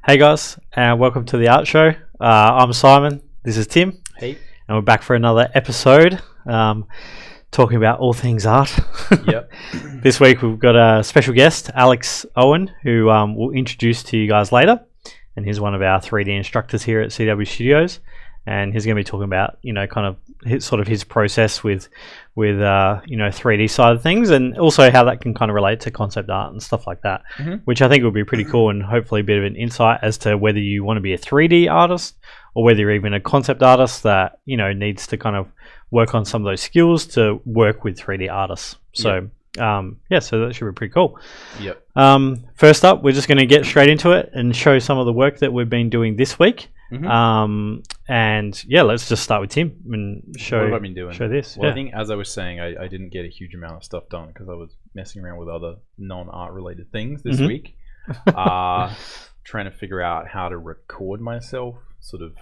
Hey guys, and welcome to the art show. I'm Simon, this is Tim. Hey. And we're back for another episode, talking about all things art. Yep. This week we've got a special guest, Alex Owen, who we'll introduce to you guys later. And he's one of our 3D instructors here at CW Studios. And he's going to be talking about, kind of his process with 3D side of things, and also how that can kind of relate to concept art and stuff like that, which I think will be pretty cool, and hopefully a bit of an insight as to whether you want to be a 3D artist or whether you're even a concept artist that, needs to kind of work on some of those skills to work with 3D artists. So, so that should be pretty cool. Yep. First up, we're just going to get straight into it and show some of the work that we've been doing this week. And let's just start with Tim and show what have I been doing? Show this. Well, I think, as I was saying, I didn't get a huge amount of stuff done because I was messing around with other non-art related things this week. Trying to figure out how to record myself sort of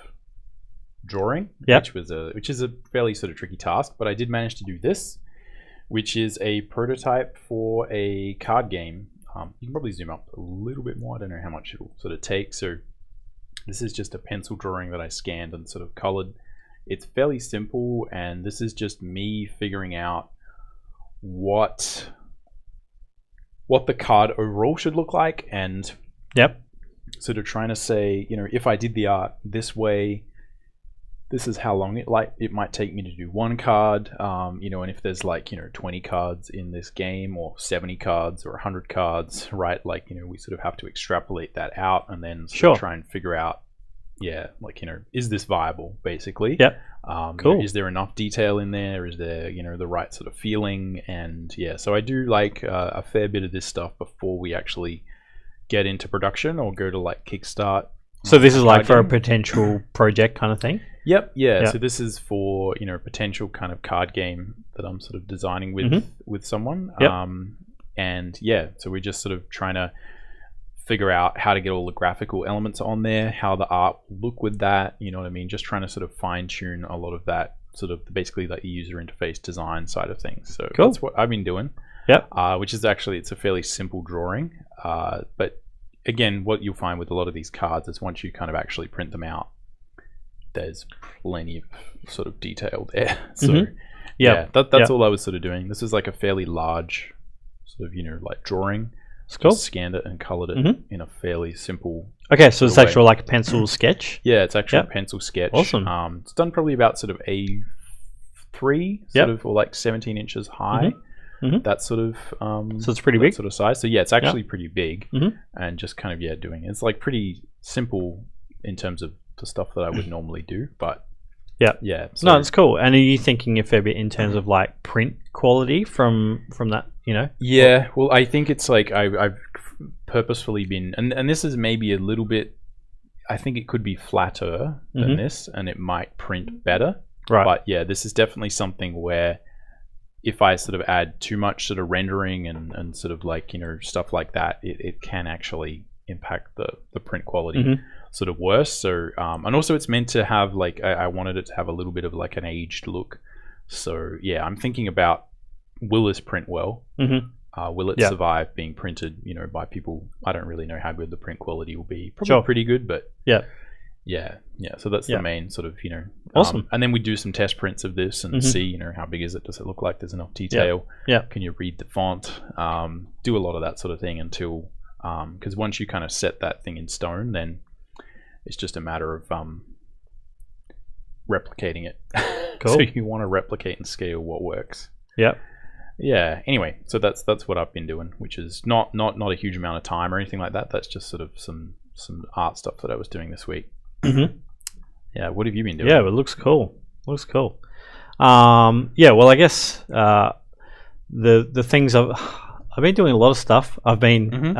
drawing, which is a fairly sort of tricky task, but I did manage to do this, which is a prototype for a card game. You can probably zoom up a little bit more. I don't know how much it'll sort of take. So this is just a pencil drawing that I scanned and sort of colored. It's fairly simple, and this is just me figuring out what the card overall should look like, and sort of trying to say, if I did the art this way, this is how long it might take me to do one card, and if there's 20 cards in this game, or 70 cards or 100 cards, right? We sort of have to extrapolate that out and then sort of try and figure out, is this viable, basically? Cool. Is there enough detail in there? Is there, the right sort of feeling? And so I do a fair bit of this stuff before we actually get into production or go to Kickstart. So this is for a potential project kind of thing? Yep. So this is for, a potential kind of card game that I'm sort of designing with someone. So we're just sort of trying to figure out how to get all the graphical elements on there, how the art will look with that, you know what I mean? Just trying to sort of fine tune a lot of that sort of basically the user interface design side of things. So that's what I've been doing. Which is actually, it's a fairly simple drawing. But again, what you'll find with a lot of these cards is once you kind of actually print them out, there's plenty of sort of detail there. So that's all I was sort of doing. This is a fairly large sort of, drawing. It's cool. Just scanned it and colored it in a fairly simple so it's actual pencil sketch? Yeah, it's actually a pencil sketch. Awesome. It's done probably about sort of A3 sort of, or 17 inches high. That sort of so it's pretty big sort of size. So it's actually pretty big, and just kind of doing it. It's pretty simple in terms of the stuff that I would normally do, but so no, it's cool. And are you thinking a fair bit in terms of print quality from that, well, I think it's I've purposefully been, and this is maybe a little bit, I think it could be flatter than this, and it might print better, right? But this is definitely something where if I sort of add too much sort of rendering and sort of stuff like that, it can actually impact the print quality sort of worse. So and also it's meant to have I wanted it to have a little bit of an aged look. So I'm thinking about, will this print well? Will it survive being printed by people? I don't really know how good the print quality will be. Probably pretty good, but so that's the main sort of awesome. And then we do some test prints of this and see how big is it, does it look like there's enough detail, can you read the font, do a lot of that sort of thing until because once you kind of set that thing in stone, then it's just a matter of replicating it. So you want to replicate and scale what works. Anyway, so that's what I've been doing, which is not a huge amount of time or anything like that. That's just sort of some art stuff that I was doing this week. What have you been doing? It looks cool. Well, I guess the things I've been doing a lot of stuff. I've been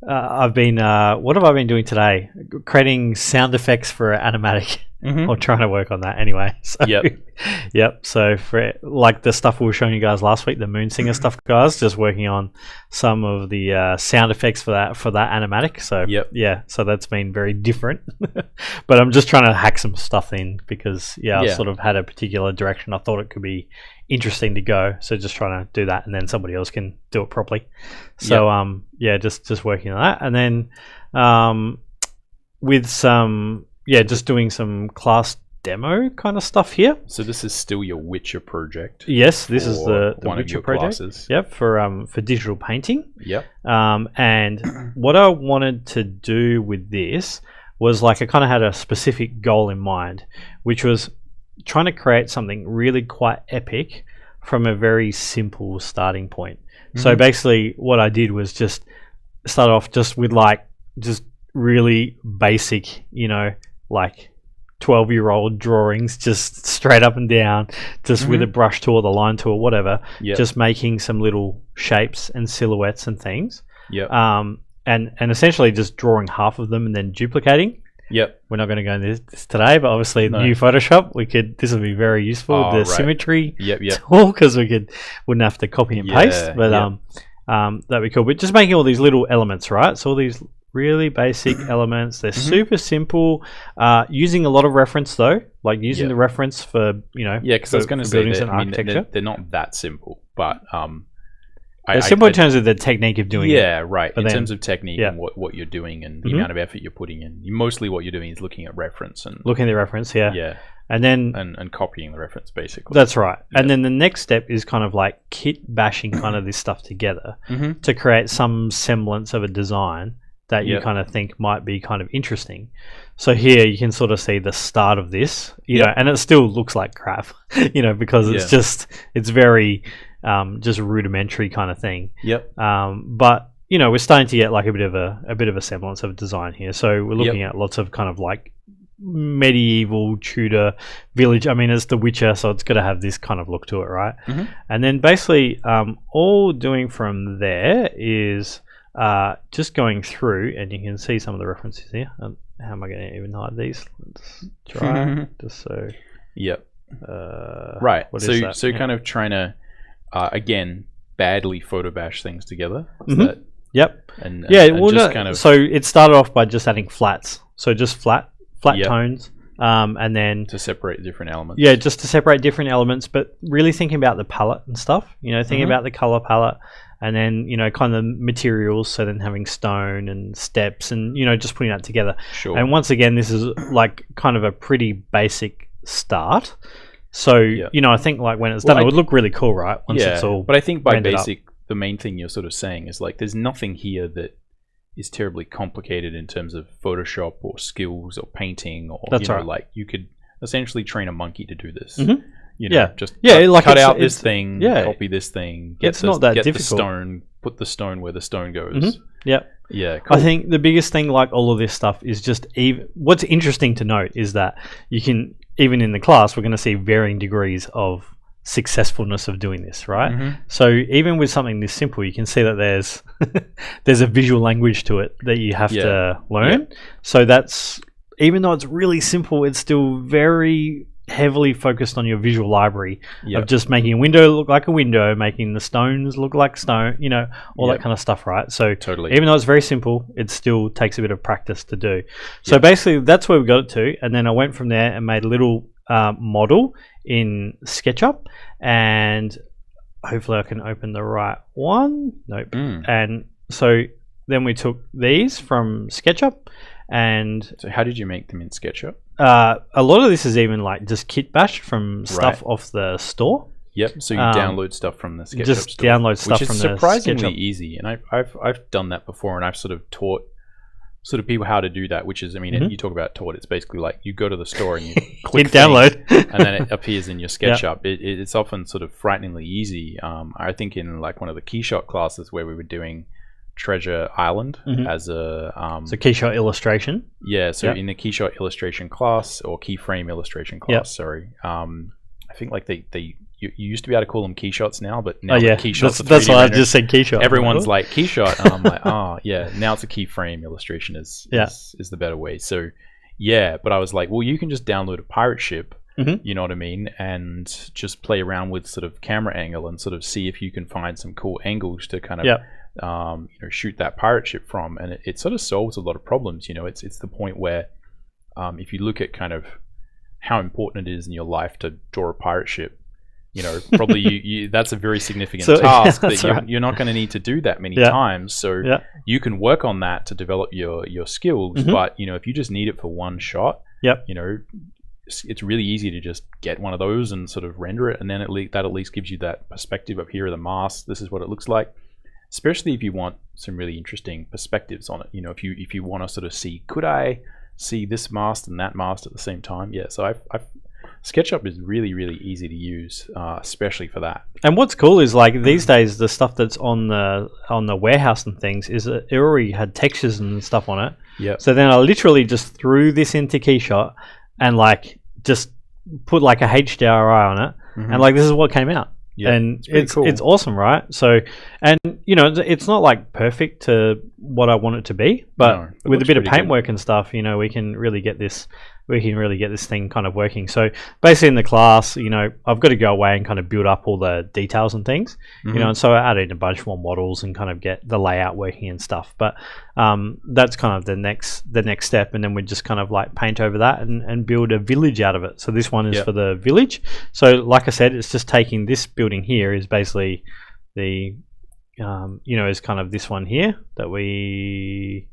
what have I been doing today? Creating sound effects for animatic or trying to work on that anyway. So, yep. So for like the stuff we were showing you guys last week, the Moon Singer stuff, guys, just working on some of the sound effects for that animatic. So yeah, so that's been very different. But I'm just trying to hack some stuff in because I sort of had a particular direction I thought it could be interesting to go. So just trying to do that, and then somebody else can do it properly. So just working on that, and then with some just doing some class demo kind of stuff here. So this is still your Witcher project. Yes, this is the one Witcher of your project. classes. Yep, for digital painting. Yep. And what I wanted to do with this was like I kind of had a specific goal in mind, which was trying to create something really quite epic from a very simple starting point. So basically what I did was just start off just with like just really basic, like 12-year-old drawings, just straight up and down, just with a brush tool, the line tool, whatever, just making some little shapes and silhouettes and things. And essentially just drawing half of them and then duplicating. We're not going to go into this today, but obviously new Photoshop, this would be very useful. Symmetry tool, because wouldn't have to copy and paste, but that'd be cool. But just making all these little elements, right? So all these really basic elements. They're super simple. Using a lot of reference though, like using the reference for because I was going to say that, architecture. They're not that simple, but they're simple in terms of the technique of doing it. Yeah, right. In terms of technique and what you're doing and the amount of effort you're putting in. Mostly what you're doing is looking at reference and looking at the reference. And then and copying the reference basically. That's right. And then the next step is kind of like kit bashing kind of this stuff together to create some semblance of a design that you kind of think might be kind of interesting. So here you can sort of see the start of this, and it still looks like crap, because it's very just rudimentary kind of thing. But we're starting to get like a bit of a semblance of a design here. So we're looking at lots of kind of like medieval Tudor village. I mean, it's The Witcher, so it's got to have this kind of look to it, right? And then basically all doing from there is just going through, and you can see some of the references here. How am I going to even hide these? Let's try just so. Right. So kind of trying to again badly photo bash things together. And kind of. So it started off by just adding flats. So just flat tones. And then to separate different elements. Just to separate different elements, but really thinking about the palette and stuff. Thinking about the color palette. And then, kind of materials, so then having stone and steps and, just putting that together. And once again, this is like kind of a pretty basic start. So, I think like when it's done, it would look really cool, right? Once it's all but I think by basic, the main thing you're sort of saying is like there's nothing here that is terribly complicated in terms of Photoshop or skills or painting or, like you could essentially train a monkey to do this. Cut out this thing, copy this thing, get the stone, put the stone where the stone goes. Cool. I think the biggest thing, like all of this stuff, is just what's interesting to note is that you can, even in the class, we're going to see varying degrees of successfulness of doing this, right? So even with something this simple, you can see that there's a visual language to it that you have to learn. So that's, even though it's really simple, it's still very heavily focused on your visual library of just making a window look like a window, making the stones look like stone, all that kind of stuff, right? So even though it's very simple, it still takes a bit of practice to do. So basically that's where we got it to, and then I went from there and made a little model in SketchUp, and hopefully I can open the right one. Nope. And so then we took these from SketchUp. And so how did you make them in SketchUp? A lot of this is even like just kit bashed from stuff off the store. So you download stuff from the SketchUp just store, download stuff which from is the surprisingly SketchUp. easy. And I've done that before, and I've sort of taught sort of people how to do that. Which is, I mean, you talk about taught. It's basically like you go to the store and you click download, and then it appears in your SketchUp. It's often sort of frighteningly easy. I think in like one of the Keyshot classes where we were doing Treasure Island as a so Keyshot illustration. In the Keyshot illustration class or keyframe illustration class, I think like you used to be able to call them Keyshots now, but now Keyshots that's why I just said Keyshot. Everyone's like Keyshot, and I'm like, now it's a keyframe illustration is the better way. So Yeah, but I was like, well, you can just download a pirate ship, Mhm. you know what I mean, and just play around with sort of camera angle and sort of see if you can find some cool angles to kind of Yep. shoot that pirate ship from, and it sort of solves a lot of problems. It's the point where if you look at kind of how important it is in your life to draw a pirate ship, probably you that's a very significant task that you're not going to need to do that many times. So you can work on that to develop your skills. But if you just need it for one shot, it's really easy to just get one of those and sort of render it, and then that at least gives you that perspective of, here are the masks, this is what it looks like. Especially if you want some really interesting perspectives on it. If you want to sort of see, could I see this mast and that mast at the same time? Yeah, so SketchUp is really, really easy to use, especially for that. And what's cool is, like, these days the stuff that's on the warehouse and things is it already had textures and stuff on it. Yeah. So then I literally just threw this into Keyshot and like just put like a HDRI on it, and like this is what came out. Yeah, and it's cool. It's awesome, right? So, and it's not like perfect to what I want it to be, but with a bit of paintwork and stuff, we can really get this thing kind of working. So basically in the class, I've got to go away and kind of build up all the details and things, and so I added a bunch more models and kind of get the layout working and stuff. But that's kind of the next step, and then we just kind of like paint over that and build a village out of it. So this one is for the village. So like I said, it's just taking this building here is basically the is kind of this one here that we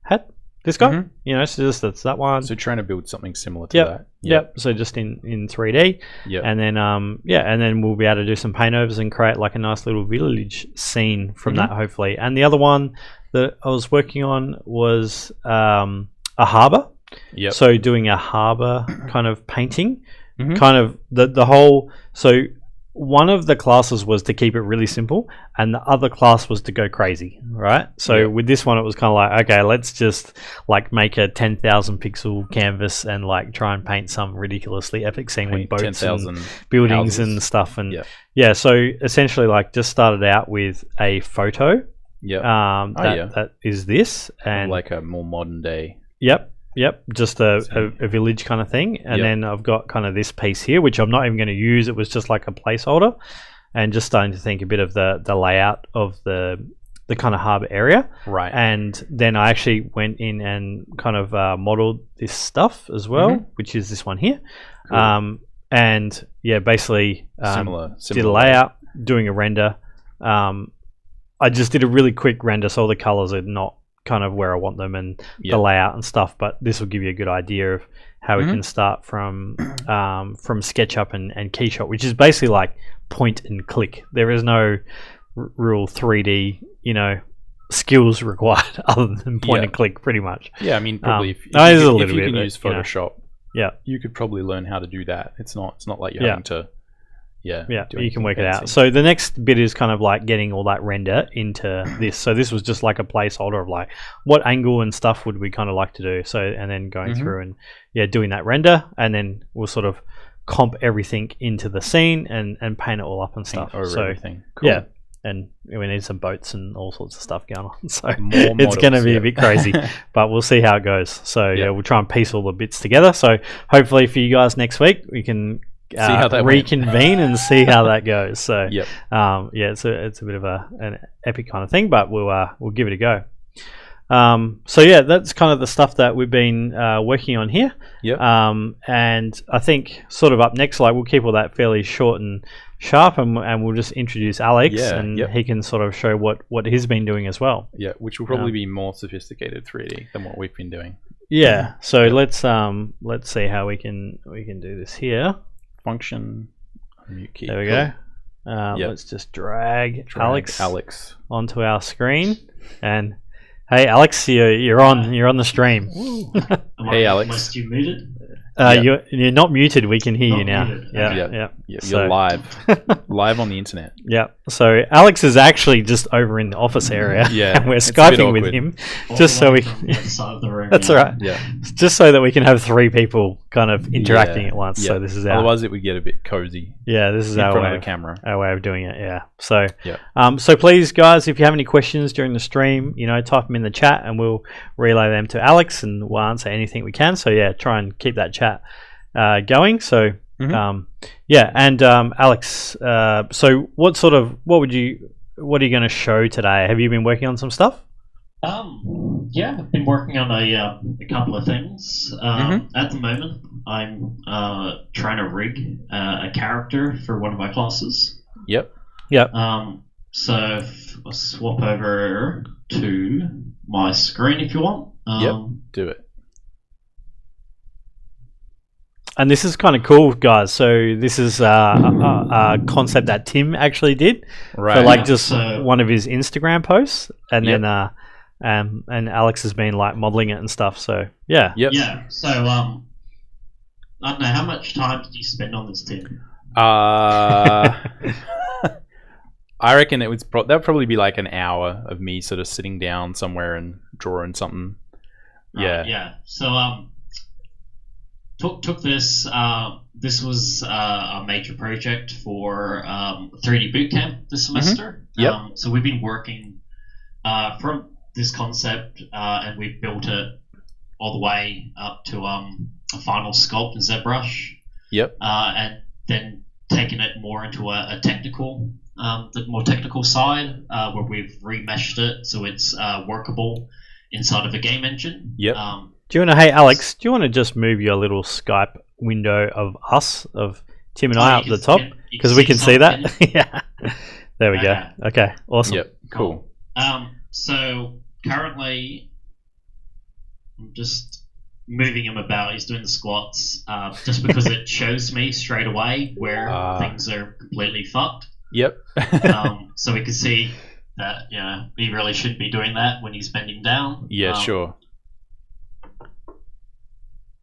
had. This guy, so that's that one. So trying to build something similar to that. Yep. So just in 3D. Yeah. And then and then we'll be able to do some paint overs and create like a nice little village scene from that, hopefully. And the other one that I was working on was a harbor. Yep. So doing a harbor kind of painting, kind of the whole. So one of the classes was to keep it really simple, and the other class was to go crazy, right? So with this one, it was kind of like, okay, let's just like make a 10,000 pixel canvas and like try and paint some ridiculously epic scene with boats and buildings and stuff. And so essentially like just started out with a photo. That is this, and like a more modern day. Yep, just a village kind of thing. And then I've got kind of this piece here, which I'm not even going to use. It was just like a placeholder, and just starting to think a bit of the layout of the kind of harbour area. Right. And then I actually went in and kind of modeled this stuff as well, which is this one here. Cool. And basically similar did a layout, doing a render. I just did a really quick render, so all the colours are not kind of where I want them, and the layout and stuff, but this will give you a good idea of how we can start from SketchUp and Keyshot, which is basically like point and click. There is no real 3D skills required other than point and click, pretty much. I mean, probably if you can use Photoshop, you could probably learn how to do that. It's not like you're having to you can work it out. So the next bit is kind of like getting all that render into this. So this was just like a placeholder of like what angle and stuff would we kind of like to do. So, and then going through and doing that render, and then we'll sort of comp everything into the scene and paint it all up and stuff. Over everything. Cool. And we need some boats and all sorts of stuff going on. So it's going to be a bit crazy, but we'll see how it goes. So we'll try and piece all the bits together. So hopefully for you guys next week, we can see how that reconvene and see how that goes. So it's a bit of an epic kind of thing, but we'll give it a go. That's kind of the stuff that we've been working on here. And I think sort of up next, like we'll keep all that fairly short and sharp, and we'll just introduce Alex, and he can sort of show what he's been doing as well. Which will probably be more sophisticated 3D than what we've been doing. So let's see how we can do this here. Function, mute key. There we go. Let's just drag Alex onto our screen, and hey, Alex, you're on the stream. Hey, Alex. Am I still muted? You're not muted. We can hear you now. Okay. You're live on the internet. So Alex is actually just over in the office area. And we're Skyping with him, just so we. Outside of the room, That's all right. Just so that we can have 3 people kind of interacting at once. So this is our, otherwise it would get a bit cozy. Yeah, this is in our front way of the camera. Our way of doing it. Yeah. So Yeah. so please, guys, if you have any questions during the stream, type them in the chat, and we'll relay them to Alex, and we'll answer anything we can. So yeah, try and keep that chat going. So and Alex, so what are you going to show today? Have you been working on some stuff? Yeah, I've been working on a couple of things. At the moment, I'm trying to rig a character for one of my classes. Yep. So if I'll swap over to my screen if you want. Do it. And this is kind of cool, guys. So this is a concept that Tim actually did for one of his Instagram posts, and then and Alex has been like modeling it and stuff. So yeah. So I don't know, how much time did you spend on this, Tim? I reckon that'd probably be like an hour of me sort of sitting down somewhere and drawing something. So took this. This was a major project for 3D Bootcamp this semester. So we've been working from this concept, and we've built it all the way up to a final sculpt in Zbrush. And then taken it more into a technical, the more technical side, where we've remeshed it so it's workable inside of a game engine. Do you want to, hey Alex, do you want to just move your little Skype window of us, of Tim and I up the top? Because we can see that. Yeah. There we go. Okay, awesome. Cool. So currently, I'm just moving him about. He's doing the squats, just because it shows me straight away where things are completely fucked. So we can see that, he really shouldn't be doing that when he's bending down. Sure.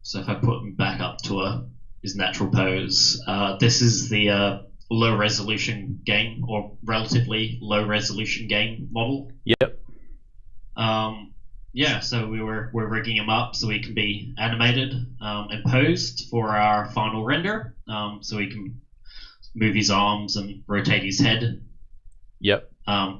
So if I put him back up to his natural pose, this is the low resolution game, or relatively low resolution game model. So we're rigging him up so he can be animated and posed for our final render. So he can move his arms and rotate his head.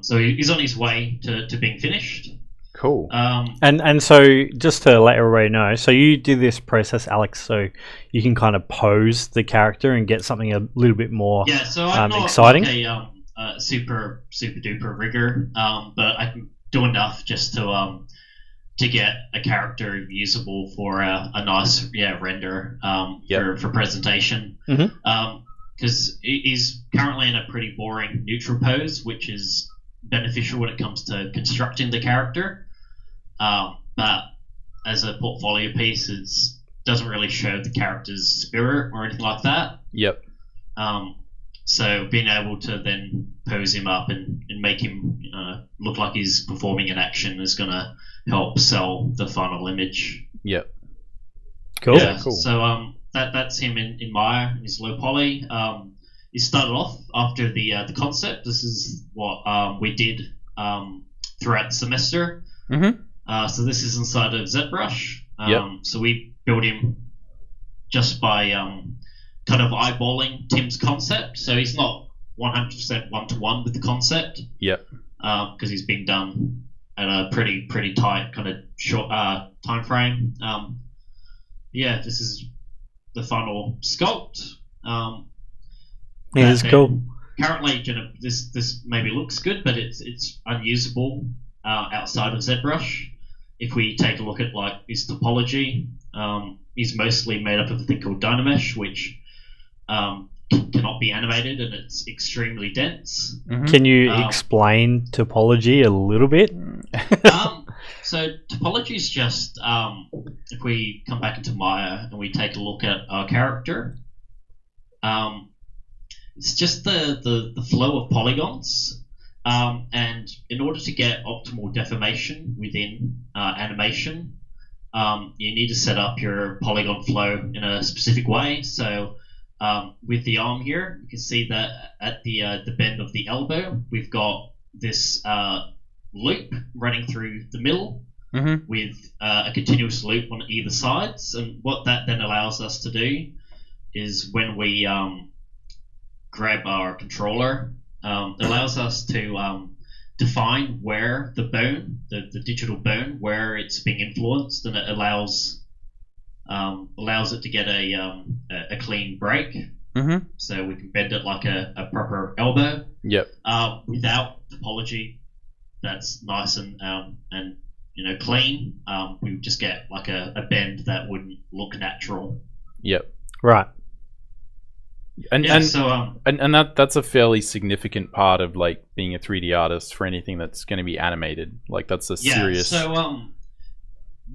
So he's on his way to being finished. Cool. And so just to let everybody know, so you did this process, Alex, so you can kind of pose the character and get something a little bit more so I'm not exciting. Like a super duper rigger, but I can do enough just to get a character usable for a nice render for presentation. Because he's currently in a pretty boring neutral pose, which is beneficial when it comes to constructing the character, but as a portfolio piece, it doesn't really show the character's spirit or anything like that. So being able to then pose him up and make him look like he's performing an action is going to help sell the final image. Cool. So that's him in Maya, in his low poly. He started off after the concept. This is what we did throughout the semester. So this is inside of Zbrush. So we built him just by kind of eyeballing Tim's concept. So he's not 100% one-to-one with the concept. Because he's being done at a pretty tight kind of short time frame. This is the final sculpt. It's cool. Currently, this maybe looks good, but it's unusable outside of Zbrush. If we take a look at like his topology, he's mostly made up of a thing called Dynamesh, which cannot be animated, and it's extremely dense. Can you explain topology a little bit? So topology is just if we come back into Maya and we take a look at our character, it's just the flow of polygons, and in order to get optimal deformation within animation, you need to set up your polygon flow in a specific way. So with the arm here, you can see that at the bend of the elbow, we've got this loop running through the middle. with a continuous loop on either sides. And what that then allows us to do is when we grab our controller, it allows us to define where the bone, the digital bone, where it's being influenced, and it allows it to get a clean break. So we can bend it like a proper elbow. Yep. Without topology, that's nice and clean. We would just get like a bend that wouldn't look natural. Yep. Right. And that's a fairly significant part of like being a 3D artist for anything that's going to be animated. Like that's a serious. So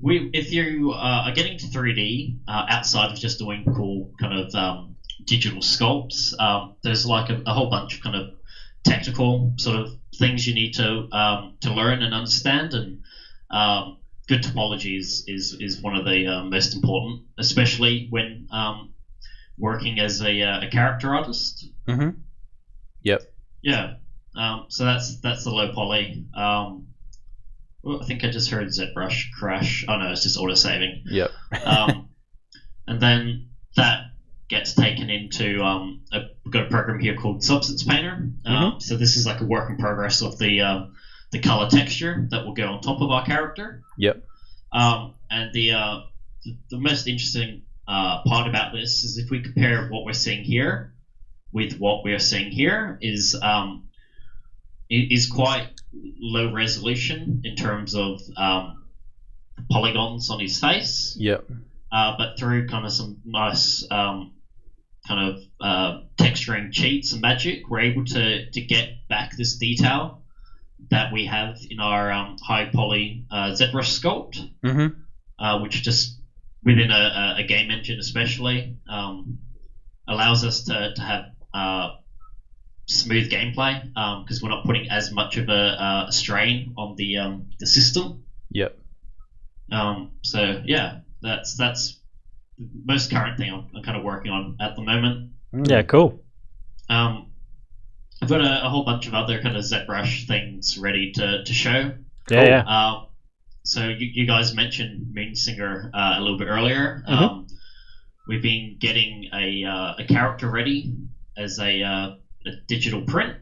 if you are getting to 3D outside of just doing cool kind of digital sculpts, there's like a whole bunch of kind of technical sort of things you need to learn and understand, and good topology is one of the most important, especially when working as a character artist. Yep. Yeah. So that's the low poly. I think I just heard Zbrush crash. Oh no, it's just auto saving. Yep. And then that gets taken into we've got a program here called Substance Painter. So this is like a work in progress of the color texture that will go on top of our character. Yep. And the most interesting part about this is if we compare what we're seeing here with what we're seeing here is quite low resolution in terms of polygons on his face. Yep. But through kind of some nice texturing cheats and magic, we're able to get back this detail that we have in our high poly Zbrush sculpt, which just within a game engine especially allows us to have smooth gameplay because we're not putting as much of a strain on the system. Yep. So yeah, that's the most current thing I'm kind of working on at the moment. Yeah, cool. I've got a whole bunch of other kind of Zbrush things ready to show. Yeah. So you guys mentioned Moonsinger a little bit earlier. We've been getting a character ready as a digital print.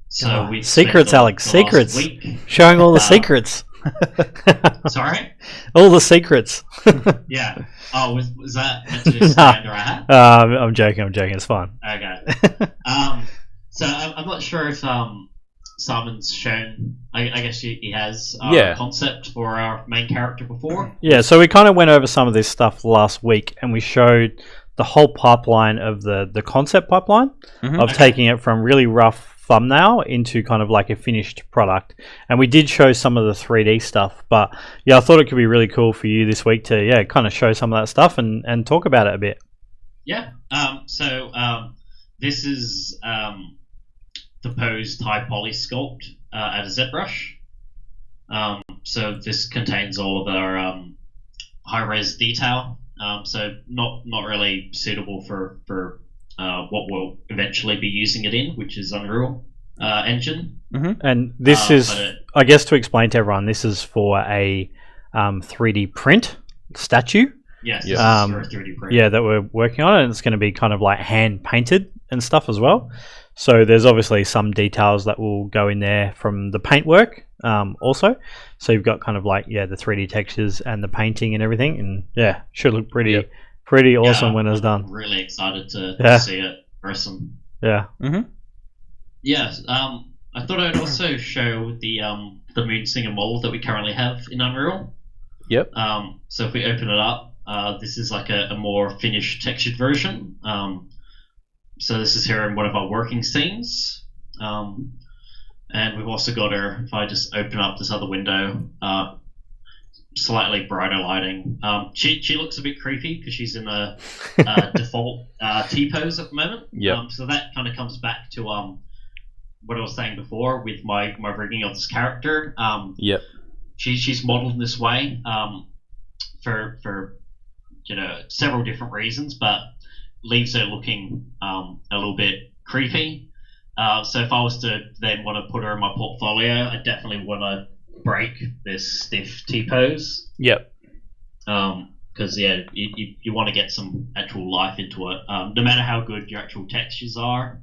So we've secrets, Alex. Secrets. Showing all the secrets. Sorry? All the secrets. Yeah. Oh, was that meant to just stay under our hat? I'm joking. It's fine. Okay. So I'm not sure if Simon's shown. I guess he has a concept for our main character before. Yeah. So we kind of went over some of this stuff last week, and we showed the whole pipeline of the concept pipeline of taking it from really rough thumbnail into kind of like a finished product. And we did show some of the 3D stuff, but yeah, I thought it could be really cool for you this week to kind of show some of that stuff and talk about it a bit. Yeah. So this is the posed high poly sculpt out of Zbrush. So this contains all of our high res detail. So not really suitable for what we'll eventually be using it in, which is Unreal Engine. And this is, I guess, to explain to everyone, this is for a 3D print statue. Yes, this is for a 3D print. Yeah, that we're working on, and it's going to be kind of like hand painted and stuff as well. So there's obviously some details that will go in there from the paintwork also. So you've got kind of like, the 3D textures and the painting and everything, and should look pretty awesome when it's done. I'm really excited to see it person. Yeah. Yes. I thought I'd also show the Moonsinger model that we currently have in Unreal. Yep. So if we open it up, this is like a more finished textured version. So this is here in one of our working scenes. And we've also got her, if I just open up this other window, slightly brighter lighting. She looks a bit creepy because she's in a default T-pose at the moment. Yep. So that kind of comes back to what I was saying before with my rigging of this character. Yep. She's modeled in this way for several different reasons, but leaves her looking a little bit creepy. So if I was to then want to put her in my portfolio, I definitely want to break this stiff T-pose. Yep. Because you want to get some actual life into it. No matter how good your actual textures are,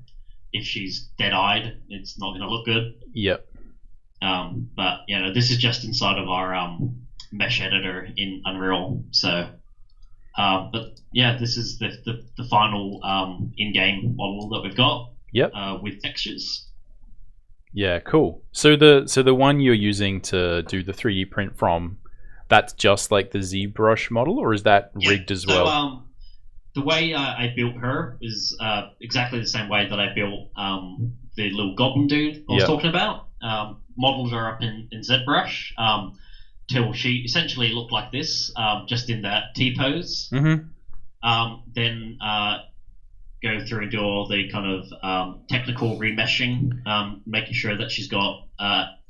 if she's dead-eyed, it's not going to look good. Yep. But this is just inside of our mesh editor in Unreal. So, but yeah, this is the final in-game model that we've got. Yep. With textures. Yeah, cool. So the one you're using to do the 3D print from, that's just like the Zbrush model, or is that rigged as well? So, the way I built her is exactly the same way that I built the little goblin dude I was talking about. Models her up in ZBrush till she essentially looked like this, just in that T-pose. Mm-hmm. Then go through and do all the kind of technical remeshing, making sure that she's got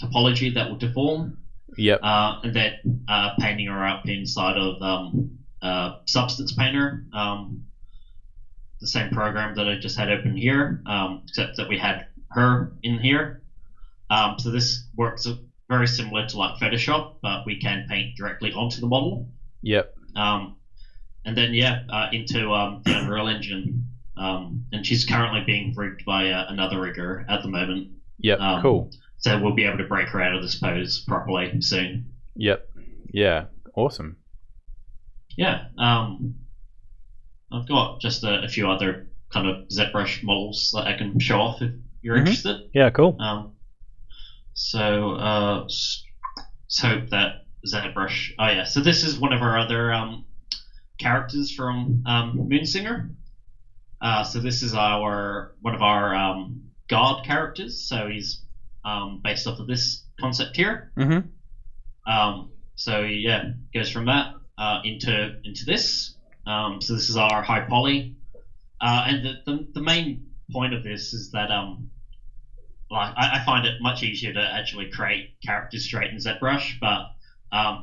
topology that will deform. Yep. And then painting her up inside of Substance Painter, the same program that I just had open here, except that we had her in here. So this works very similar to like Photoshop, but we can paint directly onto the model. Yep. And then into the Unreal Engine, and she's currently being rigged by another rigger at the moment. Yep. Cool. So we'll be able to break her out of this pose properly soon. Yep. Yeah. Awesome. Yeah. I've got just a few other kind of ZBrush models that I can show off if you're interested. Yeah, cool. So let's hope that ZBrush. Oh yeah. So this is one of our other characters from Moonsinger. So this is one of our god characters. So he's based off of this concept here. Mm-hmm. So yeah, goes from that into this. So this is our high poly, and the main point of this is that I find it much easier to actually create characters straight in ZBrush, but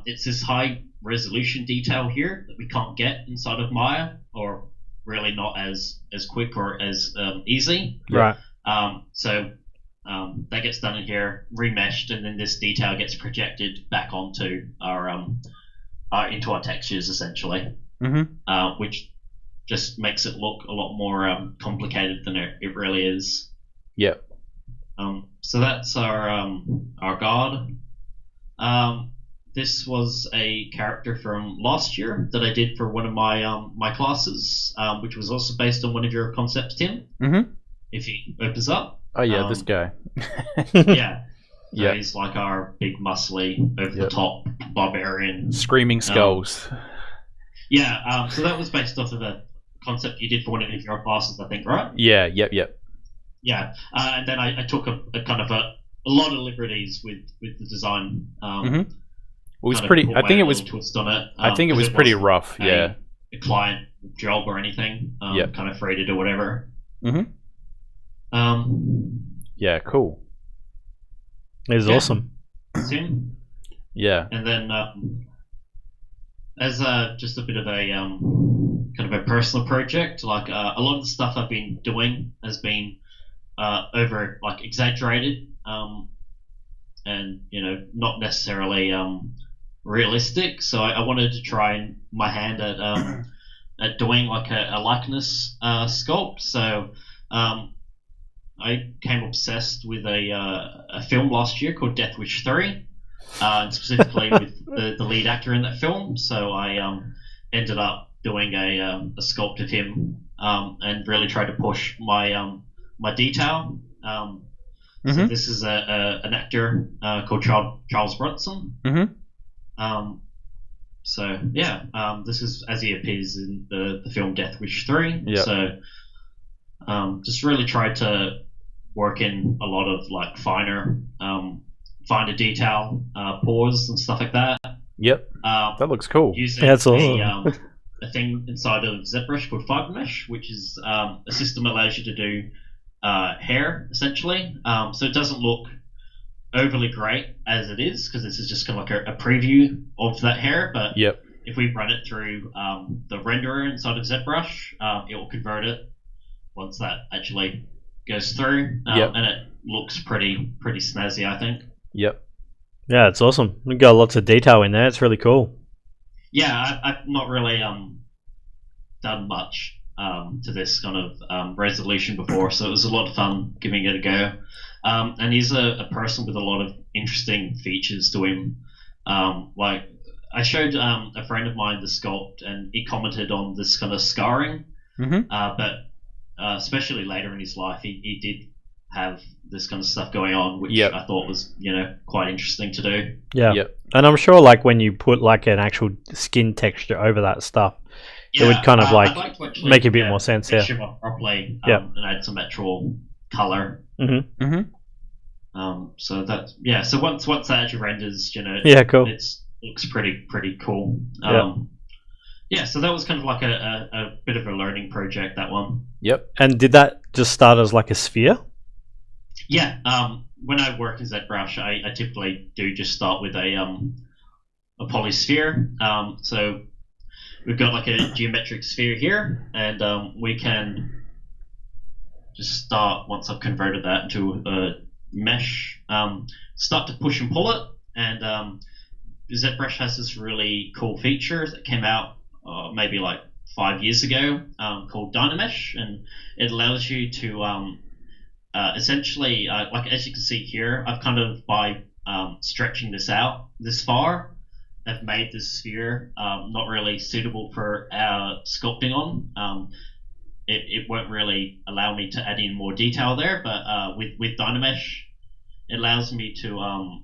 it's this high resolution detail here that we can't get inside of Maya, or really not as quick or as easy. Right. So that gets done in here, remeshed, and then this detail gets projected back onto our into our textures essentially, which just makes it look a lot more complicated than it really is. Yep. So that's our god. This was a character from last year that I did for one of my my classes, which was also based on one of your concepts, Tim. Mm-hmm. If he opens up. Oh yeah, this guy. Yeah. So he's like our big, muscly, over-the-top barbarian. Screaming skulls. Yeah. So that was based off of a concept you did for one of your classes, I think, right? Yeah. Yep. Yeah. And then I took a kind of a lot of liberties with the design. It was pretty. I think it was. Twist on it. I think it was pretty rough. A client job or anything. Kind of free to do whatever. Mm-hmm. Yeah. Cool. It was awesome. Sim. Yeah. And then as just a bit of a kind of a personal project, like a lot of the stuff I've been doing has been over exaggerated, and not necessarily realistic. So I wanted to try my hand at doing like a likeness sculpt. So I became obsessed with a film last year called Death Wish 3, and specifically with the lead actor in that film. So I ended up doing a sculpt of him, and really tried to push my my detail. So this is an actor called Charles Bronson. So yeah, this is as he appears in the film Death Wish 3. Yep. So just really tried to work in a lot of finer detail, pores and stuff like that. Yep. That looks cool. Using That's awesome. a thing inside of Zbrush called Dynamesh, which is a system that allows you to do hair essentially. So it doesn't look overly great as it is, because this is just kind of like a preview of that hair. But if we run it through the renderer inside of Zbrush, it will convert it once that actually goes through, and it looks pretty snazzy, I think. Yeah, Yeah, it's awesome. We've got lots of detail in there. It's really cool. Yeah, I've not really done much to this kind of resolution before, so it was a lot of fun giving it a go. And he's a person with a lot of interesting features to him. Like I showed a friend of mine the sculpt, and he commented on this kind of scarring. But especially later in his life, he did have this kind of stuff going on, which I thought was, quite interesting to do. Yeah. And I'm sure like when you put like an actual skin texture over that stuff, it would kind of I'd like to actually, make a bit more sense. Texture more properly, and add some actual color. So that so once that actually renders, cool. it looks pretty cool. So that was kind of like a bit of a learning project, that one. And did that just start as like a sphere? Yeah. When I work in ZBrush, I typically do just start with a polysphere. So we've got like a geometric sphere here, and we can just start, once I've converted that into a mesh, start to push and pull it. And ZBrush has this really cool feature that came out maybe like 5 years ago, called Dynamesh, and it allows you to essentially, like as you can see here, I've kind of, by stretching this out this far, I've made this sphere not really suitable for sculpting on. It won't really allow me to add in more detail there, but with Dynamesh, it allows me to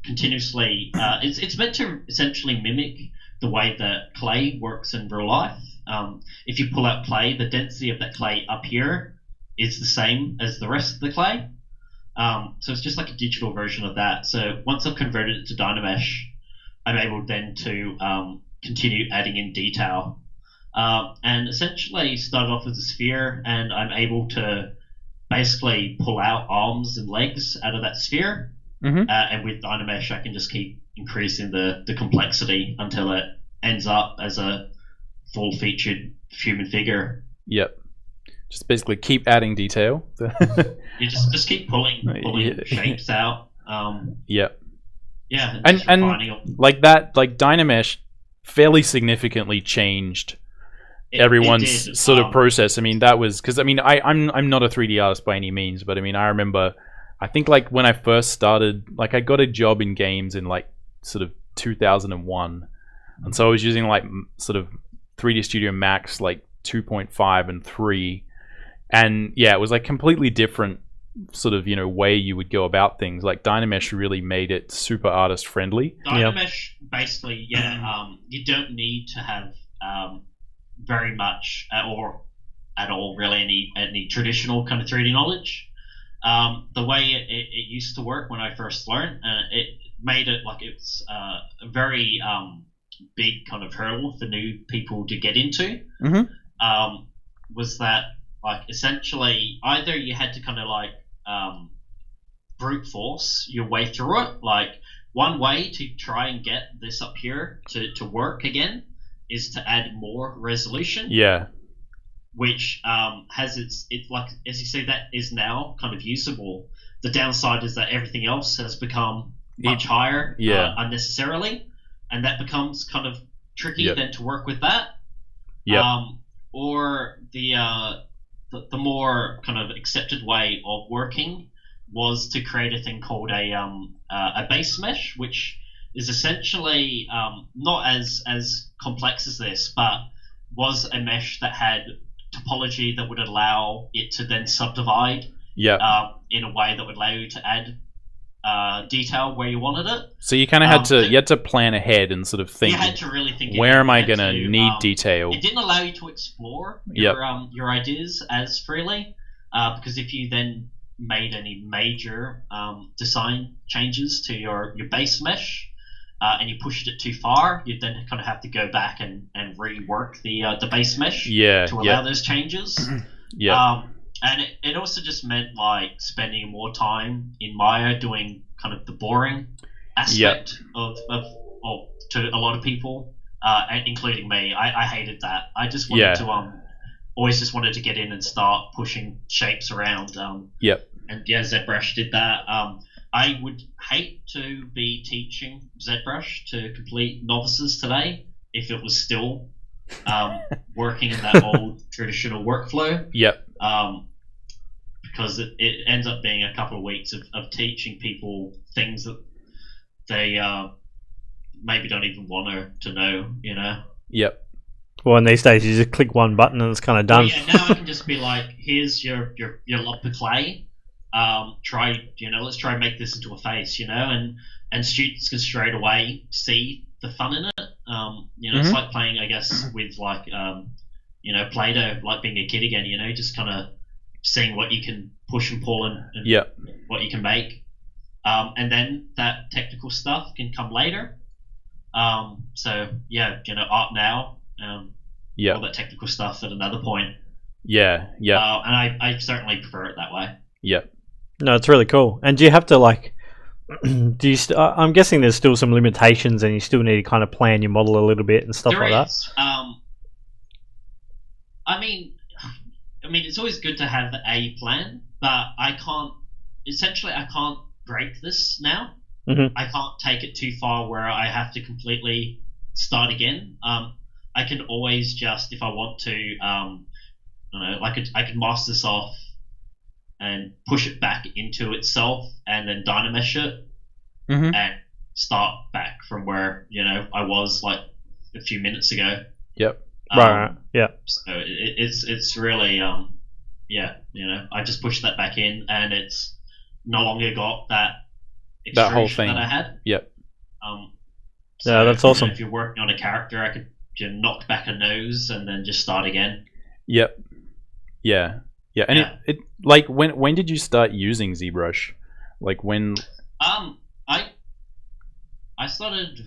continuously, it's meant to essentially mimic the way that clay works in real life. If you pull out clay, the density of that clay up here is the same as the rest of the clay. So it's just like a digital version of that. So once I've converted it to Dynamesh, I'm able then to continue adding in detail. And essentially started off with a sphere, and I'm able to basically pull out arms and legs out of that sphere. And with Dynamesh, I can just keep increasing the complexity until it ends up as a full-featured human figure. Just basically keep adding detail. You just keep pulling shapes out. And like that, like Dynamesh fairly significantly changed everyone's sort of process. I mean, that was because I'm not a 3D artist by any means, but I mean, I remember, I think like when I first started, like I got a job in games in like sort of 2001, and so I was using like sort of 3D Studio Max like 2.5 and 3, and it was like completely different sort of way you would go about things. Like Dynamesh really made it super artist friendly. Dynamesh basically, you don't need to have very much or at all really any traditional kind of 3D knowledge. The way it used to work when I first learned, it made it like it's a very big kind of hurdle for new people to get into. Was that like essentially either you had to kind of like brute force your way through it. Like one way to try and get this up here to work again is to add more resolution. Which has it's like, as you see, that is now kind of usable. The downside is that everything else has become much higher unnecessarily, and that becomes kind of tricky then to work with that. Or the more kind of accepted way of working was to create a thing called a base mesh, which is essentially not as complex as this, but was a mesh that had topology that would allow it to then subdivide in a way that would allow you to add detail where you wanted it. So you kind of had to plan ahead and sort of think. You had to really think. Where am I going to need detail? It didn't allow you to explore your ideas as freely, because if you then made any major design changes to your base mesh, and you pushed it too far, you'd then kind of have to go back and rework the base mesh to allow those changes. And it also just meant like spending more time in Maya doing kind of the boring aspect of to a lot of people, and including me. I hated that. I just wanted to always just wanted to get in and start pushing shapes around. And Zbrush did that. I would hate to be teaching Zbrush to complete novices today if it was still working in that old traditional workflow. Yep. Because it ends up being a couple of weeks of teaching people things that they maybe don't even want to know, you know? Yep. Well, in these days, you just click one button and it's kind of done. Well, yeah, now I can just be like, here's your lump of clay. Let's try and make this into a face, you know, and students can straight away see the fun in it. It's like playing, I guess, with like, Play-Doh, like being a kid again, you know, just kind of seeing what you can push and pull and what you can make. And then that technical stuff can come later. Art now, all that technical stuff at another point. Yeah. And I certainly prefer it that way. Yep. No, it's really cool. And do you have to like? I'm guessing there's still some limitations, and you still need to kind of plan your model a little bit and stuff like that. I mean, it's always good to have a plan, but I can't break this now. Mm-hmm. I can't take it too far where I have to completely start again. I can always just, if I want to, I could mask this off and push it back into itself and then Dynamesh it and start back from where, I was like a few minutes ago. Yep. Right. Yeah. So it's really, I just push that back in and it's no longer got that whole thing that I had. Yep. Yeah, that's awesome. If you're working on a character, I could knock back a nose and then just start again. Yep. Yeah. And it like when did you start using ZBrush? Like when? I started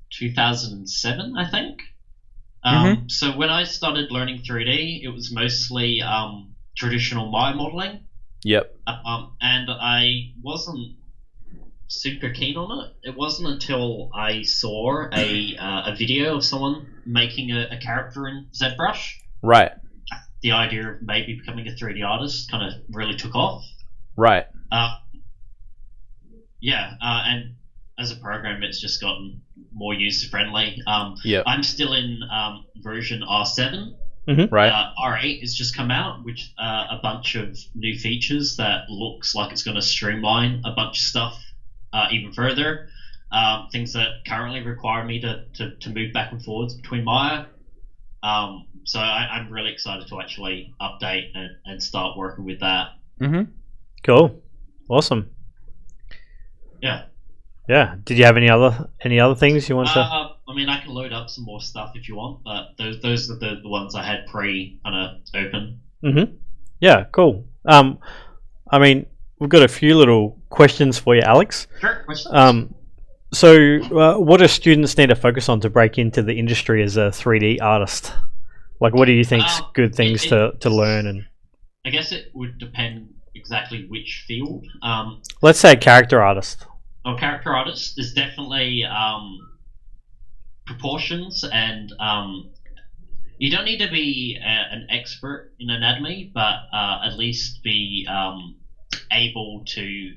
2007, I think. So when I started learning 3D, it was mostly traditional Maya modeling. Yep. And I wasn't super keen on it. It wasn't until I saw a video of someone making a character in ZBrush. Right. The idea of maybe becoming a 3D artist kind of really took off. Right. And as a program, it's just gotten more user friendly. I'm still in version R7. Right. R8 has just come out, which a bunch of new features that looks like it's going to streamline a bunch of stuff even further. Things that currently require me to move back and forwards between Maya. So I'm really excited to actually update and start working with that. Cool. Awesome. Yeah. Yeah. Did you have any other things you want to? I can load up some more stuff if you want, but those are the ones I had kind of open. Yeah. Cool. We've got a few little questions for you, Alex. Sure. Questions. So, what do students need to focus on to break into the industry as a 3D artist? Like, what do you think's good things to learn? And I guess it would depend exactly which field. Let's say character artist. Character artist is definitely proportions, and you don't need to be an expert in anatomy, but at least be able to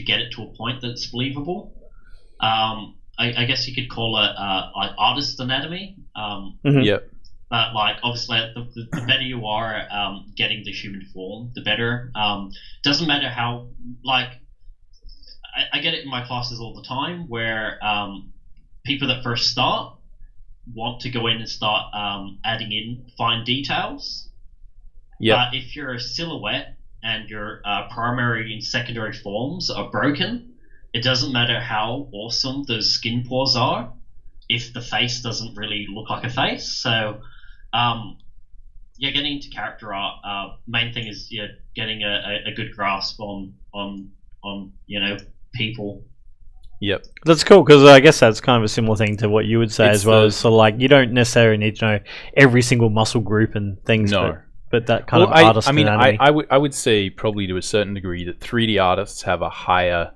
get it to a point that's believable. I guess you could call it like artist anatomy. Yep. But like obviously, the better you are getting the human form, the better. Doesn't matter how like. I get it in my classes all the time where people that first start want to go in and start adding in fine details. Yeah. But if you're a silhouette and your primary and secondary forms are broken, it doesn't matter how awesome those skin pores are if the face doesn't really look like a face. So, getting into character art, main thing is getting a good grasp on people. Yep, that's cool because I guess that's kind of a similar thing to what you would say as well. So like you don't necessarily need to know every single muscle group and things, but that kind of artist anatomy. I would say probably to a certain degree that 3D artists have a higher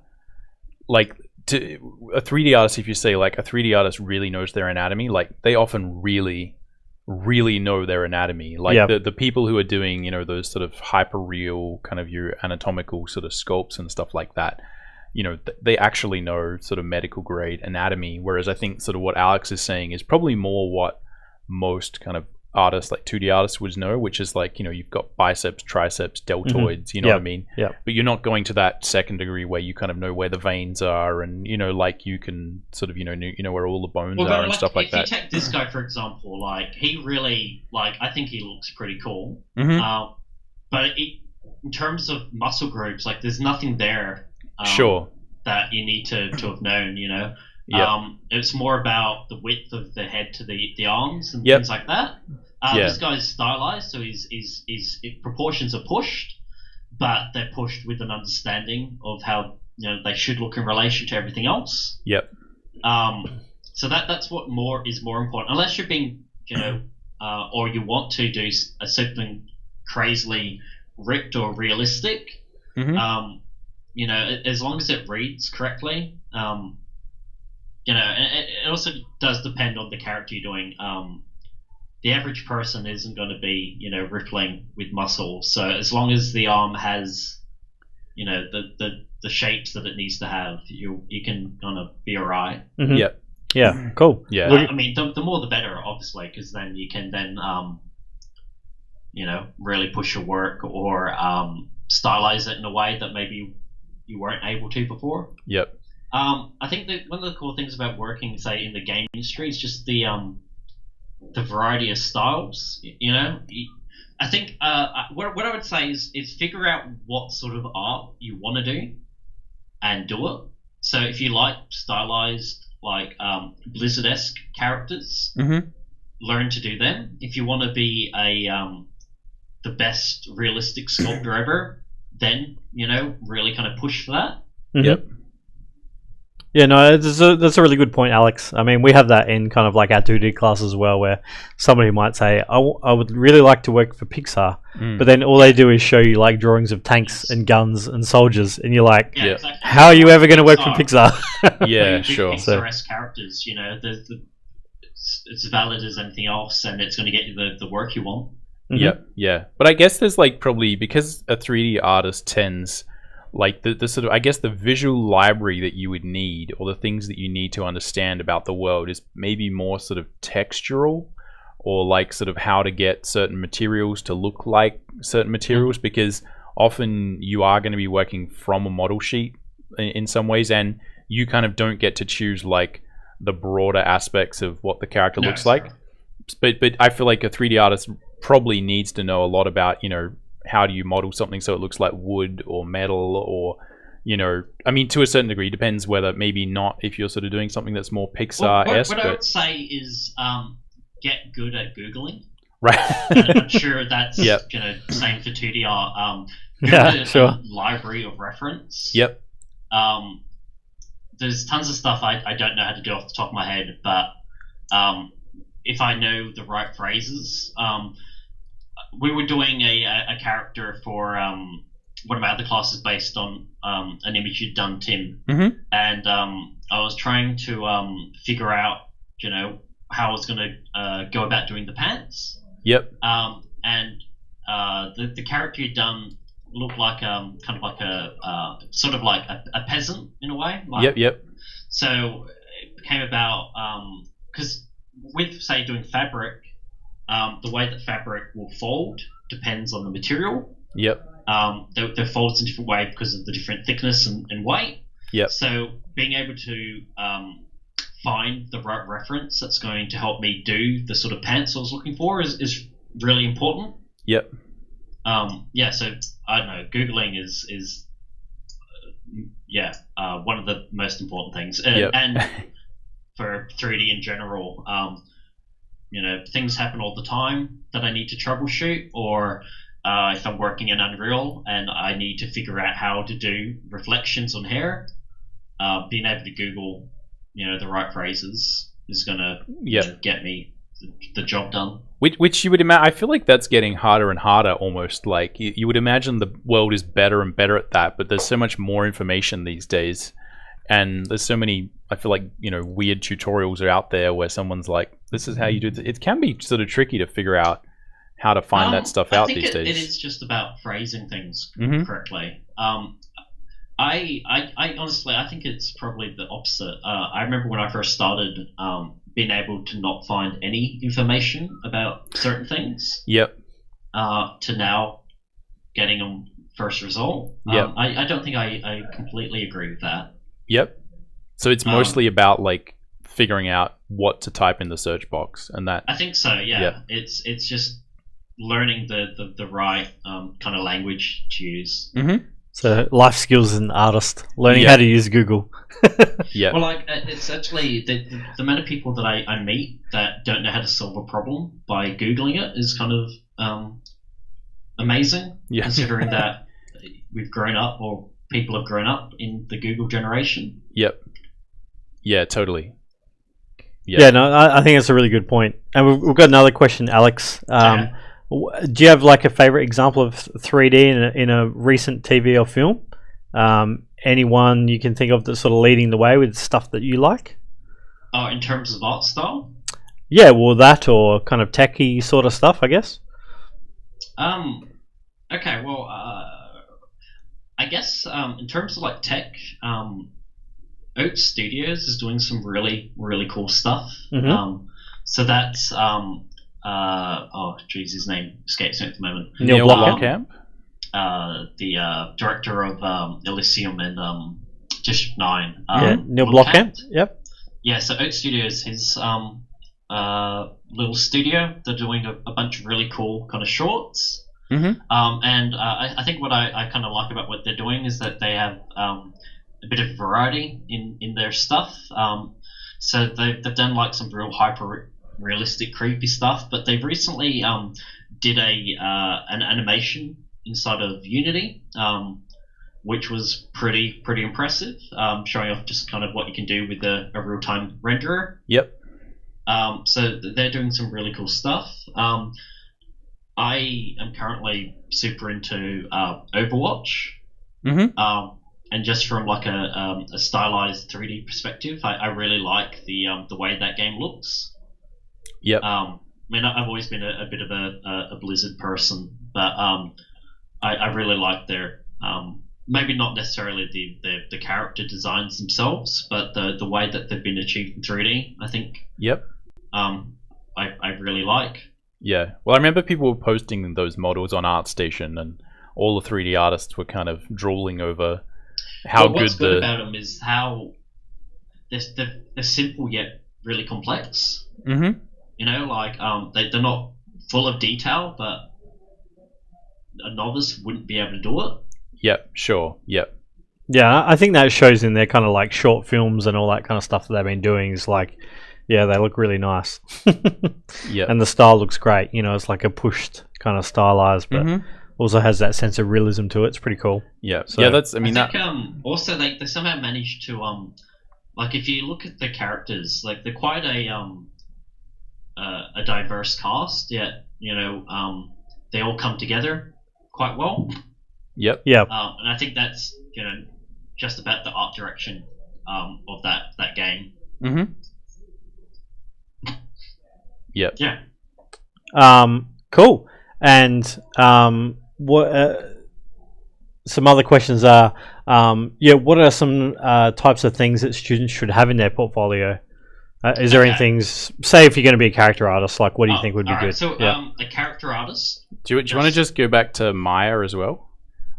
a 3D artist. If you say like a 3D artist really knows their anatomy, like they often really really know their anatomy. Like Yep. the people who are doing, you know, those sort of hyper real kind of your anatomical sort of sculpts and stuff like that, you know, they actually know sort of medical grade anatomy. Whereas I think sort of what Alex is saying is probably more what most kind of artists, like 2D artists, would know, which is like, you know, you've got biceps, triceps, deltoids, you know what I mean? Yeah. But you're not going to that second degree where you kind of know where the veins are, and, you know, like you can sort of, you know where all the bones are and stuff like that. If you take this guy, for example, like, he really, like, I think he looks pretty cool. But in terms of muscle groups, like, there's nothing there sure. that you need to have known, you know? Yeah. It's more about the width of the head to the arms and Yep. things like that. This guy's stylized, so his proportions are pushed, but they're pushed with an understanding of how, you know, they should look in relation to everything else. Yep. So that's what is more important. Unless you're being, you know, or you want to do something crazily ripped or realistic. You know, as long as it reads correctly. You know, and it also does depend on the character you're doing. The average person isn't going to be, you know, rippling with muscle. So as long as the arm has, you know, the shapes that it needs to have, you can kind of be alright. Yep. Yeah. Cool. Yeah. I mean, the more the better, obviously, because then you can you know, really push your work or stylize it in a way that maybe you weren't able to before. Yep. I think that one of the cool things about working, say, in the game industry is just the variety of styles. You know, I think what I would say is figure out what sort of art you want to do and do it. So if you like stylized, like Blizzard-esque characters, learn to do them. If you want to be the best realistic sculptor ever, then, you know, really kind of push for that. Yep. Yeah, no, that's a really good point, Alex. I mean, we have that in kind of like our 2D class as well, where somebody might say, I would really like to work for Pixar, but then all they do is show you like drawings of tanks and guns and soldiers, and you're like, Exactly. how are you ever going to work for Pixar? Yeah, sure. Pixar-esque characters, you know, it's as valid as anything else, and it's going to get you the work you want. Yep, yeah. But I guess there's like probably, because a 3D artist tends, like the sort of, I guess the visual library that you would need, or the things that you need to understand about the world, is maybe more sort of textural, or like sort of how to get certain materials to look like certain materials, because often you are going to be working from a model sheet in some ways, and you kind of don't get to choose like the broader aspects of what the character looks like. But I feel like a 3D artist probably needs to know a lot about, you know, how do you model something so it looks like wood or metal, or, you know, I mean, to a certain degree, depends whether, maybe not if you're sort of doing something that's more Pixar-esque. What I would say is get good at Googling. Right. I'm sure that's, you know, same for 2D art. A library of reference. Yep. There's tons of stuff I don't know how to do off the top of my head, but if I know the right phrases, we were doing a character for one of my other classes based on an image you'd done, Tim, and I was trying to figure out, you know, how I was going to go about doing the pants. Yep. And the character you'd done looked like kind of like a sort of like a peasant in a way. Like, Yep. So it came about because with, say, doing fabric, the way that fabric will fold depends on the material. Yep. They folds in different way because of the different thickness and weight. Yep. So being able to find the right reference that's going to help me do the sort of pants I was looking for is really important. Yep. So I don't know. Googling is one of the most important things, and for 3D in general. You know, things happen all the time that I need to troubleshoot, or if I'm working in Unreal and I need to figure out how to do reflections on hair, being able to Google, you know, the right phrases is going to get me the job done. Which you would imagine, I feel like that's getting harder and harder almost. Like you would imagine the world is better and better at that, but there's so much more information these days. And there's so many, I feel like, weird tutorials are out there where someone's like, this is how you do it. It can be sort of tricky to figure out how to find that stuff out these days. It is just about phrasing things correctly. I honestly, I think it's probably the opposite. I remember when I first started being able to not find any information about certain things. Yep. To now getting them first result. Yep. I don't think I completely agree with that. Yep. So it's mostly about like figuring out what to type in the search box, and that. I think so. Yeah. Yep. It's just learning the right kind of language to use. Mm-hmm. So life skills as an artist, learning how to use Google. Yeah. Well, like it's actually the amount of people that I meet that don't know how to solve a problem by Googling it is kind of amazing. Yeah. Considering that we've grown up, or people have grown up in the Google generation. Yep. Yeah, totally. Yeah, no, I think that's a really good point. And we've got another question, Alex. Do you have like a favorite example of 3D in a recent TV or film? Anyone you can think of that's sort of leading the way with stuff that you like? Oh, in terms of art style? Yeah, well, that or kind of techie sort of stuff, I guess. Okay, well, I guess in terms of like tech, Oat Studios is doing some really, really cool stuff. Mm-hmm. So that's his name escapes me at the moment. Neil Blomkamp, the director of Elysium and District 9. Neil Blomkamp. Yep. Yeah, so Oat Studios, his little studio. They're doing a bunch of really cool kind of shorts. Mm-hmm. And I think what I kind of like about what they're doing is that they have a bit of variety in their stuff. So they've done like some real hyper realistic creepy stuff, but they've recently did an animation inside of Unity, which was pretty impressive, showing off just kind of what you can do with a real-time renderer. Yep. So they're doing some really cool stuff. I am currently super into Overwatch. Mm-hmm. And just from like a stylized 3D perspective, I really like the way that game looks. Yep. I mean, I've always been a bit of a Blizzard person, but I really like their maybe not necessarily the character designs themselves, but the way that they've been achieved in 3D. I think. Yep. I really like. Yeah. Well, I remember people were posting those models on ArtStation, and all the 3D artists were kind of drooling over how what's good about them is how they're simple yet really complex. Mm-hmm. You know, like they're not full of detail, but a novice wouldn't be able to do it. Yep, sure. Yep. Yeah, I think that shows in their kind of like short films and all that kind of stuff that they've been doing. Is like, yeah, they look really nice. Yeah. And the style looks great. You know, it's like a pushed kind of stylized, but also has that sense of realism to it. It's pretty cool. Yeah. So, yeah, that's. I mean, I think, also they somehow managed to like if you look at the characters, like they're quite a diverse cast. Yet they all come together quite well. Yep. Yeah. And I think that's just about the art direction of that game. Mm-hmm. Yep. Yeah. Cool. And what? Some other questions are, what are some types of things that students should have in their portfolio? Is there any things? Say, if you're going to be a character artist, like what do you think would be good? So, a character artist. Do you want to just go back to Maya as well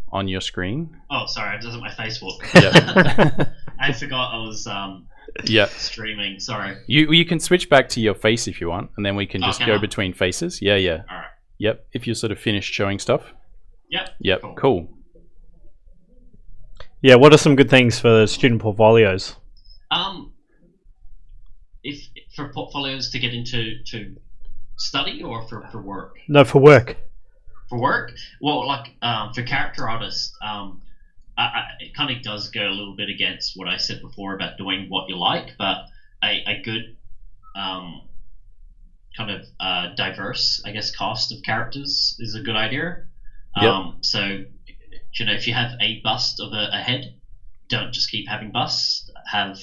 on your screen? Oh, sorry, I was on my Facebook. Yeah. I forgot I was yeah streaming. Sorry. You can switch back to your face if you want, and then we can just go between faces. Yeah. All right. Yep. If you're sort of finished showing stuff. Yep. Cool. Yeah. What are some good things for student portfolios? If for portfolios to get into study or for work? No, for work. For work? Well, like for character artists, it kind of does go a little bit against what I said before about doing what you like, but a good kind of diverse, I guess, cast of characters is a good idea. So, if you have a bust of a head, don't just keep having busts. have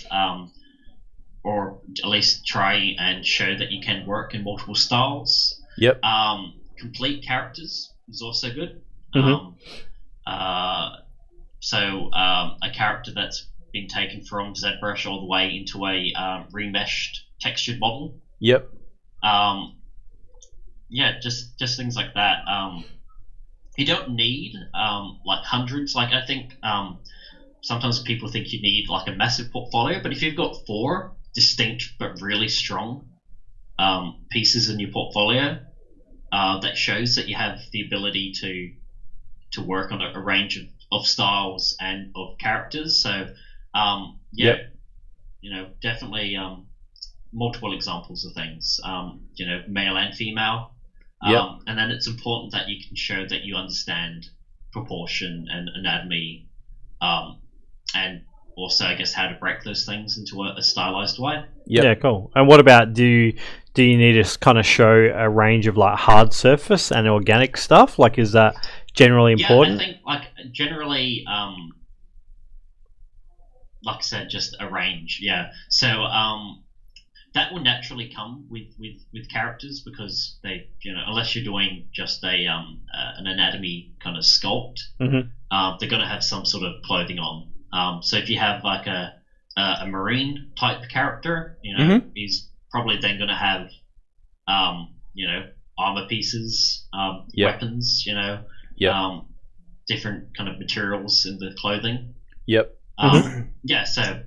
or at least try and show that you can work in multiple styles. Yep. Complete characters is also good. Mm-hmm. So a character that's been taken from Zbrush all the way into a remeshed textured model. Yep. Yeah, just things like that. You don't need like hundreds. Like I think sometimes people think you need like a massive portfolio, but if you've got 4 distinct but really strong pieces in your portfolio, that shows that you have the ability to work on a range of styles and of characters. So Yep. definitely multiple examples of things, male and female. Yep. And then it's important that you can show that you understand proportion and anatomy, and also I guess how to break those things into a stylized way. Yep. Yeah, cool. And what about do you need to kind of show a range of like hard surface and organic stuff? Like, is that generally important? Yeah, I think like generally, like I said, just a range. Yeah. So that will naturally come with characters because they, unless you're doing just an anatomy kind of sculpt, Mm-hmm. they're going to have some sort of clothing on. So if you have like a marine type character, Mhm. he's probably then going to have, armor pieces, Yep. weapons, Yep. different kind of materials in the clothing. Yep. Yeah, so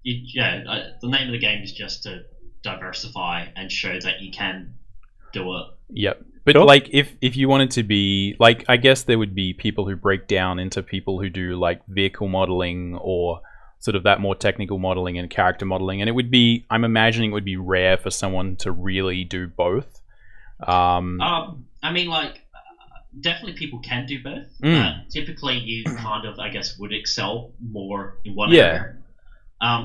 the name of the game is just to diversify and show that you can do it. Yep. But Cool. like if you wanted to be like, I guess there would be people who break down into people who do like vehicle modeling or sort of that more technical modeling and character modeling, and it would be, I'm imagining it would be rare for someone to really do both. I mean, like, definitely people can do both. Typically, you kind of, I guess, would excel more in one area.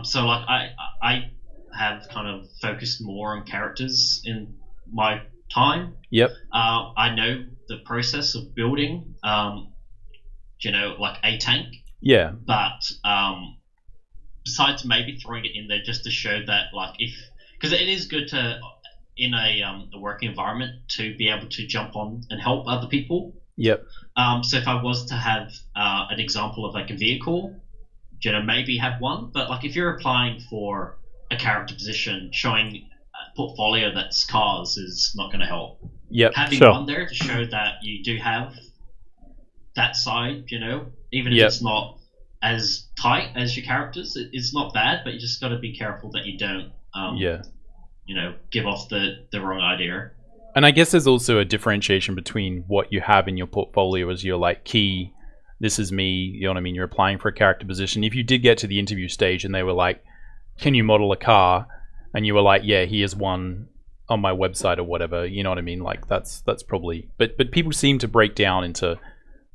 So, like, I have kind of focused more on characters in my time. Yep. I know the process of building, like a tank. Yeah. But besides maybe throwing it in there just to show that, like, because it is good to, in a working environment, to be able to jump on and help other people. Yep. So if I was to have an example of like a vehicle, maybe have one. But like if you're applying for a character position, showing a portfolio that's cars is not going to help. Yep. Having Sure. one there to show that you do have that side, even if Yep. it's not as tight as your characters, it's not bad, but you just got to be careful that you don't, Yeah. give off the wrong idea. And I guess there's also a differentiation between what you have in your portfolio as your like key, this is me, you know what I mean, you're applying for a character position. If you did get to the interview stage and they were like, can you model a car? And you were like, yeah, here's one on my website or whatever, you know what I mean? Like that's probably, but people seem to break down into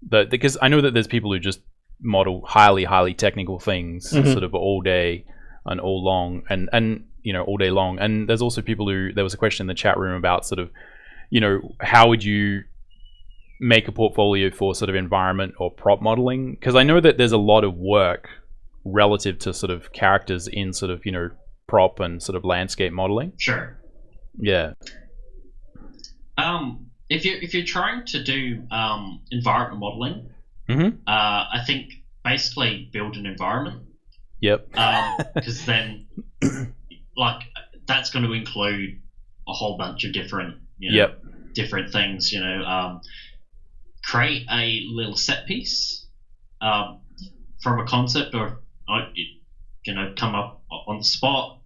because I know that there's people who just model highly technical things sort of all day and all long and all day long. And there's also people who, there was a question in the chat room about sort of, how would you make a portfolio for sort of environment or prop modeling? Because I know that there's a lot of work relative to sort of characters in sort of, prop and sort of landscape modeling. Sure. Yeah. If you're trying to do environment modeling, I think basically build an environment. Yep. Because then, like, that's going to include a whole bunch of different, different things. Create a little set piece from a concept, or come up on the spot.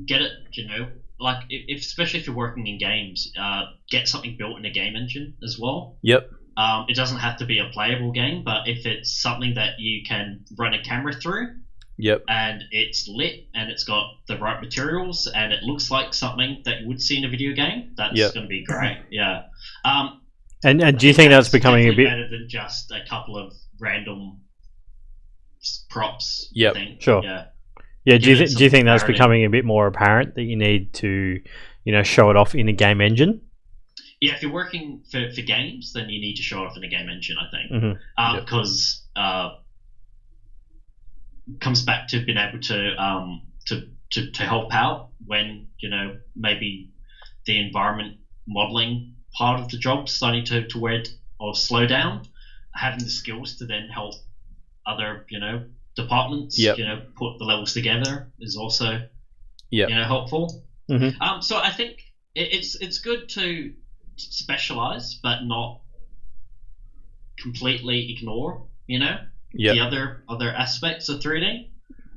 Get it, like especially if you're working in games, get something built in a game engine as well. Yep. It doesn't have to be a playable game, but if it's something that you can run a camera through, yep, and it's lit and it's got the right materials and it looks like something that you would see in a video game, that's going to be great. Yeah. And do you think that's becoming a bit better than just a couple of random props? Yep. Sure. Yeah. Yeah, do you think that's becoming a bit more apparent that you need to, show it off in a game engine? Yeah, if you're working for games, then you need to show it off in a game engine, I think. Because comes back to being able to help out when maybe the environment modeling part of the job starting to wear or slow down. Having the skills to then help other departments put the levels together is also helpful. Mm-hmm. So I think it's good to specialize but not completely ignore the other aspects of 3D.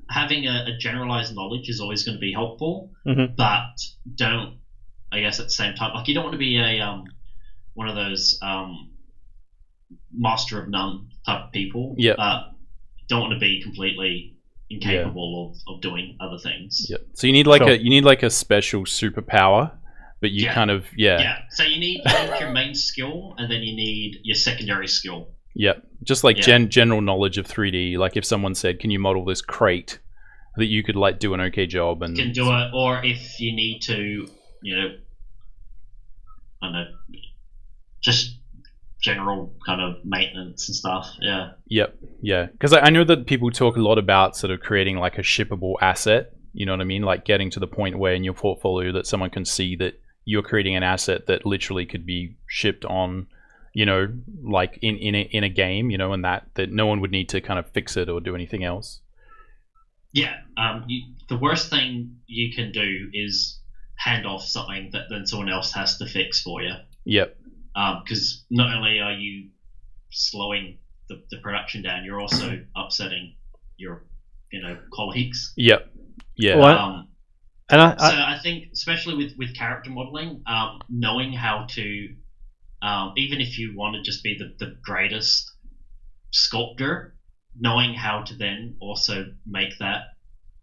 Having a generalized knowledge is always going to be helpful, but don't, I guess at the same time, like you don't want to be a one of those master of none type of people. Don't want to be completely incapable of doing other things. So you need like a special superpower, but you kind of So you need your main skill, and then you need your secondary skill. Just like general knowledge of 3D. Like if someone said, "Can you model this crate?" that you could like do an okay job and can do it, or if you need to, I don't know, just general kind of maintenance and stuff. Because I know that people talk a lot about sort of creating like a shippable asset, you know what I mean, like getting to the point where in your portfolio that someone can see that you're creating an asset that literally could be shipped on, like in a game, and that no one would need to kind of fix it or do anything else. The worst thing you can do is hand off something that then someone else has to fix for you. Because not only are you slowing the production down, you're also upsetting your colleagues. And so I think especially with character modeling, knowing how to even if you want to just be the greatest sculptor, knowing how to then also make that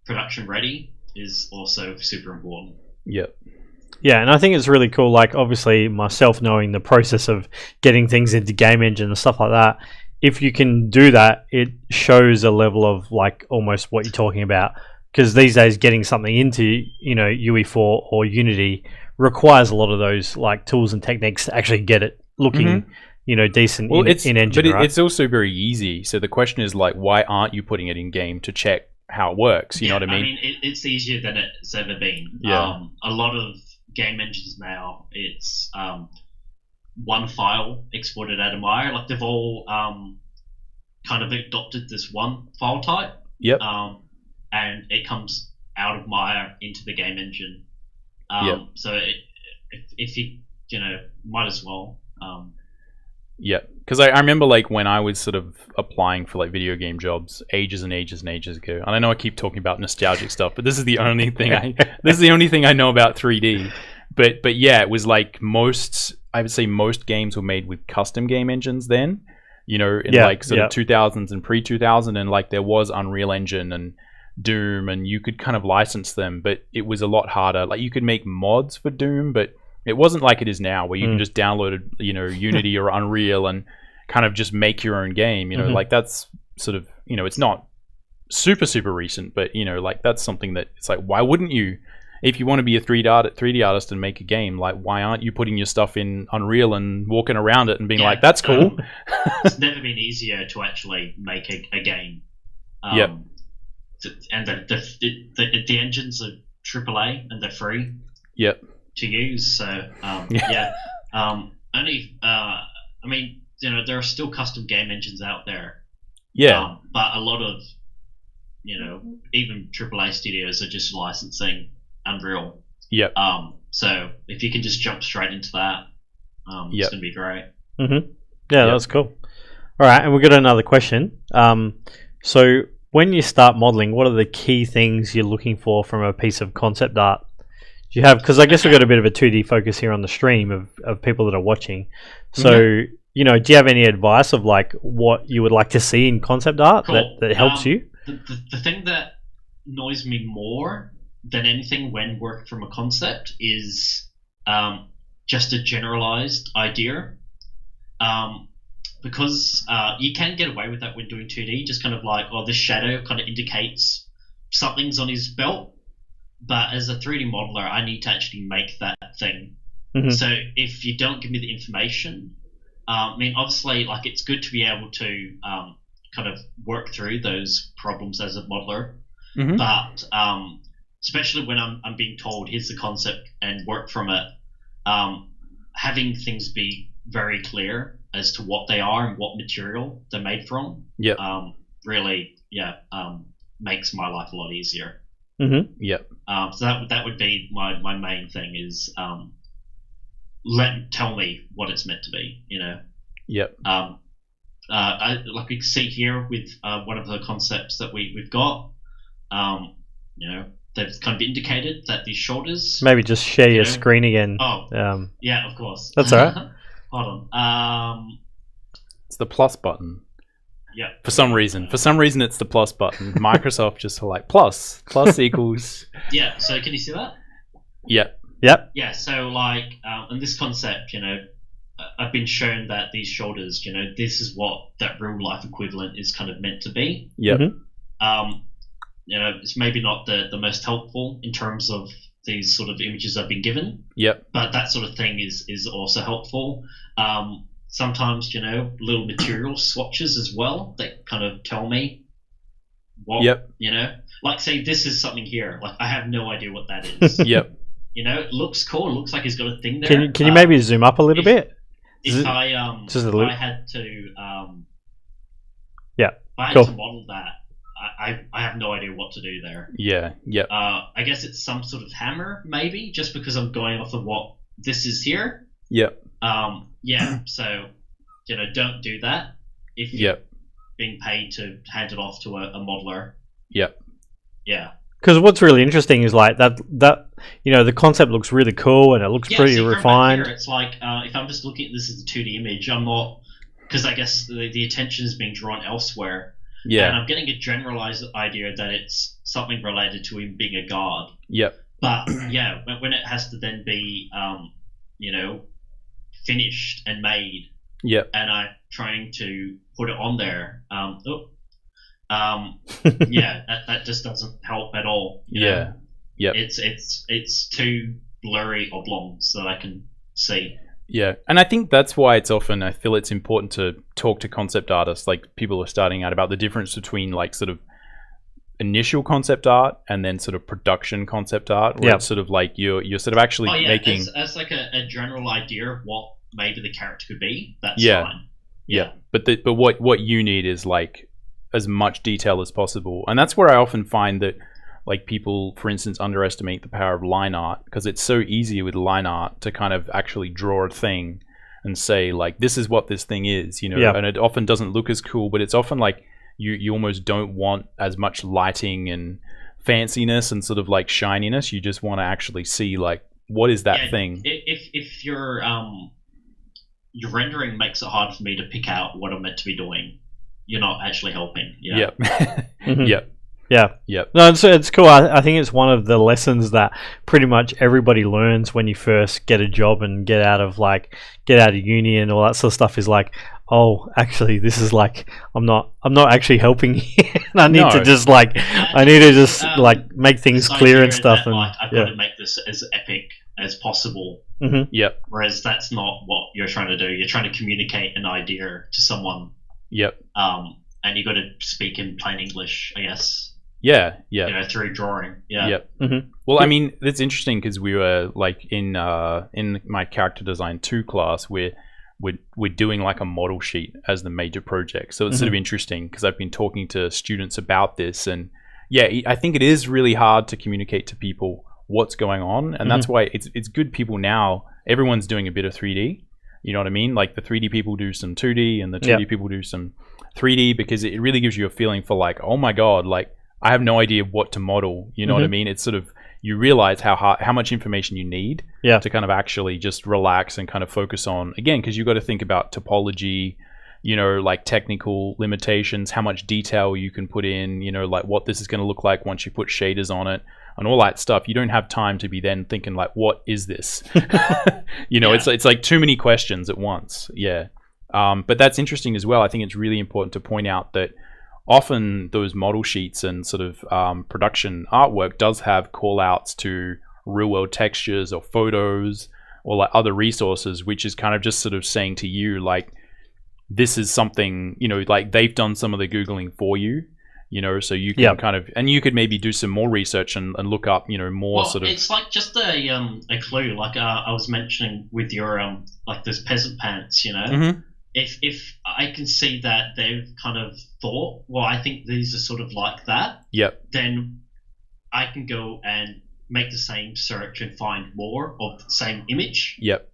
production ready is also super important. Yeah, and I think it's really cool, like obviously myself knowing the process of getting things into game engine and stuff like that. If you can do that, it shows a level of like almost what you're talking about, because these days getting something into UE4 or Unity requires a lot of those like tools and techniques to actually get it looking decent in engine. But right? It's also very easy. So the question is like, why aren't you putting it in game to check how it works? You know what I mean? It's easier than it's ever been. A lot of game engines now, it's one file exported out of Maya. Like they've all kind of adopted this one file type. And it comes out of Maya into the game engine. So if you might as well. Because I remember like when I was sort of applying for like video game jobs ages and ages and ages ago, and I know I keep talking about nostalgic stuff, but this is the only thing I know about 3D. But yeah, it was like I would say most games were made with custom game engines then, in like sort of 2000s and pre-2000, and like there was Unreal Engine and Doom, and you could kind of license them, but it was a lot harder. Like you could make mods for Doom, but it wasn't like it is now where you can just download Unity or Unreal and kind of just make your own game. Like that's sort of it's not super recent, but like that's something that it's like, why wouldn't you, if you want to be a 3D artist and make a game, like why aren't you putting your stuff in Unreal and walking around it and being like, that's cool? It's never been easier to actually make a game. And the engines are AAA and they're free. To use, so only I mean, there are still custom game engines out there. But a lot of even AAA studios are just licensing Unreal. So if you can just jump straight into that, it's gonna be great. That's cool. All right, and we've got another question. So when you start modeling, what are the key things you're looking for from a piece of concept art? Do you have, because I guess we've got a bit of a 2D focus here on the stream of people that are watching. So, do you have any advice of like what you would like to see in concept art that helps you? The thing that annoys me more than anything when working from a concept is just a generalized idea. Because you can get away with that when doing 2D, just kind of like, this shadow kind of indicates something's on his belt. But as a 3D modeler, I need to actually make that thing. So if you don't give me the information, I mean, obviously, like it's good to be able to kind of work through those problems as a modeler. Mhm. But especially when I'm being told here's the concept and work from it, having things be very clear as to what they are and what material they're made from, Yep. really, makes my life a lot easier. Mm-hmm. Yep. So that would be my main thing is tell me what it's meant to be, you know. Yep. Like we can see here with one of the concepts that we've got, you know, they've kind of indicated that these shoulders. Maybe just share your know? screen again. Oh, yeah, of course. That's all right. Hold on. It's the plus button. Yeah. For some reason, it's the plus button. Microsoft just like plus equals. Yeah. So can you see that? Yep. Yep. Yeah. So like, in this concept, you know, I've been shown that these shoulders, you know, this is what that real life equivalent is kind of meant to be. Yep. Mm-hmm. You know, it's maybe not the most helpful in terms of these sort of images I've been given. Yep. But that sort of thing is also helpful. Sometimes, you know, little material swatches as well that kind of tell me what, you know, like say this is something here. Like I have no idea what that is. Yep. You know, it looks cool. It looks like he's got a thing there. Can you maybe zoom up a little bit? If I had to model that, I have no idea what to do there. Yeah. Yep. I guess it's some sort of hammer, maybe, just because I'm going off of what this is here. Yep. Yeah. So, you know, don't do that if you're being paid to hand it off to a modeler. Yep. Yeah. Because what's really interesting is like that you know the concept looks really cool and it looks pretty refined. Here, it's like if I'm just looking at this as a 2D image, I'm not, because I guess the attention is being drawn elsewhere. Yeah. And I'm getting a generalized idea that it's something related to him being a god. Yep. But yeah, when it has to then be, you know, finished and made. Yep. And I'm trying to put it on there. Yeah, that just doesn't help at all. You know? Yeah. It's too blurry oblongs that I can see. Yeah, and I think that's why I feel it's important to talk to concept artists, like people who are starting out, about the difference between like sort of initial concept art and then sort of production concept art, where it's sort of like you're sort of actually making as like a general idea of what maybe the character could be. That's fine. Yeah, but what you need is like as much detail as possible, and that's where I often find that like people, for instance, underestimate the power of line art, because it's so easy with line art to kind of actually draw a thing and say like this is what this thing is, you know, and it often doesn't look as cool, but it's often like you almost don't want as much lighting and fanciness and sort of like shininess. You just want to actually see like what is that thing. If your rendering makes it hard for me to pick out what I'm meant to be doing, you're not actually helping. Yep. Mm-hmm. Yep. Yeah. Yep. No, it's cool. I think it's one of the lessons that pretty much everybody learns when you first get a job and get out of uni and all that sort of stuff, is like, oh, actually this is like I'm not actually helping here. And I need to just like like make things clear and stuff, and like, I've got to make this as epic as possible. Mm-hmm. Yep. Whereas that's not what you're trying to do. You're trying to communicate an idea to someone. Yep. And you got to speak in plain English, I guess. Yeah. You know, through drawing. Yeah. Yep. Mm-hmm. Well, I mean, it's interesting because we were like in my character design 2 class, we're doing like a model sheet as the major project. So it's sort of interesting because I've been talking to students about this, and I think it is really hard to communicate to people what's going on, and that's why it's good people now. Everyone's doing a bit of 3D. You know what I mean? Like the 3D people do some 2D, and the 2D people do some 3D, because it really gives you a feeling for like, oh my god, like I have no idea what to model. You know what I mean? It's sort of, you realize how much information you need to kind of actually just relax and kind of focus on, again, because you've got to think about topology, you know, like technical limitations, how much detail you can put in, you know, like what this is going to look like once you put shaders on it and all that stuff. You don't have time to be then thinking like, what is this? You know, it's like too many questions at once. Yeah. But that's interesting as well. I think it's really important to point out that often those model sheets and sort of production artwork does have call outs to real world textures or photos or like other resources, which is kind of just sort of saying to you like, this is something, you know, like they've done some of the Googling for you, you know, so you can kind of, and you could maybe do some more research and look up, you know, more sort of. It's like just a clue, like I was mentioning with your like those peasant pants, you know. Mm-hmm. If I can see that they've kind of thought, well, I think these are sort of like that. Yep. Then I can go and make the same search and find more of the same image. Yep.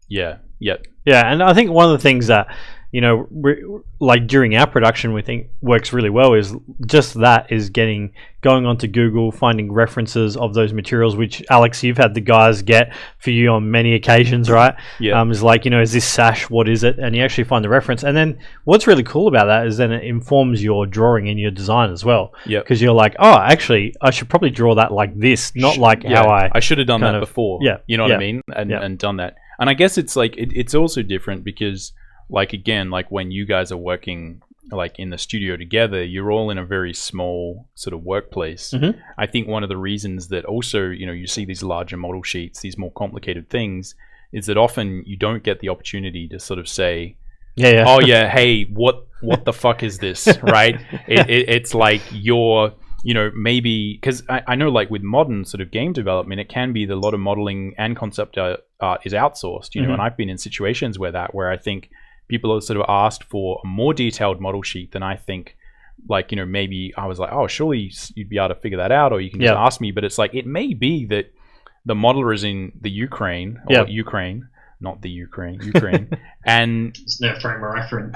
Yeah. Yep. Yeah, and I think one of the things that, you know, like during our production we think works really well is just that, is going onto Google, finding references of those materials, which Alex, you've had the guys get for you on many occasions, right? Yeah. It's like, you know, is this sash, what is it? And you actually find the reference. And then what's really cool about that is then it informs your drawing and your design as well. Yeah. Because you're like, oh, actually, I should probably draw that like this, not like how I should have done that before. Yeah. You know what I mean? And done that. And I guess it's like, it's also different because, like, again, like when you guys are working like in the studio together, you're all in a very small sort of workplace. Mm-hmm. I think one of the reasons that also, you know, you see these larger model sheets, these more complicated things, is that often you don't get the opportunity to sort of say, oh yeah, hey, what the fuck is this, right? It's like you're, you know, maybe, because I know like with modern sort of game development, it can be that a lot of modeling and concept art is outsourced, you know, and I've been in situations where I think people have sort of asked for a more detailed model sheet than I think, like, you know, maybe I was like, oh, surely you'd be able to figure that out, or you can just ask me. But it's like, it may be that the modeler is in the Ukraine, or Ukraine, not the Ukraine, and there's no frame of reference,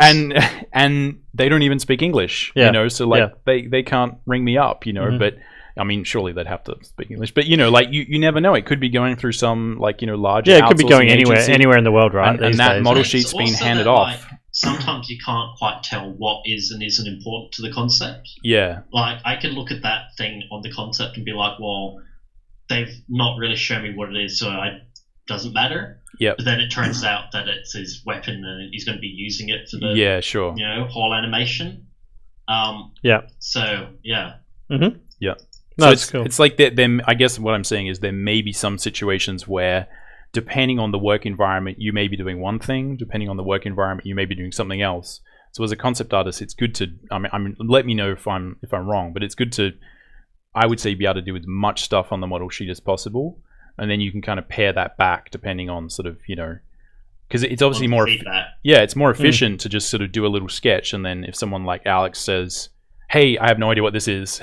and they don't even speak English, you know, so like they can't ring me up, you know, but I mean, surely they'd have to speak English, but you know, like you never know. It could be going through some, like, you know, larger. Yeah, it could be going anywhere in the world, right? And that model sheet's been handed off. Like, sometimes you can't quite tell what is and isn't important to the concept. Yeah. Like, I could look at that thing on the concept and be like, well, they've not really shown me what it is, so it doesn't matter. Yeah. But then it turns out that it's his weapon and he's going to be using it for the you know, whole animation. So yeah. Mm-hmm. Yeah. No, so it's cool. It's like them. I guess what I'm saying is there may be some situations where, depending on the work environment, you may be doing one thing. Depending on the work environment, you may be doing something else. So as a concept artist, it's good to. I mean, let me know if I'm wrong, but it's good to, I would say, be able to do as much stuff on the model sheet as possible, and then you can kind of pare that back depending on sort of, you know, because it's obviously more. Yeah, it's more efficient to just sort of do a little sketch, and then if someone like Alex says, hey, I have no idea what this is,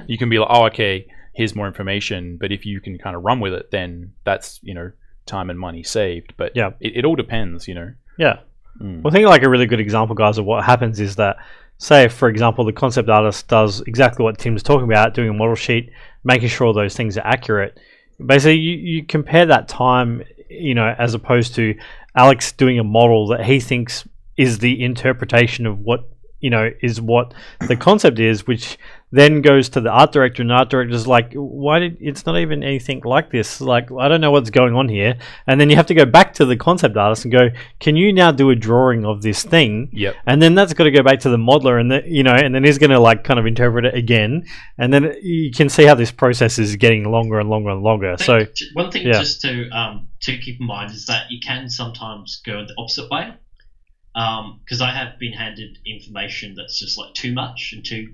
you can be like, oh, okay, here's more information. But if you can kind of run with it, then that's, you know, time and money saved. But it all depends, you know. Yeah. Well, I think like a really good example, guys, of what happens is that, say, for example, the concept artist does exactly what Tim's talking about, doing a model sheet, making sure those things are accurate. Basically, you compare that time, you know, as opposed to Alex doing a model that he thinks is the interpretation of what, you know, is what the concept is, which then goes to the art director, and the art director's like, it's not even anything like this, like, I don't know what's going on here. And then you have to go back to the concept artist and go, can you now do a drawing of this thing? Yep. And then that's got to go back to the modeler, and you know, and then he's going to like kind of interpret it again, and then you can see how this process is getting longer and longer and longer. So one thing just to keep in mind is that you can sometimes go the opposite way. Because I have been handed information that's just like too much and too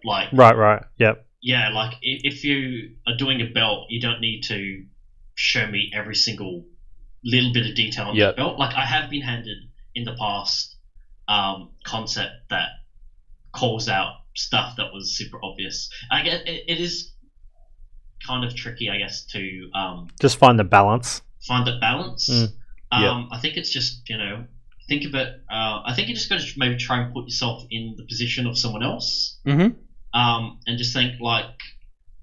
like right yeah, like if you are doing a belt, you don't need to show me every single little bit of detail on that belt. Like I have been handed in the past concept that calls out stuff that was super obvious. I guess it is kind of tricky, I guess, to just find the balance. I think it's just, you know, think of it. I think you just got to maybe try and put yourself in the position of someone else, and just think like,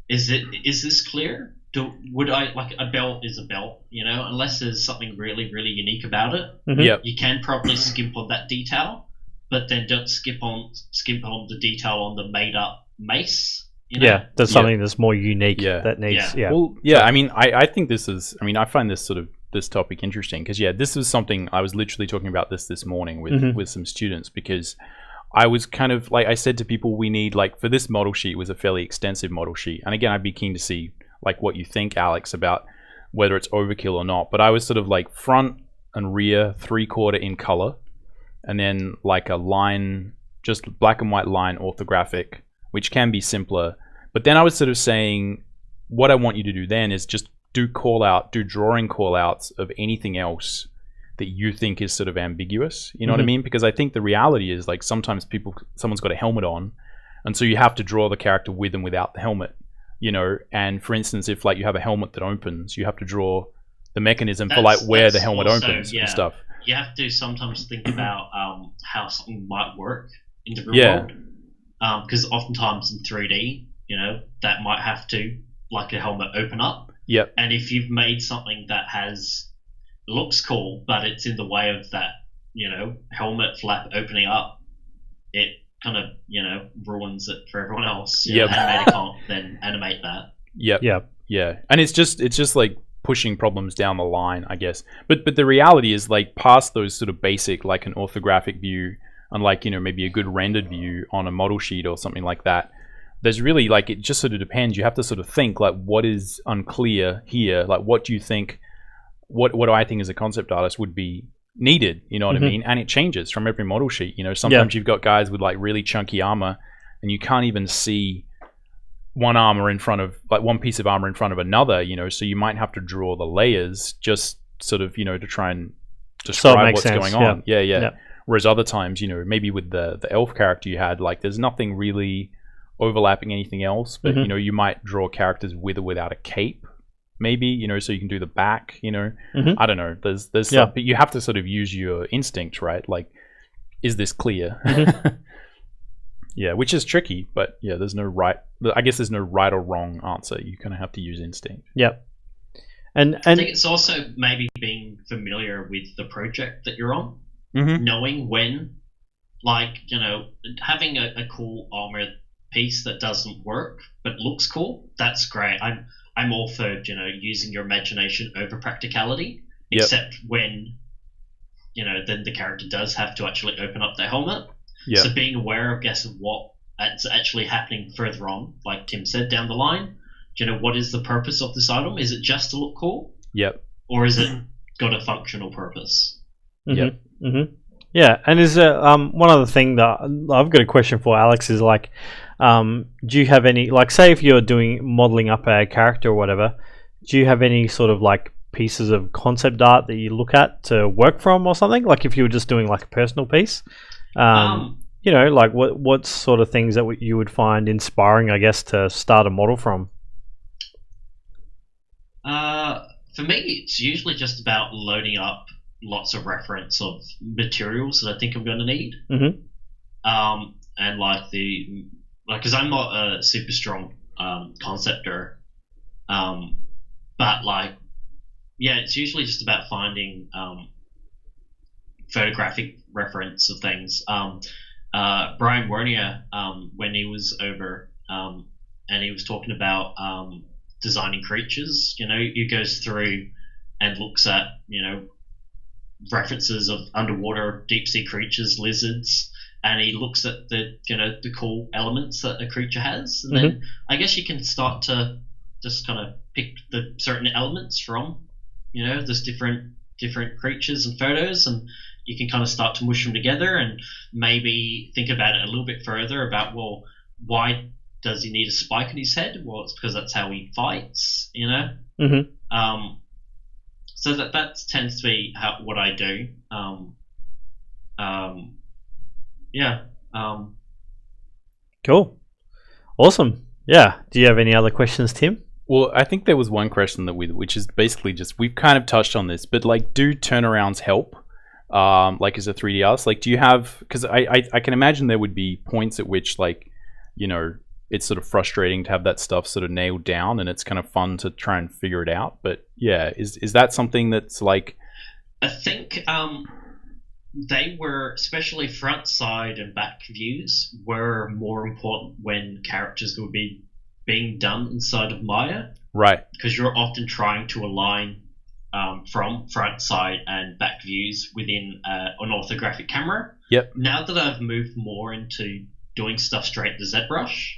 is this clear? Would I, like, a belt is a belt, you know, unless there's something really, really unique about it. You can probably skimp on that detail, but then don't skimp on the detail on the made up mace. You know? Yeah, there's something that's more unique that needs. Well, I mean, I think this is. I mean, I find this sort of this topic interesting because this was something I was literally talking about this morning with some students, because I was kind of like, I said to people, we need, like, for this model sheet was a fairly extensive model sheet, and again, I'd be keen to see like what you think, Alex, about whether it's overkill or not. But I was sort of like front and rear 3/4 in color, and then like a line, just black and white line orthographic, which can be simpler. But then I was sort of saying, what I want you to do then is just do drawing call outs of anything else that you think is sort of ambiguous. You know what I mean? Because I think the reality is, like, sometimes someone's got a helmet on, and so you have to draw the character with and without the helmet, you know. And for instance, if like you have a helmet that opens, you have to draw the mechanism for like where the helmet also, opens and stuff. You have to sometimes think about how something might work in the real world, because oftentimes in 3D, you know, that might have to, like a helmet, open up. Yep. And if you've made something that looks cool, but it's in the way of that, you know, helmet flap opening up, it kind of, you know, ruins it for everyone else. You know, animator can't then animate that. Yeah. And it's just like pushing problems down the line, I guess. But the reality is, like, past those sort of basic, like an orthographic view, and like, you know, maybe a good rendered view on a model sheet or something like that, there's really, like, it just sort of depends. You have to sort of think, like, what is unclear here? Like, what do you think, what do I think as a concept artist would be needed? You know what I mean? And it changes from every model sheet. You know, sometimes you've got guys with like really chunky armor, and you can't even see one piece of armor in front of another, you know, so you might have to draw the layers just sort of, you know, to try and describe what's going on. Yeah. Whereas other times, you know, maybe with the elf character you had, like, there's nothing really overlapping anything else, but you know, you might draw characters with or without a cape, maybe, you know, so you can do the back, you know. I don't know, there's stuff, but you have to sort of use your instinct, right? Like, is this clear? Yeah, which is tricky, but yeah, there's no right or wrong answer. You kind of have to use instinct. And I think it's also maybe being familiar with the project that you're on, knowing when, like, you know, having a cool armor piece that doesn't work but looks cool, that's great. I'm all for, you know, using your imagination over practicality, except when, you know, then the character does have to actually open up their helmet. So being aware, I guess, of what's actually happening further on, like Tim said, down the line, you know, what is the purpose of this item? Is it just to look cool? Or is it got a functional purpose? Yeah, and is one other thing that I've got a question for Alex is, like, do you have any, like, say if you're modeling up a character or whatever, do you have any sort of like pieces of concept art that you look at to work from or something? Like if you were just doing like a personal piece, you know, like what sort of things that you would find inspiring, I guess, to start a model from? For me, it's usually just about loading up lots of reference of materials that I think I'm going to need. And like because I'm not a super strong conceptor, but like, yeah, it's usually just about finding photographic reference of things. Brian Wernier, when he was over, and he was talking about designing creatures, you know, he goes through and looks at, you know, references of underwater deep sea creatures, lizards, and he looks at the, you know, the cool elements that a creature has, and then I guess you can start to just kind of pick the certain elements from, you know, there's different creatures and photos, and you can kind of start to mush them together and maybe think about it a little bit further about, well, why does he need a spike in his head? Well, it's because that's how he fights, you know. So that tends to be what I do. Cool, awesome. Yeah. Do you have any other questions, Tim? Well, I think there was one question which is basically just, we've kind of touched on this, but like, do turnarounds help? Like as a 3D artist, like, do you have? Because I can imagine there would be points at which, like, you know, it's sort of frustrating to have that stuff sort of nailed down, and it's kind of fun to try and figure it out. But yeah, is that something that's like? I think they were, especially front, side, and back views, were more important when characters would be being done inside of Maya. Right. Because you're often trying to align from front, side, and back views within an orthographic camera. Now that I've moved more into doing stuff straight to Zbrush,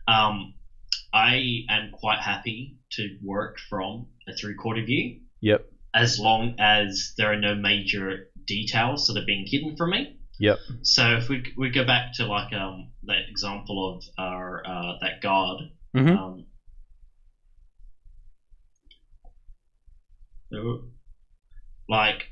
I am quite happy to work from a 3/4 view. As long as there are no major details that are being hidden from me. Yep. So if we go back to like that example of our that guard. Mm-hmm. Like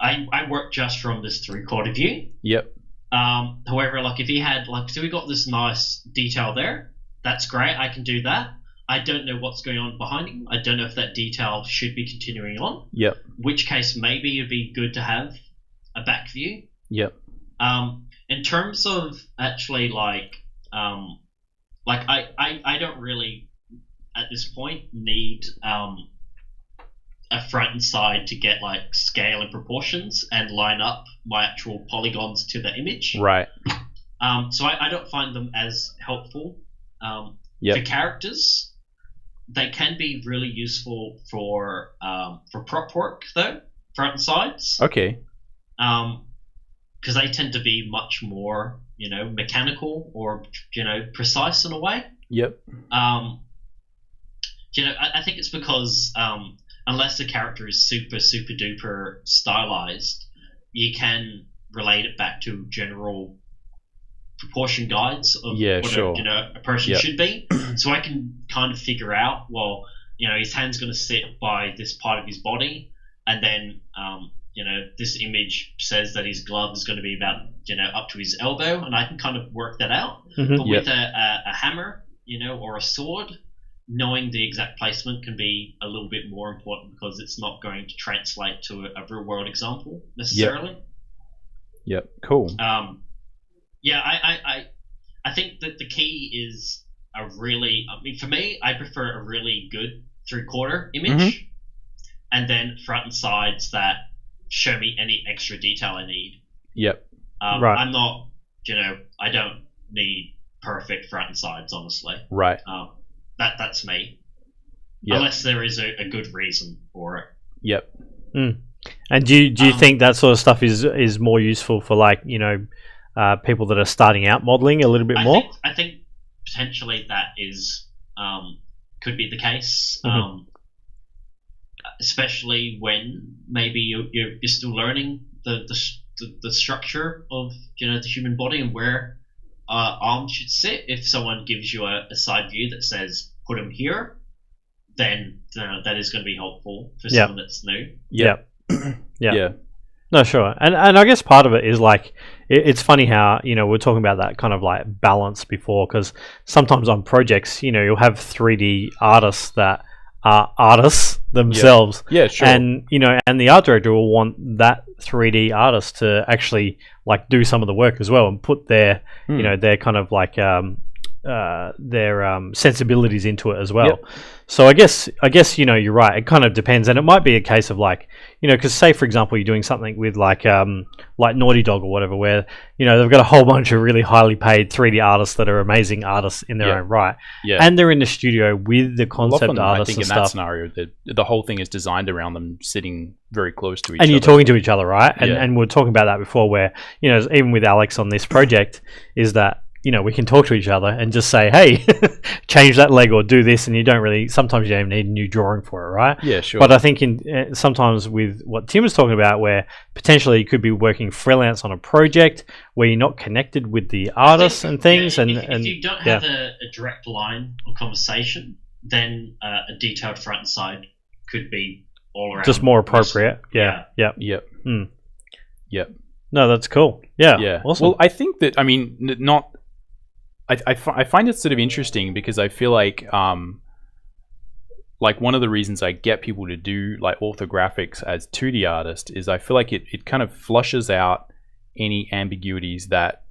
I work just from this 3/4 view. Yep. However, like if he had like, so we got this nice detail there. That's great. I can do that. I don't know what's going on behind him. I don't know if that detail should be continuing on. Yep. Which case, maybe it'd be good to have a back view. Yep. In terms of actually like I don't really at this point need a front and side to get like scale and proportions and line up my actual polygons to the image. Right. So I don't find them as helpful. Yep. For characters, they can be really useful for prop work though, front and sides. Okay. Because they tend to be much more, mechanical or precise in a way. Yep. I think it's because unless the character is super duper stylized, you can relate it back to general proportion guides of what a person should be. So I can kind of figure out, well, his hand's going to sit by this part of his body, and then this image says that his glove is going to be about up to his elbow, and I can kind of work that out. Mm-hmm. But with a hammer, or a sword, knowing the exact placement can be a little bit more important because it's not going to translate to a real world example necessarily. Yep. Cool. I think that the key is for me, I prefer a really good 3/4 image, and then front and sides that show me any extra detail I need. Yep. Right. I'm not, I don't need perfect front and sides, honestly. Right. That's me. Yep. Unless there is a good reason for it. Yep. Mm. And do you think that sort of stuff is more useful for like people that are starting out modeling a little bit more? I think potentially that is could be the case, especially when maybe you're still learning the structure of the human body and where arms should sit. If someone gives you a side view that says put them here, then that is going to be helpful for someone that's new. Yeah. No, sure. And I guess part of it is like, it's funny how, we're talking about that kind of like balance before, because sometimes on projects, you'll have 3D artists that are artists themselves. Yeah, sure. And, and the art director will want that 3D artist to actually like do some of the work as well and put their, their kind of like, their sensibilities into it as well. Yep. So I guess you're right. It kind of depends, and it might be a case of like because say for example you're doing something with like Naughty Dog or whatever, where they've got a whole bunch of really highly paid 3D artists that are amazing artists in their own right, and they're in the studio with the concept artists. I think and in stuff. That scenario, the whole thing is designed around them sitting very close to each other, and you're talking to each other, right? And we were talking about that before, where even with Alex on this project, is that we can talk to each other and just say, hey, change that leg or do this, and sometimes you don't even need a new drawing for it, right? Yeah, sure. But I think sometimes with what Tim was talking about, where potentially you could be working freelance on a project where you're not connected with the artists and things. If you don't have a direct line or conversation, then a detailed front and side could be all around. Just more appropriate. Yep. No, that's cool. Yeah. Awesome. Well, I think that, I find it sort of interesting because I feel like one of the reasons I get people to do like orthographics as 2D artists is I feel like it kind of flushes out any ambiguities that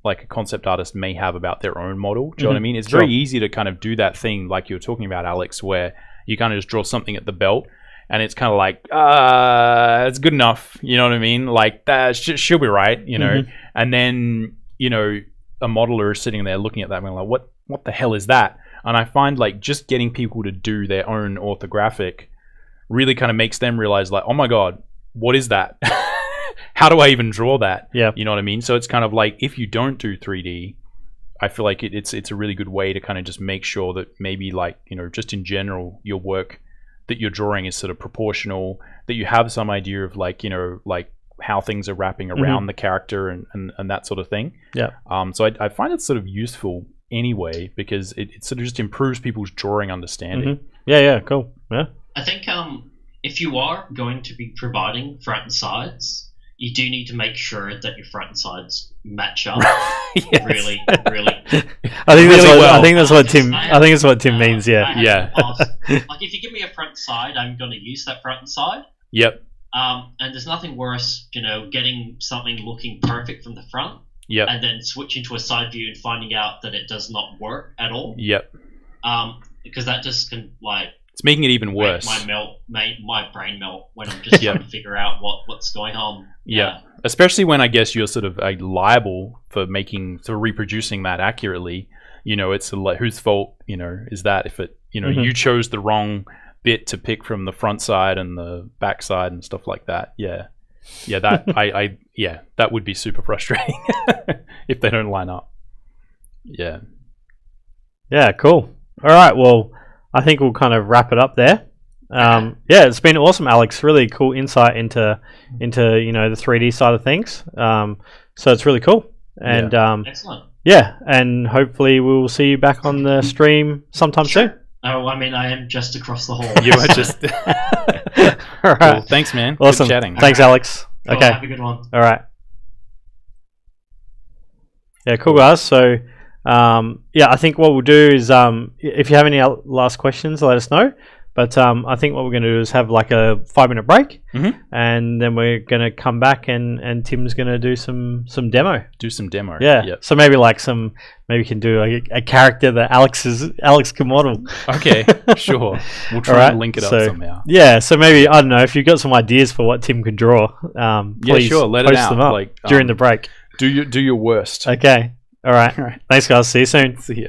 like a concept artist may have about their own model. Do you know what I mean? It's very easy to kind of do that thing like you were talking about, Alex, where you kind of just draw something at the belt and it's kind of like, it's good enough. You know what I mean? Like that she'll be right, and then, a modeler is sitting there looking at that and like, what the hell is that? And I find like just getting people to do their own orthographic really kind of makes them realize like, oh my God, what is that? How do I even draw that? Yeah. You know what I mean? So it's kind of like, if you don't do 3D, I feel like it's a really good way to kind of just make sure that maybe like, just in general, your work that you're drawing is sort of proportional, that you have some idea of like, like how things are wrapping around the character and that sort of thing. Yeah. So I find it sort of useful anyway, because it sort of just improves people's drawing understanding. Yeah, cool. Yeah. I think if you are going to be providing front and sides, you do need to make sure that your front and sides match up really. I think that's what Tim means. Yeah. Like if you give me a front and side, I'm going to use that front and side. Yep. And there's nothing worse, getting something looking perfect from the front. Yep. And then switching to a side view and finding out that it does not work at all. Yep. Because that just can it's making it even worse. My brain melt when I'm just trying to figure out what's going on. Yeah. Especially when I guess you're sort of liable for reproducing that accurately. It's like, whose fault, is that if it, you chose the wrong bit to pick from the front side and the back side and stuff like that. Yeah. Yeah, that that would be super frustrating if they don't line up. Yeah. Yeah, cool. All right, well, I think we'll kind of wrap it up there. It's been awesome, Alex. Really cool insight into the 3D side of things. So it's really cool. And excellent. Yeah, and hopefully we'll see you back on the stream sometime soon. Oh, I mean, I am just across the hall. You are just. All right. Cool. Thanks, man. Awesome. Good chatting. Thanks, Alex. Cool. Okay. Have a good one. All right. Yeah, cool, guys. So, I think what we'll do is, if you have any last questions, let us know. But I think what we're going to do is have like a 5-minute break, and then we're going to come back and Tim's going to do some demo. Do some demo. Yeah. Yep. So maybe we can do a character that Alex can model. Okay. Sure. We'll try and link it up somehow. Yeah. So maybe, I don't know, if you've got some ideas for what Tim could draw, please sure. Let post it out them up during the break. Do your worst. Okay. All right. Thanks, guys. See you soon. See ya.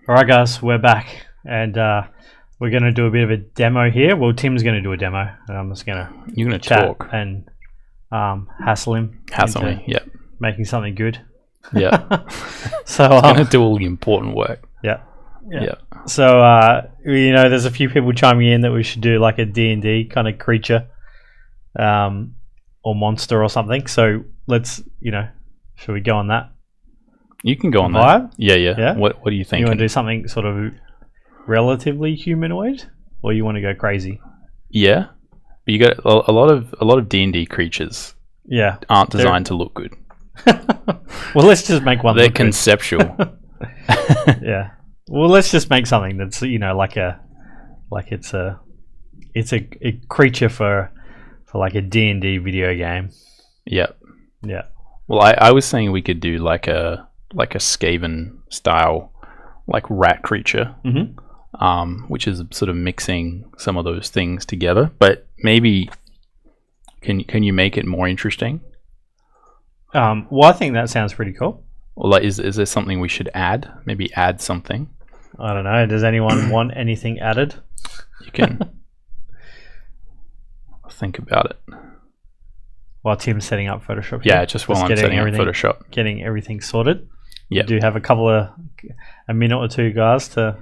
All right, guys, we're back, and we're going to do a bit of a demo here. Well, Tim's going to do a demo, and I'm just going to You're going to chat talk. and hassle him. Hassle into me. Yep. making something good. Yeah. So Going to do all the important work. yeah. Yeah. So there's a few people chiming in that we should do like a D&D kind of creature, or monster or something. So let's should we go on that? You can go on vibe? that. Yeah. Yeah? What are you thinking? You want to do something sort of relatively humanoid, or you want to go crazy? Yeah. But you got a lot of D&D creatures. Yeah. Aren't designed to look good. Well, let's just make one. They're look conceptual. good. Yeah. Well, let's just make something that's it's a creature for like a D&D video game. Yeah. Yeah. Well, I was saying we could do like a Skaven style, like rat creature, which is sort of mixing some of those things together. But maybe can you make it more interesting? Well, I think that sounds pretty cool. Well, like, is there something we should add? Maybe add something. I don't know. Does anyone want anything added? You can think about it. While Tim's setting up Photoshop. Yeah, here. just while I'm setting up Photoshop. Getting everything sorted. Yeah. We do have a minute or two, guys, to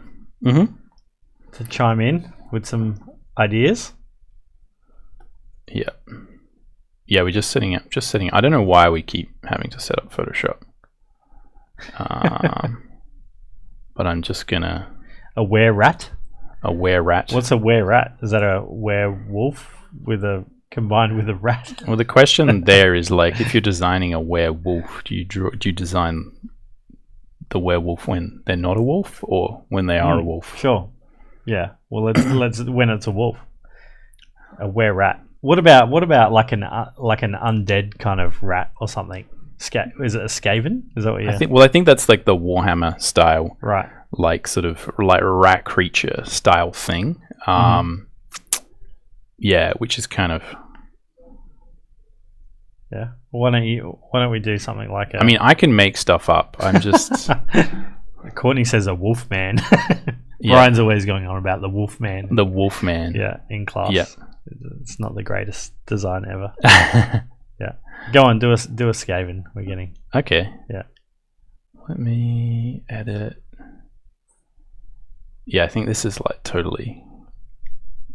chime in with some ideas. Yeah. Yeah, we're just setting up. I don't know why we keep having to set up Photoshop. But I'm just gonna... A were-rat? A were-rat. What's a were-rat? Is that a werewolf combined with a rat? Well, the question there is like, if you're designing a werewolf, do you design the werewolf when they're not a wolf, or when they are a wolf? Sure. Yeah. Well, let's when it's a wolf. A were-rat. What about like an undead kind of rat or something? Is it a Skaven? Is that what you I think that's like the Warhammer style, right? Like sort of like rat creature style thing. Yeah, which is kind of... Yeah. Why don't we do something like I mean, I can make stuff up. I'm just... Courtney says a wolf man. Yeah. Brian's always going on about the wolf man. The wolf man. Yeah, in class. Yeah. It's not the greatest design ever. Yeah. Go on, do a Skaven. We're getting... Okay. Yeah. Let me edit. Yeah, I think this is like totally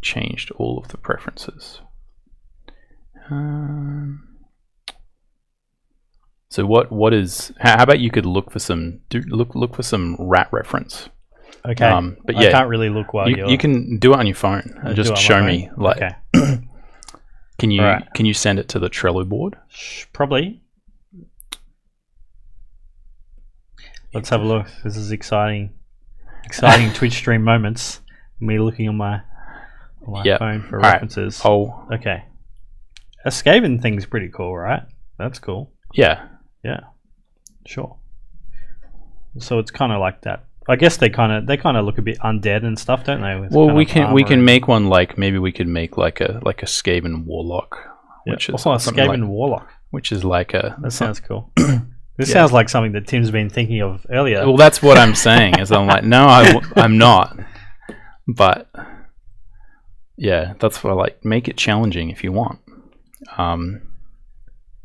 changed all of the preferences. So what is... How about you could look for some... Look for some rat reference. Okay. But yeah, I can't really look while you can do it on your phone and just show me. Like, okay. Can you send it to the Trello board? Probably. Let's have a look. This is exciting Twitch stream moments. Me looking on my phone for references. Right. Oh, okay. A Skaven thing's pretty cool, right? That's cool. Yeah. Yeah. Sure. So it's kind of like that. I guess they kind of look a bit undead and stuff, don't they? Well, we can make one like, maybe we could make like a Skaven warlock, which is a Skaven warlock, which is like a... That sounds cool. This sounds like something that Tim's been thinking of earlier. Well, that's what I'm saying. Is I'm like, no, I'm not. But yeah, that's why, like, make it challenging if you want.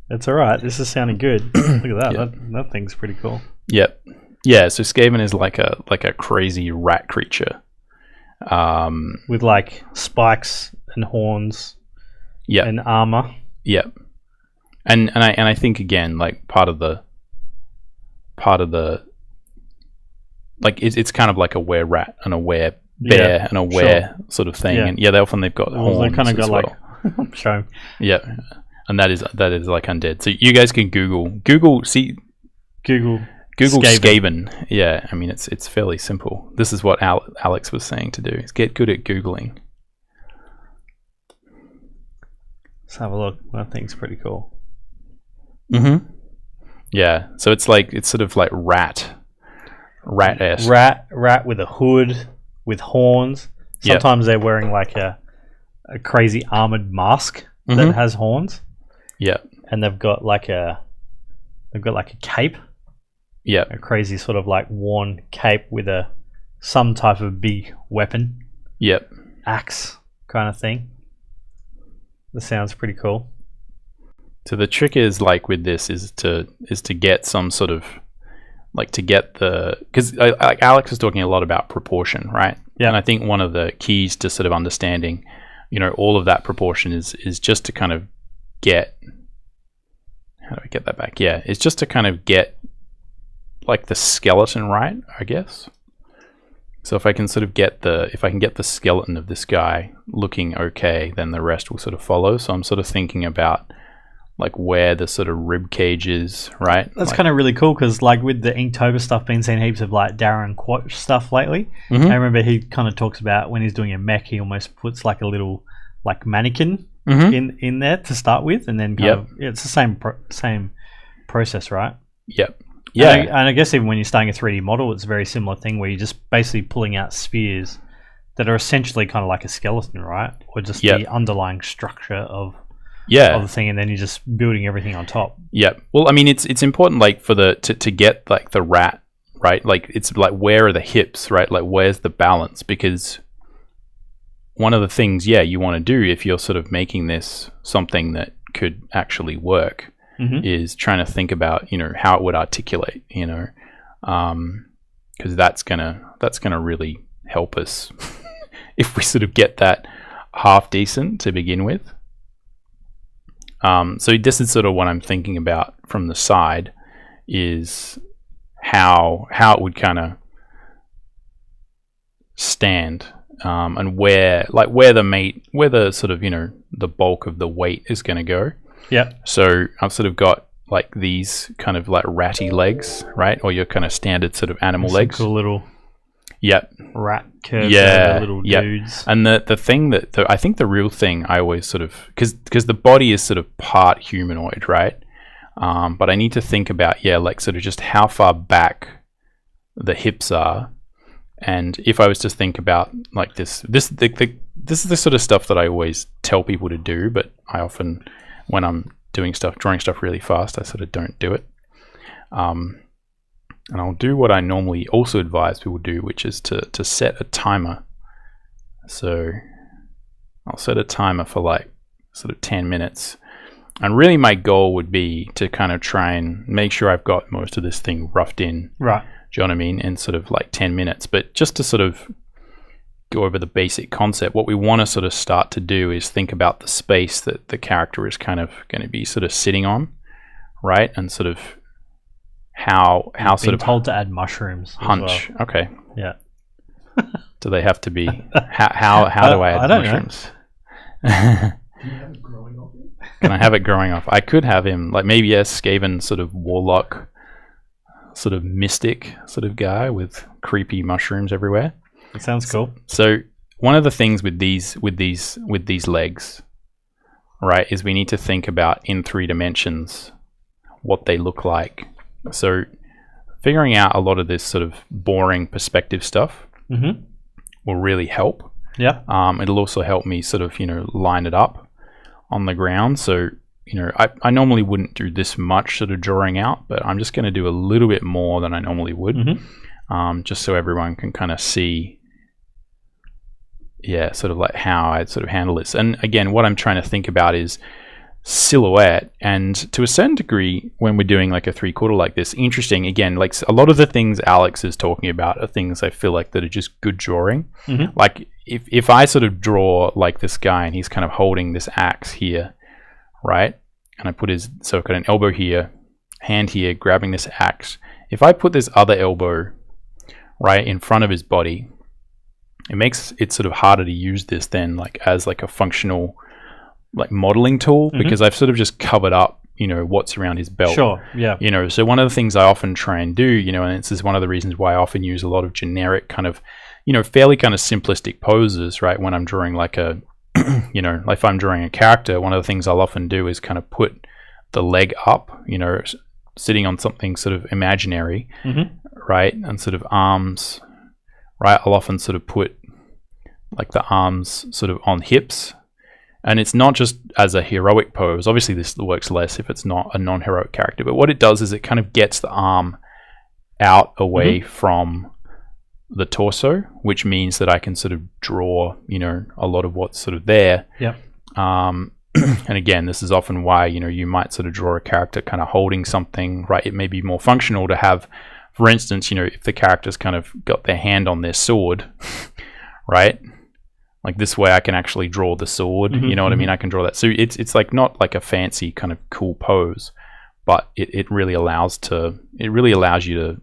That's all right. This is sounding good. Look at that. Yeah. That thing's pretty cool. Yep. Yeah, so Skaven is like a crazy rat creature, with like spikes and horns, and armor. Yep. And I think again, like part of the like it's kind of like a were rat and a were bear and a were sort of thing. And they've got horns. They kind of got like show. Yeah, and that is like undead. So you guys can Google Skaven. Yeah, I mean it's fairly simple. This is what Alex was saying to do: is get good at Googling. Let's have a look. That thing's pretty cool. Yeah, so it's sort of like rat-esque. Rat with a hood, with horns. Sometimes they're wearing like a crazy armored mask that has horns. Yeah, and they've got like a cape. Yeah, a crazy sort of like worn cape with a some type of big weapon. Yep. Axe kind of thing. That sounds pretty cool. So the trick is like with this is to get some sort of like to get the, because like Alex is talking a lot about proportion, right? Yeah. And I think one of the keys to sort of understanding, you know, all of that proportion is just to kind of get, how do I get that back? Yeah, it's just to kind of get like the skeleton right, I guess. So if I can sort of get the skeleton of this guy looking okay, then the rest will sort of follow. So I'm sort of thinking about like where the sort of rib cage is, right? That's like, kind of really cool because like with the Inktober stuff, been seeing heaps of like Darren Quatch stuff lately. Mhm. I remember he kind of talks about when he's doing a mech, he almost puts like a little like mannequin Mhm. in there to start with, and then kind of it's the same process, right? Yep. Yeah. And I guess even when you're starting a 3D model, it's a very similar thing where you're just basically pulling out spheres that are essentially kind of like a skeleton, right? Or just the underlying structure of the thing, and then you're just building everything on top. Yeah. Well, I mean, it's important like for the to get like the rat, right? Like it's like where are the hips, right? Like where's the balance? Because one of the things, you want to do if you're sort of making this something that could actually work is trying to think about, you know, how it would articulate, you know, because that's gonna really help us if we sort of get that half decent to begin with. So this is sort of what I'm thinking about from the side is how it would kind of stand, and where the sort of, you know, the bulk of the weight is going to go. Yeah. So I've sort of got like these kind of like ratty legs, right? Or your kind of standard sort of animal legs. Cool little rat curves, little dudes. And the thing that I think the real thing I always sort of, because the body is sort of part humanoid, right? But I need to think about like sort of just how far back the hips are, and if I was to think about like this is the sort of stuff that I always tell people to do, but I often, when I'm drawing stuff really fast, I sort of don't do it. And I'll do what I normally also advise people do, which is to set a timer. So I'll set a timer for like sort of 10 minutes. And really my goal would be to kind of try and make sure I've got most of this thing roughed in. Right. Do you know what I mean? In sort of like 10 minutes. But just to sort of go over the basic concept, what we want to sort of start to do is think about the space that the character is kind of going to be sort of sitting on, right? And sort of how sort of told to add mushrooms hunch. Well. Okay. Yeah. Do they have to be? How do I add I don't mushrooms? Can you have it growing off? Can I have it growing off? I could have him like maybe a Skaven sort of warlock, sort of mystic sort of guy with creepy mushrooms everywhere. It sounds cool. So one of the things with these legs, right, is we need to think about in 3 dimensions what they look like. So figuring out a lot of this sort of boring perspective stuff will really help. Yeah. It'll also help me sort of, you know, line it up on the ground. So, you know, I normally wouldn't do this much sort of drawing out, but I'm just going to do a little bit more than I normally would, just so everyone can kind of see, sort of like how I'd sort of handle this. And again, what I'm trying to think about is silhouette, and to a certain degree when we're doing like a 3/4 like this, interesting, again, like a lot of the things Alex is talking about are things I feel like that are just good drawing. Like if I sort of draw like this guy and he's kind of holding this axe here, right, and I put so I've got an elbow here, hand here, grabbing this axe. If I put this other elbow right in front of his body, it makes it sort of harder to use this then like as like a functional like modeling tool, because I've sort of just covered up, you know, what's around his belt. Sure, yeah. You know, so one of the things I often try and do, you know, and this is one of the reasons why I often use a lot of generic kind of, you know, fairly kind of simplistic poses, right? When I'm drawing like a, you know, like if I'm drawing a character, one of the things I'll often do is kind of put the leg up, you know, sitting on something sort of imaginary, right? And sort of arms, right? I'll often sort of put like the arms sort of on hips. And it's not just as a heroic pose. Obviously, this works less if it's not a non-heroic character. But what it does is it kind of gets the arm out away from the torso, which means that I can sort of draw, you know, a lot of what's sort of there. Yep. And again, this is often why, you know, you might sort of draw a character kind of holding something, right? It may be more functional to have, for instance, you know, if the character's kind of got their hand on their sword, right? Like this way I can actually draw the sword, you know what I mean? I can draw that. So it's like not like a fancy kind of cool pose, but it really allows you to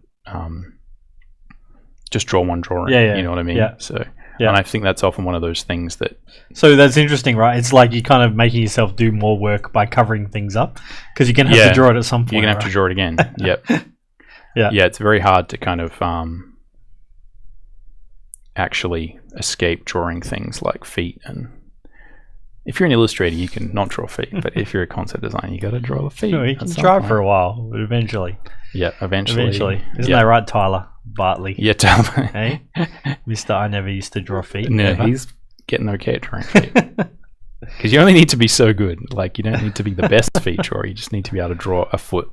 just draw one drawing, you know what I mean? Yeah. So, and I think that's often one of those things that... So that's interesting, right? It's like you're kind of making yourself do more work by covering things up, because you're going to have to draw it at some point. You're going to have to draw it again. Yep. Yeah, it's very hard to kind of actually escape drawing things like feet. And if you're an illustrator, you can not draw feet, but if you're a concept designer, you got to draw the feet. No, you can try for a while, but eventually. Yeah, eventually. Isn't that right, Tyler Bartley? Yeah, Tyler. Hey, Mr. I never used to draw feet. No, he's getting okay at drawing feet. Because you only need to be so good. Like, you don't need to be the best feet drawer. You just need to be able to draw a foot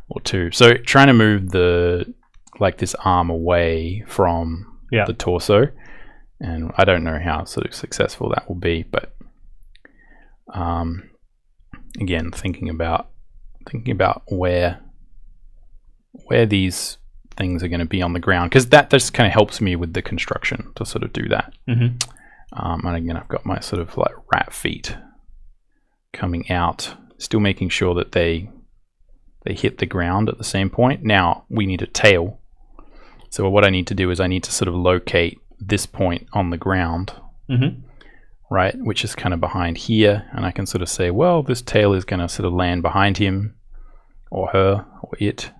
or two. So trying to move this arm away from the torso, and I don't know how sort of successful that will be, but again, thinking about where these things are going to be on the ground, because that just kind of helps me with the construction to sort of do that. And again, I've got my sort of like rat feet coming out, still making sure that they hit the ground at the same point. Now we need a tail, so what I need to do is I need to sort of locate this point on the ground, right, which is kind of behind here, and I can sort of say, well, this tail is going to sort of land behind him or her or it,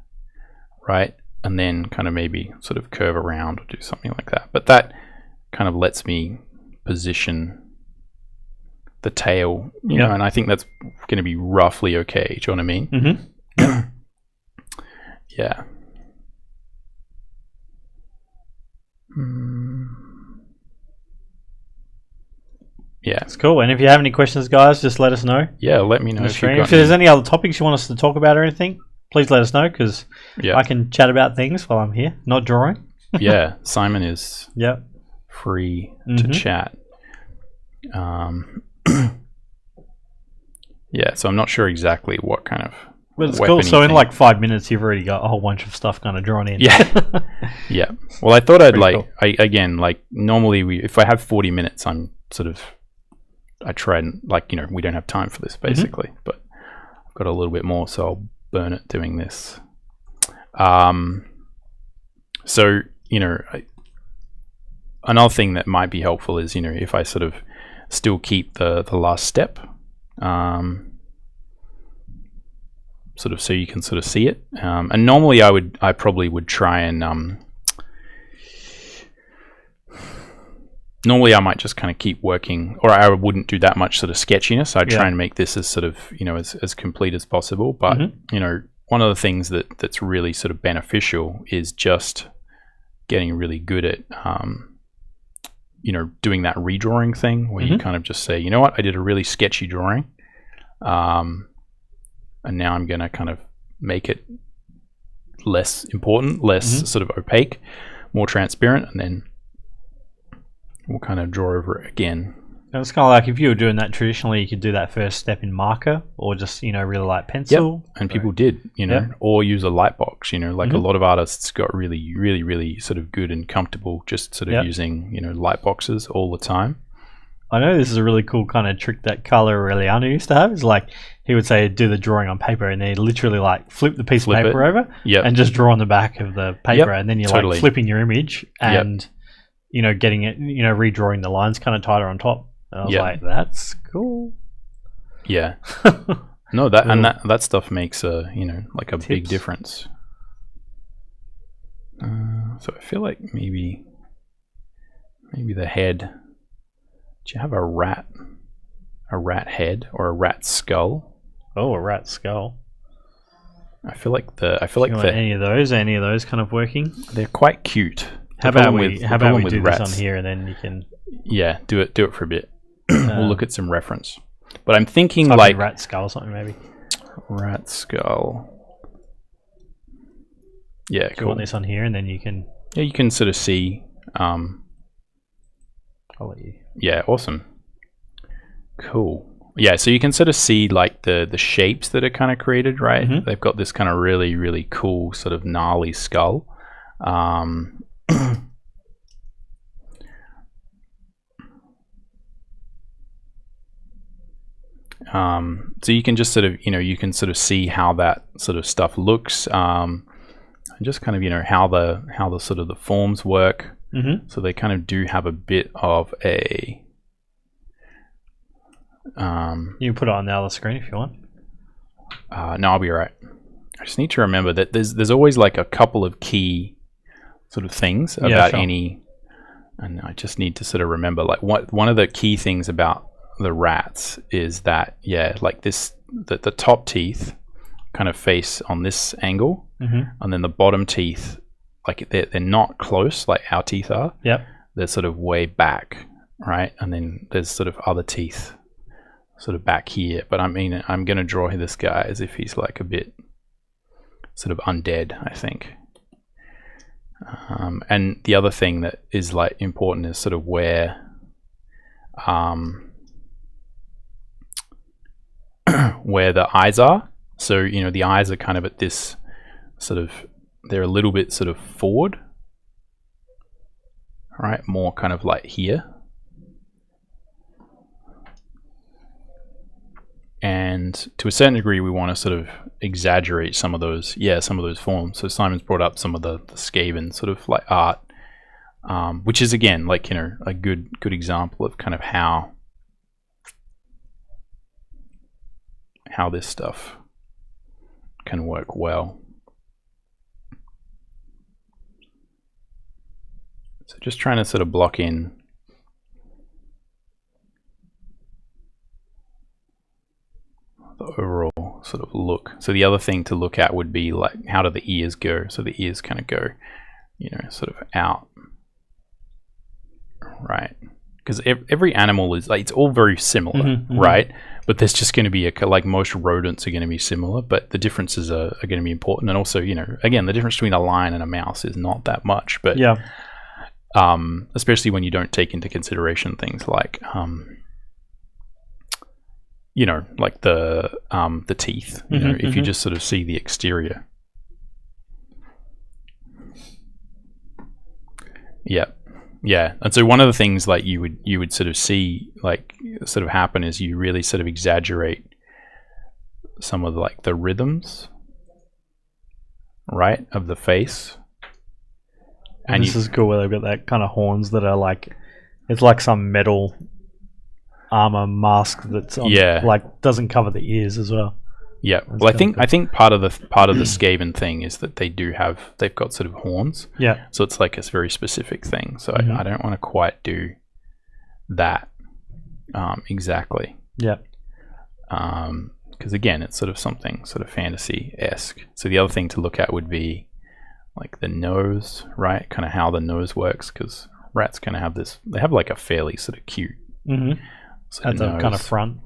right, and then kind of maybe sort of curve around or do something like that. But that kind of lets me position the tail, you know, and I think that's going to be roughly okay. Do you know what I mean? Yeah. Yeah, it's cool. And if you have any questions, guys, just let us know. Yeah, let me know if there's any other topics you want us to talk about or anything. Please let us know, because I can chat about things while I'm here, not drawing. Yeah, Simon is free to chat. Yeah, so I'm not sure exactly what kind of. Well, it's cool. So in like 5 minutes, you've already got a whole bunch of stuff kind of drawn in. Yeah, yeah. Well, I thought I'd cool. Normally if I have 40 minutes, I'm sort of, I try and we don't have time for this basically, but I've got a little bit more, so I'll burn it doing this. So another thing that might be helpful is if I sort of still keep the last step, sort of so you can sort of see it. And normally I probably would try and normally I might just kind of keep working, or I wouldn't do that much sort of sketchiness. I'd try and make this as sort of as complete as possible. But one of the things that's really sort of beneficial is just getting really good at doing that redrawing thing where you kind of just say, you know what, I did a really sketchy drawing, and now I'm going to kind of make it less important, less sort of opaque, more transparent, and then we'll kind of draw over it again. And it's kind of like if you were doing that traditionally, you could do that first step in marker or just, really light pencil. Yep. And people did, or use a light box, like a lot of artists got really, really, really sort of good and comfortable just sort of using, light boxes all the time. I know this is a really cool kind of trick that Carlo Aureliano used to have. It's like he would say, do the drawing on paper, and then he'd literally like flip the piece of paper over and just draw on the back of the paper. And then you're like flipping your image and, getting it, redrawing the lines kind of tighter on top. And I was like, that's cool. Yeah. No, that and that stuff makes a big difference. So I feel like maybe the head. Do you have a rat head or a rat skull? Oh, a rat skull. I feel like any of those kind of working. They're quite cute. How about we do this on here, and then you can do it for a bit. We'll look at some reference. But I'm thinking like rat skull or something maybe. Rat skull. Yeah, cool. You want this on here, and then you can Yeah, you can sort of see. I'll let you. Yeah, awesome. Cool. Yeah, so you can sort of see like the shapes that are kind of created, right? Mhm. They've got this kind of really, really cool sort of gnarly skull. So you can just sort of, you can sort of see how that sort of stuff looks, and just kind of, how the sort of the forms work. Mm-hmm. So they kind of do have a bit of a. You can put it on the other screen if you want. No, I'll be all right. I just need to remember that there's always like a couple of key sort of things about any, and I just need to sort of remember like one of the key things about the rats is that like the top teeth kind of face on this angle, and then the bottom teeth, like they're not close like our teeth are. Yep. They're sort of way back, right? And then there's sort of other teeth sort of back here. But I mean, I'm going to draw this guy as if he's like a bit sort of undead, I think. And the other thing that is like important is sort of where where the eyes are. So, the eyes are kind of at this sort of, they're a little bit sort of forward, right? More kind of like here. And to a certain degree, we want to sort of exaggerate some of those forms. So Simon's brought up some of the Skaven sort of like art, which is again, like, a good example of kind of how this stuff can work well. So just trying to sort of block in the overall sort of look. So the other thing to look at would be like, how do the ears go? So the ears kind of go, sort of out, right? Because every animal is like, it's all very similar, right? But there's just going to be like most rodents are going to be similar, but the differences are going to be important. And also, again, the difference between a lion and a mouse is not that much, but especially when you don't take into consideration things like, like the teeth, if you just sort of see the exterior. Yeah. And so one of the things like you would sort of see like sort of happen is you really sort of exaggerate some of like the rhythms, right, of the face. And this is cool where they've got that kind of horns that are like, it's like some metal armor mask that's on, like doesn't cover the ears as well. Yeah, well, I think part of the Skaven thing is that they've got sort of horns. Yeah. So it's like a very specific thing. So I don't want to quite do that exactly. Yeah. Because again, it's sort of something sort of fantasy-esque. So the other thing to look at would be like the nose, right? Kind of how the nose works, because rats kind of have this. They have like a fairly sort of cute. At the kind of front.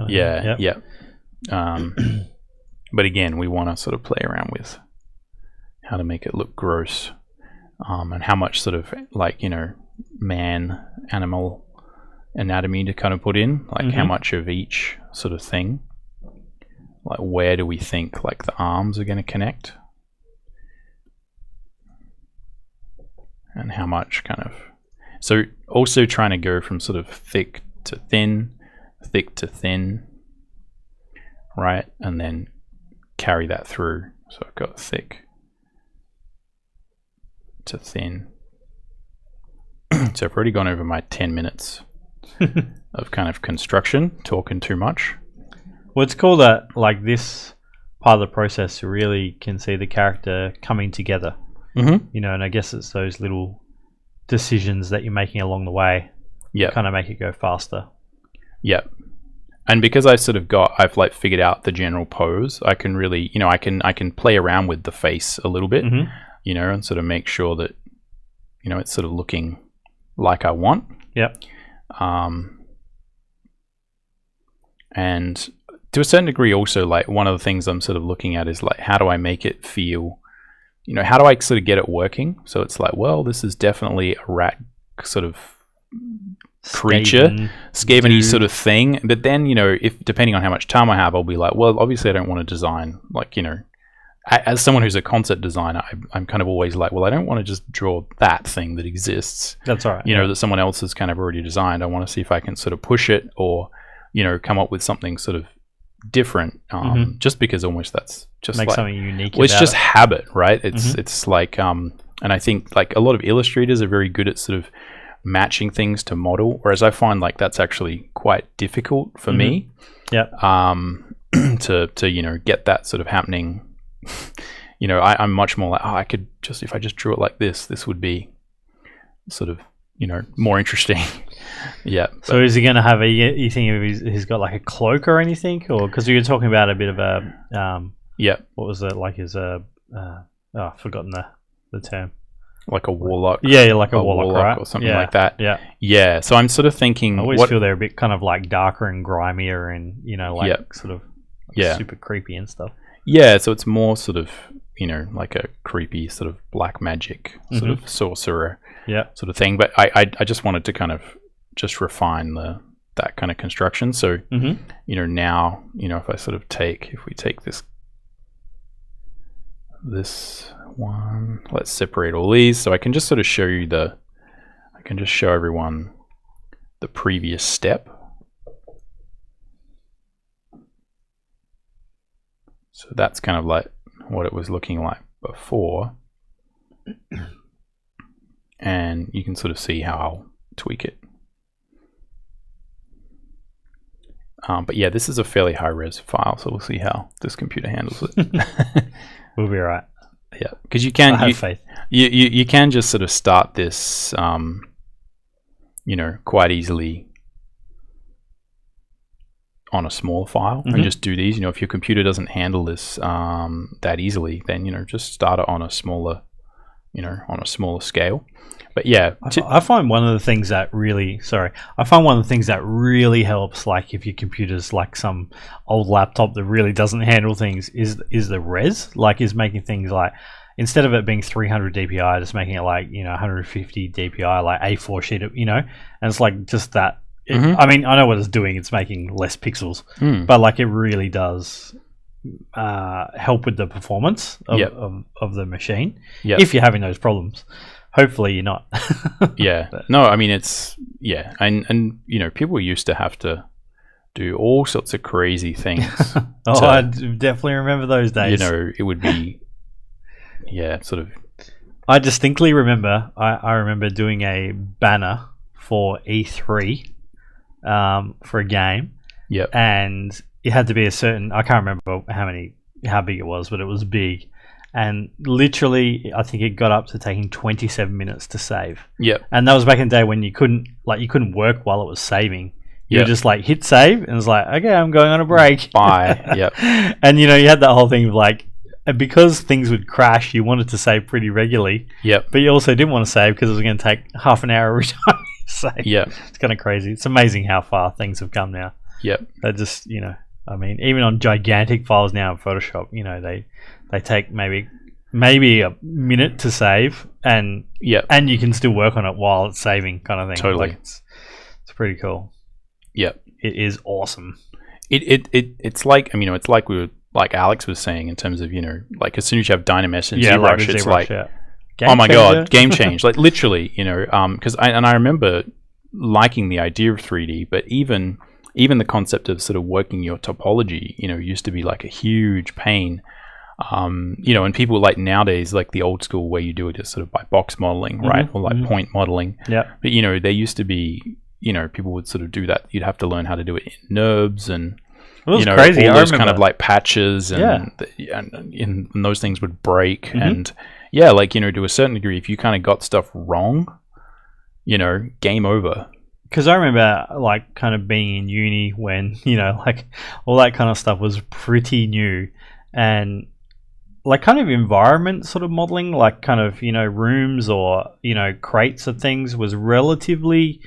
Yeah. But again, we want to sort of play around with how to make it look gross, and how much sort of like, man animal anatomy to kind of put in, like how much of each sort of thing, like where do we think like the arms are going to connect, and how much kind of, so also trying to go from sort of thick to thin, right, and then carry that through. So I've got thick to thin. So I've already gone over my 10 minutes of kind of construction, talking too much. Well, it's cool that like this part of the process really can see the character coming together. And I guess it's those little decisions that you're making along the way. Kind of make it go faster. And because I've like figured out the general pose, I can really, I can play around with the face a little bit, and sort of make sure that, it's sort of looking like I want. And to a certain degree also, like one of the things I'm sort of looking at is like, how do I make it feel, you know, how do I sort of get it working? So it's like, well, this is definitely a rat sort of creature, Skaven-y sort of thing. But then, you know, if depending on how much time I have, I'll be like, well, obviously I don't want to design, like, you know, as someone who's a concept designer, I'm kind of always like, well, I don't want to just draw that thing that exists. That's all right. You know, that someone else has kind of already designed. I want to see if I can sort of push it or, you know, come up with something sort of different. Just because almost that's just make like, something unique. Well, it's just habit, right? It's like, and I think like a lot of illustrators are very good at sort of matching things to model, whereas I find like that's actually quite difficult for me. Yeah. To you know, get that sort of happening. You know, I'm much more like, I could just, if I just drew it like this would be sort of, you know, more interesting. Yeah. So is he going to have you think he's got like a cloak or anything? Or because you were talking about a bit of a, what was it, like his, I've forgotten the term. Like a warlock. Yeah, like a warlock, right? Or something like that. Yeah. Yeah. So I'm sort of thinking. I always feel they're a bit kind of like darker and grimier and, you know, like sort of super creepy and stuff. Yeah, so it's more sort of, you know, like a creepy sort of black magic sort of sorcerer sort of thing. But I just wanted to kind of just refine that kind of construction. So, you know, now, you know, if I sort of if we take this one, let's separate all these. So I can just sort of show you I can just show everyone the previous step. So that's kind of like what it was looking like before. And you can sort of see how I'll tweak it. But yeah, this is a fairly high-res file, so we'll see how this computer handles it. We'll be all right. Yeah, because you can. I have faith. You can just sort of start this, you know, quite easily on a small file and just do these. You know, if your computer doesn't handle this that easily, then, you know, just start it on a smaller, you know, on a smaller scale. But yeah, I find one of the things that really, helps, like if your computer's like some old laptop that really doesn't handle things, is the res, like is making things like, instead of it being 300 DPI, just making it like, you know, 150 DPI, like A4 sheet, you know, and it's like just that. I mean, I know what it's doing. It's making less pixels, but like it really does help with the performance of the machine. If you're having those problems, hopefully you're not. No, I mean, it's and you know, people used to have to do all sorts of crazy things. I definitely remember those days. You know, it would be sort of. I distinctly remember. I remember doing a banner for E3. For a game, and it had to be a certain, I can't remember how big it was, but it was big, and literally I think it got up to taking 27 minutes to save. And that was back in the day when you couldn't work while it was saving. You would just like hit save and it's like, okay, I'm going on a break. Bye. And you know, you had that whole thing of like, because things would crash, you wanted to save pretty regularly. But you also didn't want to save because it was going to take half an hour every time. It's kind of crazy. It's amazing how far things have come now. They just, you know, I mean, even on gigantic files now in Photoshop, you know, they take maybe a minute to save, and you can still work on it while it's saving, kind of thing. Totally. Like it's pretty cool. It is awesome. It's like, I mean, it's like like Alex was saying in terms of, you know, like as soon as you have Dynamesh and Zbrush, it's like. Game oh my changer. God, game change. Like literally, you know, because I remember liking the idea of 3D, but even the concept of sort of working your topology, you know, used to be like a huge pain. You know, and people like nowadays, like the old school where you do it just sort of by box modeling, right? Or like point modeling. But, you know, they used to be, you know, people would sort of do that. You'd have to learn how to do it in NURBS and, you know, crazy. all those kind of like patches and those things would break. And like, you know, to a certain degree, if you kind of got stuff wrong, you know, game over. Because I remember like kind of being in uni when, you know, like all that kind of stuff was pretty new, and like kind of environment sort of modeling, like kind of, you know, rooms or, you know, crates of things was relatively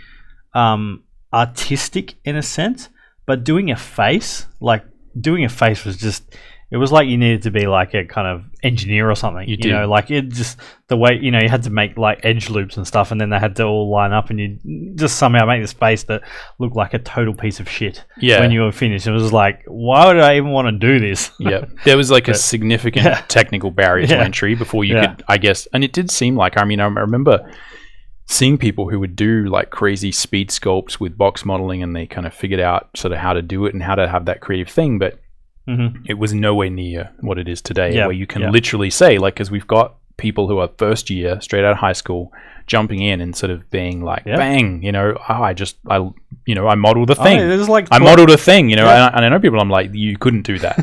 artistic in a sense, but doing a face was just, it was like you needed to be like a kind of engineer or something. You did. know, like it just the way you had to make like edge loops and stuff, and then they had to all line up, and you just somehow make the space that looked like a total piece of shit. Yeah. When you were finished, it was like, why would I even want to do this? Yeah, there was like a significant technical barrier to entry before you could, I guess, and it did seem like. I mean, I remember seeing people who would do like crazy speed sculpts with box modeling, and they kind of figured out sort of how to do it and how to have that creative thing, but it was nowhere near what it is today, where you can literally say, like, because we've got people who are first year straight out of high school jumping in and sort of being like, bang, I modeled a thing. There's like I modeled a thing, and I know people, I'm like, you couldn't do that,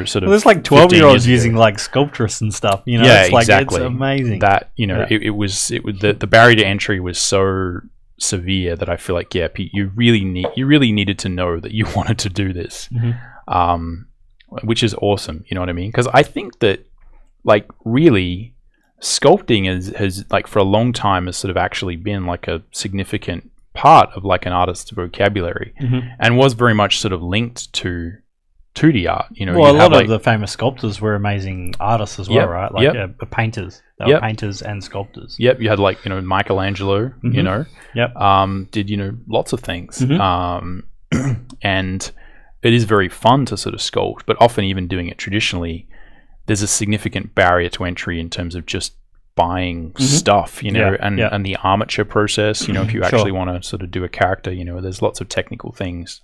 sort of. There's like 12-year-olds using like Sculptress and stuff, it's like, exactly. It's amazing. That, it was the barrier to entry was so severe that I feel like, Pete, you really needed to know that you wanted to do this, which is awesome. You know what I mean? Because I think that, like, really, sculpting has like for a long time has sort of actually been like a significant part of like an artist's vocabulary, and was very much sort of linked to 2D art. Well, a lot of the famous sculptors were amazing artists as well, right? Like painters. They were painters and sculptors. Yep, you had like Michelangelo. Did lots of things. And it is very fun to sort of sculpt, but often even doing it traditionally, there's a significant barrier to entry in terms of just buying stuff, and the armature process, if you actually want to sort of do a character, there's lots of technical things,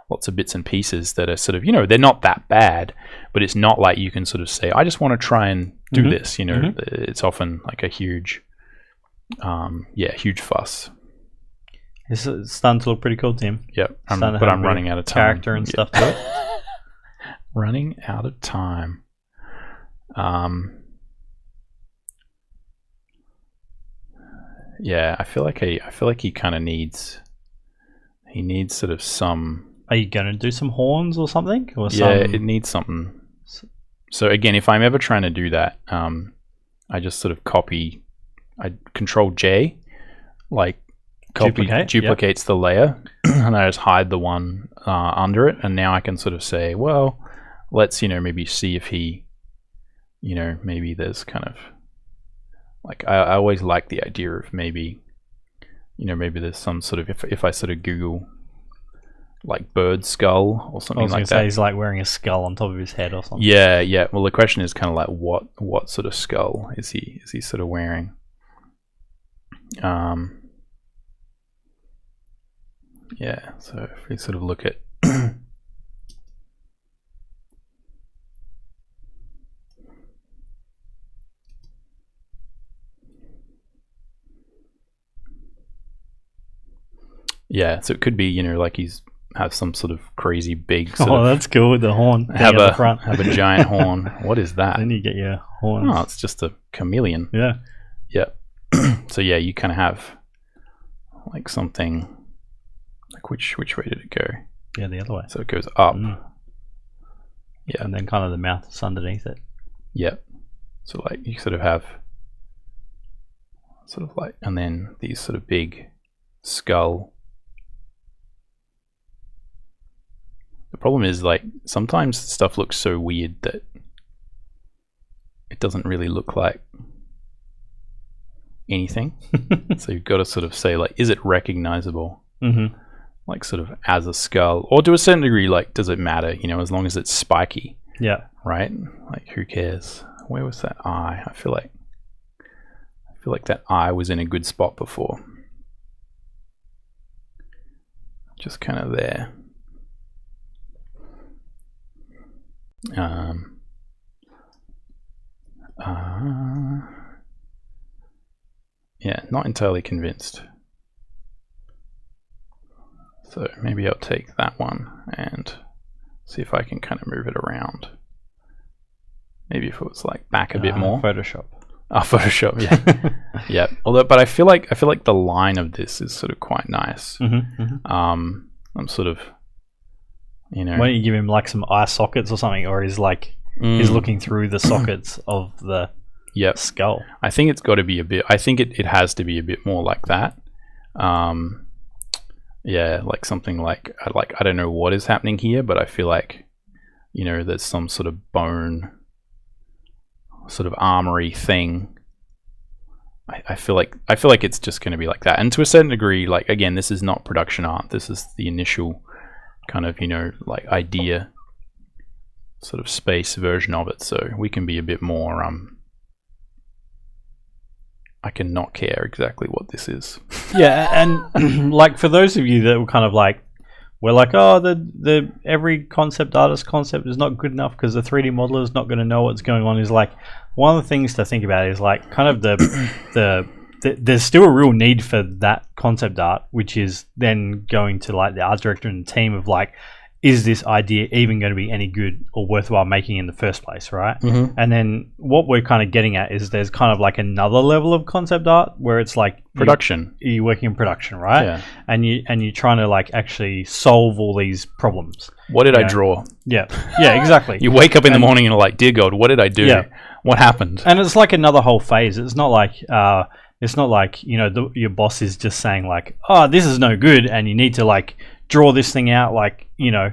lots of bits and pieces that are sort of, they're not that bad, but it's not like you can sort of say, I just want to try and do this, It's often like a huge fuss. It's starting to look pretty cool, Tim. Yep, but I'm running out of time. Character and stuff to it. Running out of time. I feel like he kind of needs. He needs sort of some. Are you going to do some horns or something? Or it needs something. So again, if I'm ever trying to do that, I just sort of copy. I Control J, like duplicates the layer, and I just hide the one under it, and now I can sort of say, well, let's maybe see if he, maybe there's kind of like I always like the idea of maybe, maybe there's some sort of if I sort of Google like bird skull or something like that. Say he's like wearing a skull on top of his head or something. Yeah. Well, the question is kind of like what sort of skull is he sort of wearing? So if we sort of look at so it could be, like he's have some sort of crazy big sort of, that's cool with the horn. Have a giant horn. What is that? Then you get your horns. Oh, it's just a chameleon. Yeah. So you kind of have like something like which way did it go? Yeah, the other way. So it goes up. Yeah, and then kind of the mouth is underneath it. Yep. So like you sort of have sort of like, and then these sort of big skull. The problem is like sometimes stuff looks so weird that it doesn't really look like anything. So you've got to sort of say like, is it recognizable? Like sort of as a skull, or to a certain degree, like does it matter? As long as it's spiky. Yeah. Right. Like who cares? Where was that eye? I feel like that eye was in a good spot before. Just kind of there. Not entirely convinced. So maybe I'll take that one and see if I can kind of move it around. Maybe if it was like back a bit more. Photoshop. Photoshop, yeah. Yeah. Although, but I feel like the line of this is sort of quite nice. I'm sort of, Why don't you give him like some eye sockets or something, or he's like he's looking through the sockets of the skull. I think it's got to be a bit. I think it has to be a bit more like that. Like something like I don't know what is happening here, but I feel like you know, there's some sort of bone, sort of armory thing. I feel like it's just going to be like that. And to a certain degree, like, again, this is not production art. This is the initial kind of, you know, like idea sort of space version of it. So we can be a bit more, I can not care exactly what this is. Yeah, and like for those of you that were kind of like, we're like, oh, the every concept artist concept is not good enough because the 3D modeler is not going to know what's going on. Is like one of the things to think about is like kind of the there's still a real need for that concept art, which is then going to like the art director and the team of like, is this idea even going to be any good or worthwhile making in the first place, right? Mm-hmm. And then what we're kind of getting at is there's kind of like another level of concept art where it's like Production. you're working in production, right? Yeah. And you're trying to like actually solve all these problems. What did You I know? draw? Yeah, exactly. You wake up in the morning and are like, dear God, what did I do? Yeah. What happened? And it's like another whole phase. It's not like you know your boss is just saying like, oh, this is no good, and you need to like draw this thing out like, you know,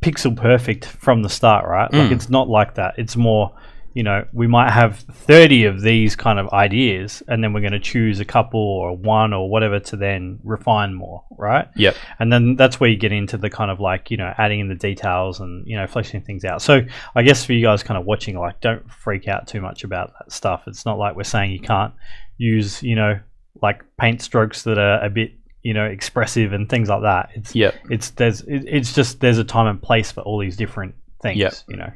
pixel perfect from the start, right? Like it's not like that. It's more, you know, we might have 30 of these kind of ideas, and then we're going to choose a couple or one or whatever to then refine more, right? Yep. And then that's where you get into the kind of like, you know, adding in the details and, you know, fleshing things out. So I guess for you guys kind of watching, like, don't freak out too much about that stuff. It's not like we're saying you can't use, you know, like paint strokes that are a bit, you know, expressive and things like that. It's just there's a time and place for all these different things. Yep. You know.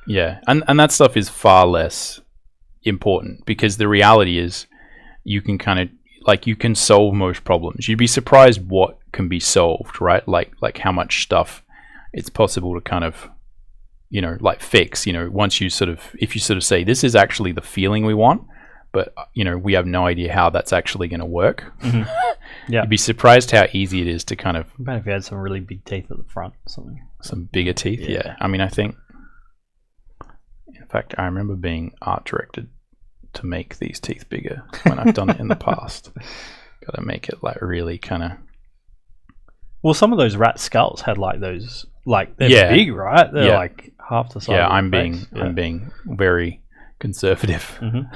Yeah, and that stuff is far less important because the reality is you can kind of, like, you can solve most problems. You'd be surprised what can be solved, right? Like how much stuff it's possible to kind of, you know, like fix, you know, once you sort of, if you sort of say, this is actually the feeling we want, but, you know, we have no idea how that's actually going to work. Mm-hmm. Yeah. You'd be surprised how easy it is to kind of... Maybe if you had some really big teeth at the front or something. Some bigger teeth, yeah. I mean, I think... In fact, I remember being art directed to make these teeth bigger when I've done it in the past. Got to make it like really kind of... Well, some of those rat skulls had like those, like they're big, right? They're like half the size. Yeah, of I'm the being very conservative. Mm-hmm.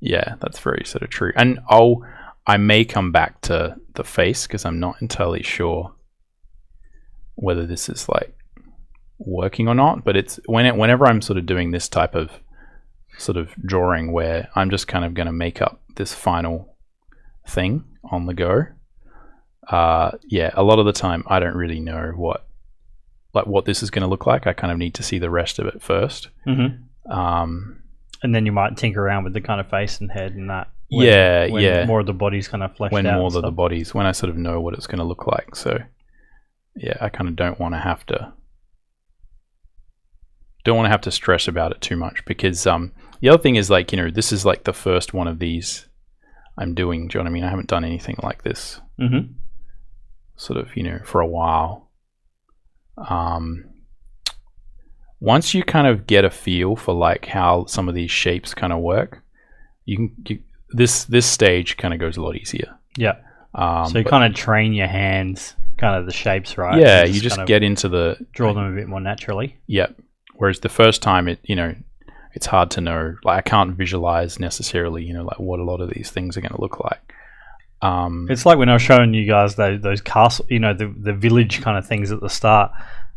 Yeah, that's very sort of true. And I may come back to the face because I'm not entirely sure whether this is like working or not, but it's whenever I'm sort of doing this type of sort of drawing where I'm just kind of going to make up this final thing on the go, a lot of the time I don't really know what this is going to look like. I kind of need to see the rest of it first. Mm-hmm. And then you might tinker around with the kind of face and head and that. When more of the body's kind of fleshed out. When more of the bodies, when I sort of know what it's going to look like. So yeah, I kind of don't want to have to stress about it too much because the other thing is, like, you know, this is like the first one of these I'm doing. Do you know what I mean? I haven't done anything like this sort of, you know, for a while. Once you kind of get a feel for like how some of these shapes kind of work, this stage kind of goes a lot easier. Yeah. So you kind of train your hands, kind of the shapes, right? Yeah, you just get into draw them a bit more naturally. Yeah. Whereas the first time, it's hard to know. Like, I can't visualize necessarily, you know, like what a lot of these things are going to look like. It's like when I was showing you guys those castle, you know, the village kind of things at the start.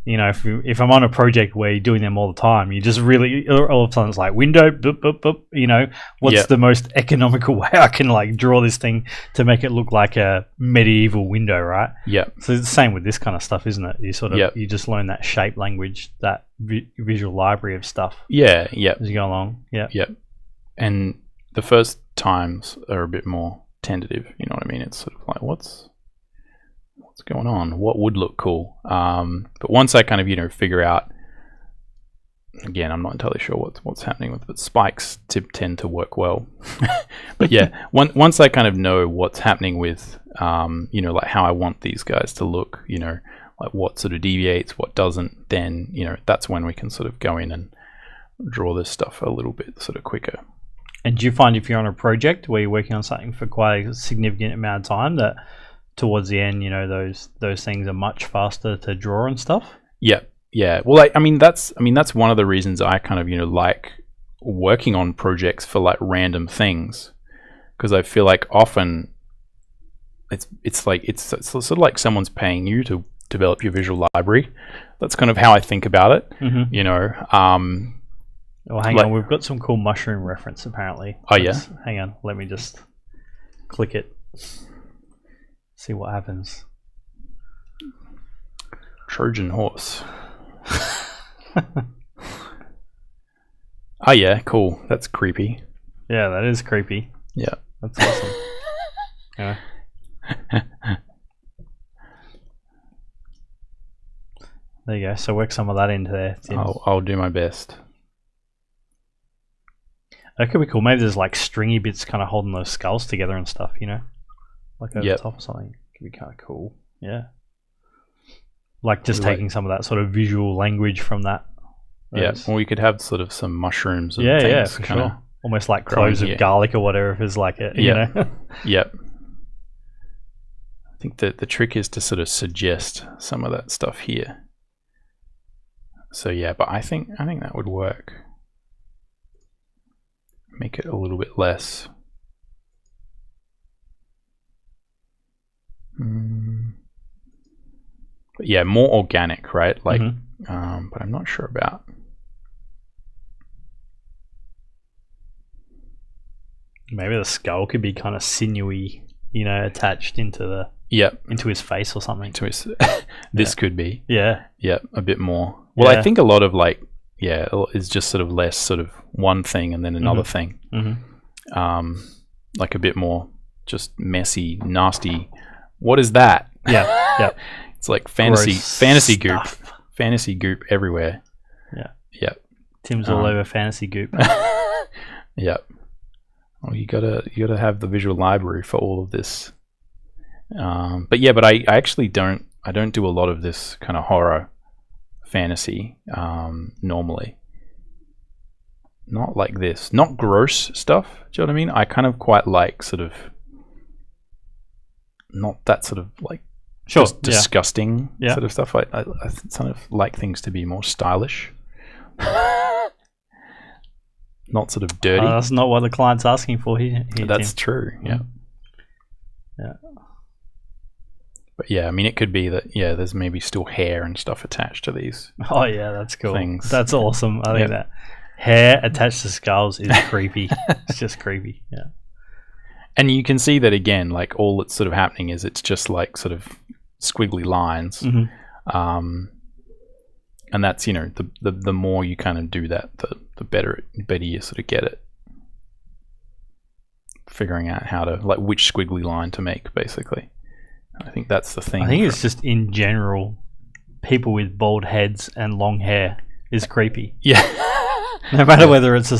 You know, if I'm on a project where you're doing them all the time, you just really all of a sudden it's like window, boop, boop, boop, you know, what's the most economical way I can like draw this thing to make it look like a medieval window, right? Yeah. So it's the same with this kind of stuff, isn't it? You sort of you just learn that shape language, that visual library of stuff. Yeah. As you go along. Yeah. Yeah. And the first times are a bit more tentative. You know what I mean? It's sort of like what's going on, what would look cool, but once I kind of, you know, figure out, again, I'm not entirely sure what's happening with it, but spikes tend to work well. But yeah, once I kind of know what's happening with you know, like how I want these guys to look, you know, like what sort of deviates, what doesn't, then, you know, that's when we can sort of go in and draw this stuff a little bit sort of quicker. And do you find if you're on a project where you're working on something for quite a significant amount of time that towards the end, those things are much faster to draw and stuff. Yeah. Well, I mean that's one of the reasons I kind of like working on projects for like random things, because I feel like often it's sort of like someone's paying you to develop your visual library. That's kind of how I think about it. Oh, hang on, we've got some cool mushroom reference apparently. Hang on, let me just click it. See what happens. Trojan Horse. Oh yeah, cool. That's creepy. Yeah, that is creepy. Yeah. That's awesome. Yeah. There you go. So work some of that into there, Tim. I'll do my best. That could be cool. Maybe there's like stringy bits kind of holding those skulls together and stuff, like over the top or something. Could be kind of cool. Yeah. Like just taking some of that sort of visual language from that. Yeah. Well, we could have sort of some mushrooms and things. Yeah, for kinda sure. Almost like cloves of garlic or whatever if it's like it, Yep. I think that the trick is to sort of suggest some of that stuff here. So yeah, but I think that would work. Make it a little bit less. But yeah, more organic, right? Like, but I'm not sure about. Maybe the skull could be kind of sinewy, attached into into his face or something. This could be. Yeah, a bit more. Well, I think a lot of is just sort of less sort of one thing and then another thing. Like a bit more just messy, nasty. What is that? Yeah. It's like fantasy goop everywhere. Yeah. Tim's all over fantasy goop. Yeah. Well, you gotta have the visual library for all of this. But I actually don't do a lot of this kind of horror fantasy normally. Not like this. Not gross stuff. Do you know what I mean? I kind of quite like sort of not that sort of like just disgusting sort of stuff. I sort of like things to be more stylish. Not sort of dirty. That's not what the client's asking for here. That's true. Yeah. But yeah, I mean, it could be that there's maybe still hair and stuff attached to these. Oh yeah, that's cool. Things. That's awesome. I think that hair attached to skulls is creepy. It's just creepy. Yeah. And you can see that again, like all that's sort of happening is it's just like sort of squiggly lines. And that's the more you kind of do that, the better you sort of get it. Figuring out how to which squiggly line to make, basically. I think that's the thing. I think it's just in general, people with bald heads and long hair is creepy. Yeah. No matter whether it's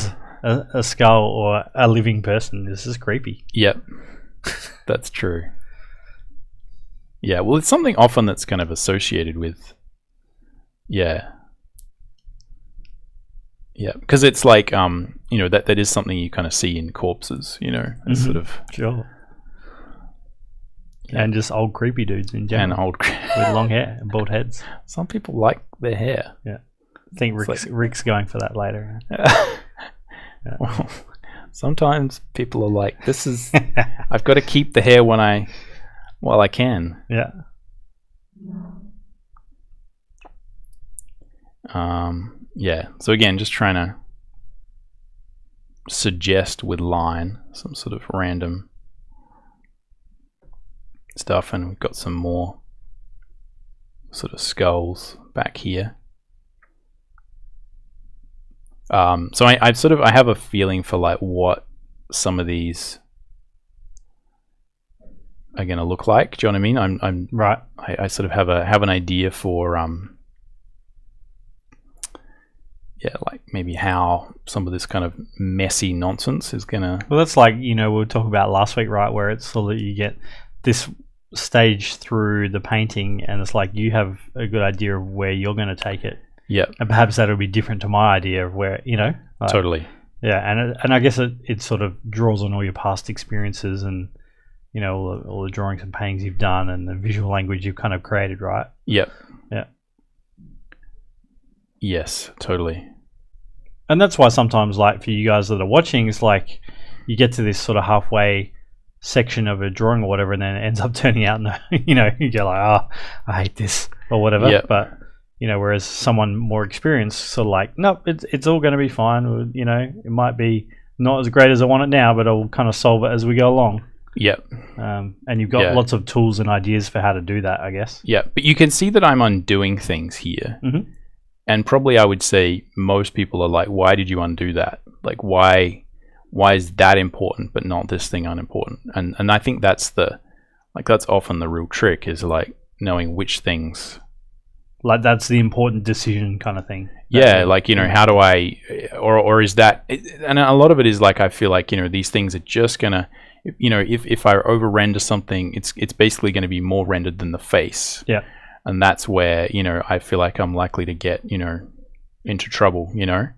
a skull or a living person, this is creepy. Yep. That's true. Yeah, well, it's something often that's kind of associated with. Yeah, because it's like that is something you kind of see in corpses, it's sort of and just old creepy dudes in general, with long hair and bald heads. Some people like their hair. Yeah, I think Rick's going for that later. Well, sometimes people are like, "This is I've got to keep the hair while I can." Yeah. So again, just trying to suggest with line some sort of random stuff, and we've got some more sort of skulls back here. So I have a feeling for what some of these are going to look like. Do you know what I mean? I'm right. I sort of have an idea for maybe how some of this kind of messy nonsense is gonna. Well, that's like we were talking about last week, right? Where it's so that you get this stage through the painting, and it's like you have a good idea of where you're going to take it. Yeah, and perhaps that'll be different to my idea of where totally. Yeah, and I guess it sort of draws on all your past experiences and you know, all the drawings and paintings you've done and the visual language you've kind of created, right? Yep. Yeah. Yes, totally. And that's why sometimes, like, for you guys that are watching, it's like you get to this sort of halfway section of a drawing or whatever, and then it ends up turning out, you know, you go like, oh, I hate this or whatever. Yep. But, you know, whereas someone more experienced sort of like, nope, it's all going to be fine. You know, it might be not as great as I want it now, but I'll kind of solve it as we go along. Yep. And you've got lots of tools and ideas for how to do that, I guess. Yeah, but you can see that I'm undoing things here. Mm-hmm. And probably I would say most people are like, why did you undo that? Like, why is that important but not this thing unimportant? And I think that's that's often the real trick, is like knowing which things, like, that's the important decision kind of thing. Yeah, like, you know, how do I, or is that, and a lot of it is like, I feel like, you know, these things are just gonna, you know, if I over render something, it's basically going to be more rendered than the face. Yeah. And that's where, you know, I feel like I'm likely to get, you know, into trouble, you know.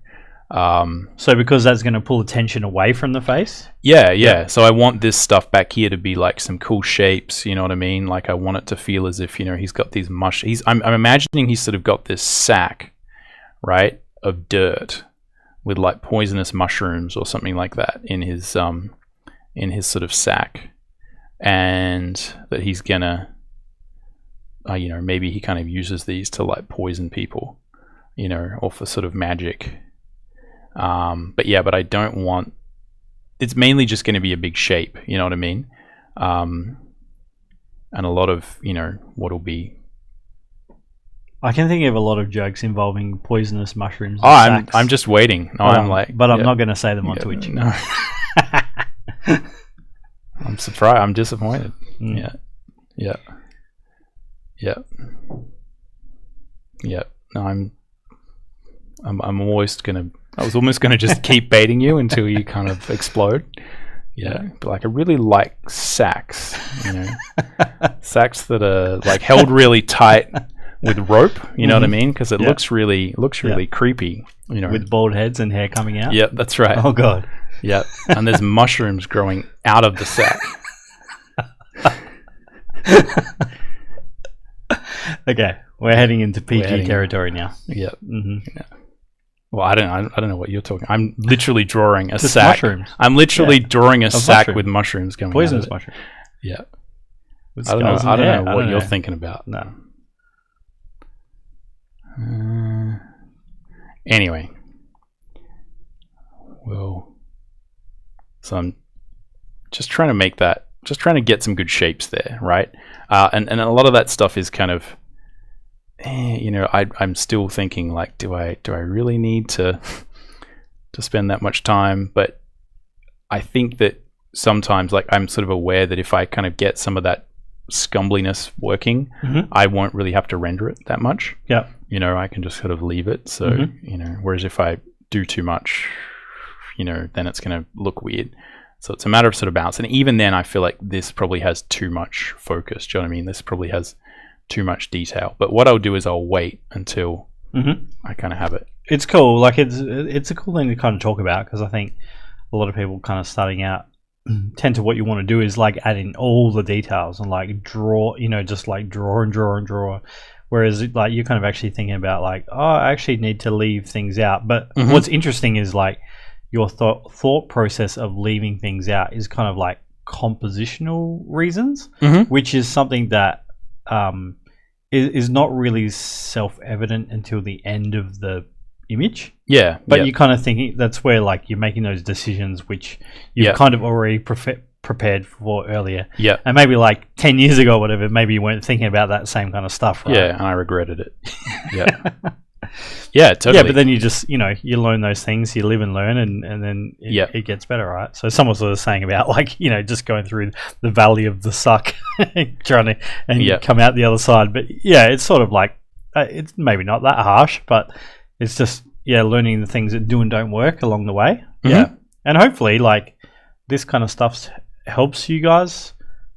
So because that's going to pull attention away from the face? Yeah. So I want this stuff back here to be like some cool shapes, you know what I mean? Like, I want it to feel as if, you know, he's got these I'm imagining he's sort of got this sack, right, of dirt with like poisonous mushrooms or something like that in his sort of sack, and that he's gonna you know, maybe he kind of uses these to like poison people, you know, or for sort of magic. But I don't want, it's mainly just going to be a big shape, you know what I mean? And a lot of, you know, what'll be, I can think of a lot of jokes involving poisonous mushrooms. I'm just waiting. No, I'm like, but I'm not going to say them on Twitch. No. I'm surprised. I'm disappointed. Yeah. No, I'm always gonna. I was almost gonna just keep baiting you until you kind of explode. Yeah, but like, I really like sacks. You know, sacks that are like held really tight with rope. You know what I mean? Because it looks really creepy. You know, with bald heads and hair coming out. Yep, that's right. Oh god. Yep, and there's mushrooms growing out of the sack. Okay, we're heading into PG territory now. Yep. Mm-hmm. Yeah. Well, I don't know what you're talking. I'm literally drawing a Just sack. Mushrooms. I'm literally drawing a sack mushroom. with mushrooms coming Poisonous out of it. mushroom. Yeah. With I don't know. skulls and I hair. don't know what you're thinking about. No. Anyway. Well, so I'm just trying to make that. Just trying to get some good shapes there, right? And a lot of that stuff is kind of, you know, I'm still thinking like, do I really need to spend that much time? But I think that sometimes, like, I'm sort of aware that if I kind of get some of that scumbliness working, I won't really have to render it that much. Yeah, you know, I can just sort of leave it. So you know, whereas if I do too much, you know, then it's going to look weird. So it's a matter of sort of balance. And even then, I feel like this probably has too much focus. Do you know what I mean? This probably has too much detail. But what I'll do is I'll wait until I kind of have it. It's cool. Like, it's a cool thing to kind of talk about, because I think a lot of people kind of starting out tend to, what you want to do is like add in all the details and like draw, you know, just like draw and draw and draw. Whereas like you're kind of actually thinking about like, oh, I actually need to leave things out. But what's interesting is like, your thought process of leaving things out is kind of like compositional reasons, which is something that is not really self-evident until the end of the image. Yeah. But you kind of thinking that's where like you're making those decisions which you've kind of already prepared for earlier. Yeah. And maybe like 10 years ago or whatever, maybe you weren't thinking about that same kind of stuff, right? Yeah, and I regretted it. Yeah. Yeah, totally. Yeah, but then you just, you know, you learn those things, you live and learn, and then it gets better, right? So someone was sort of saying about like, you know, just going through the valley of the suck, trying to come out the other side. But yeah, it's sort of like, it's maybe not that harsh, but it's just, learning the things that do and don't work along the way. Yeah. And hopefully like this kind of stuff helps you guys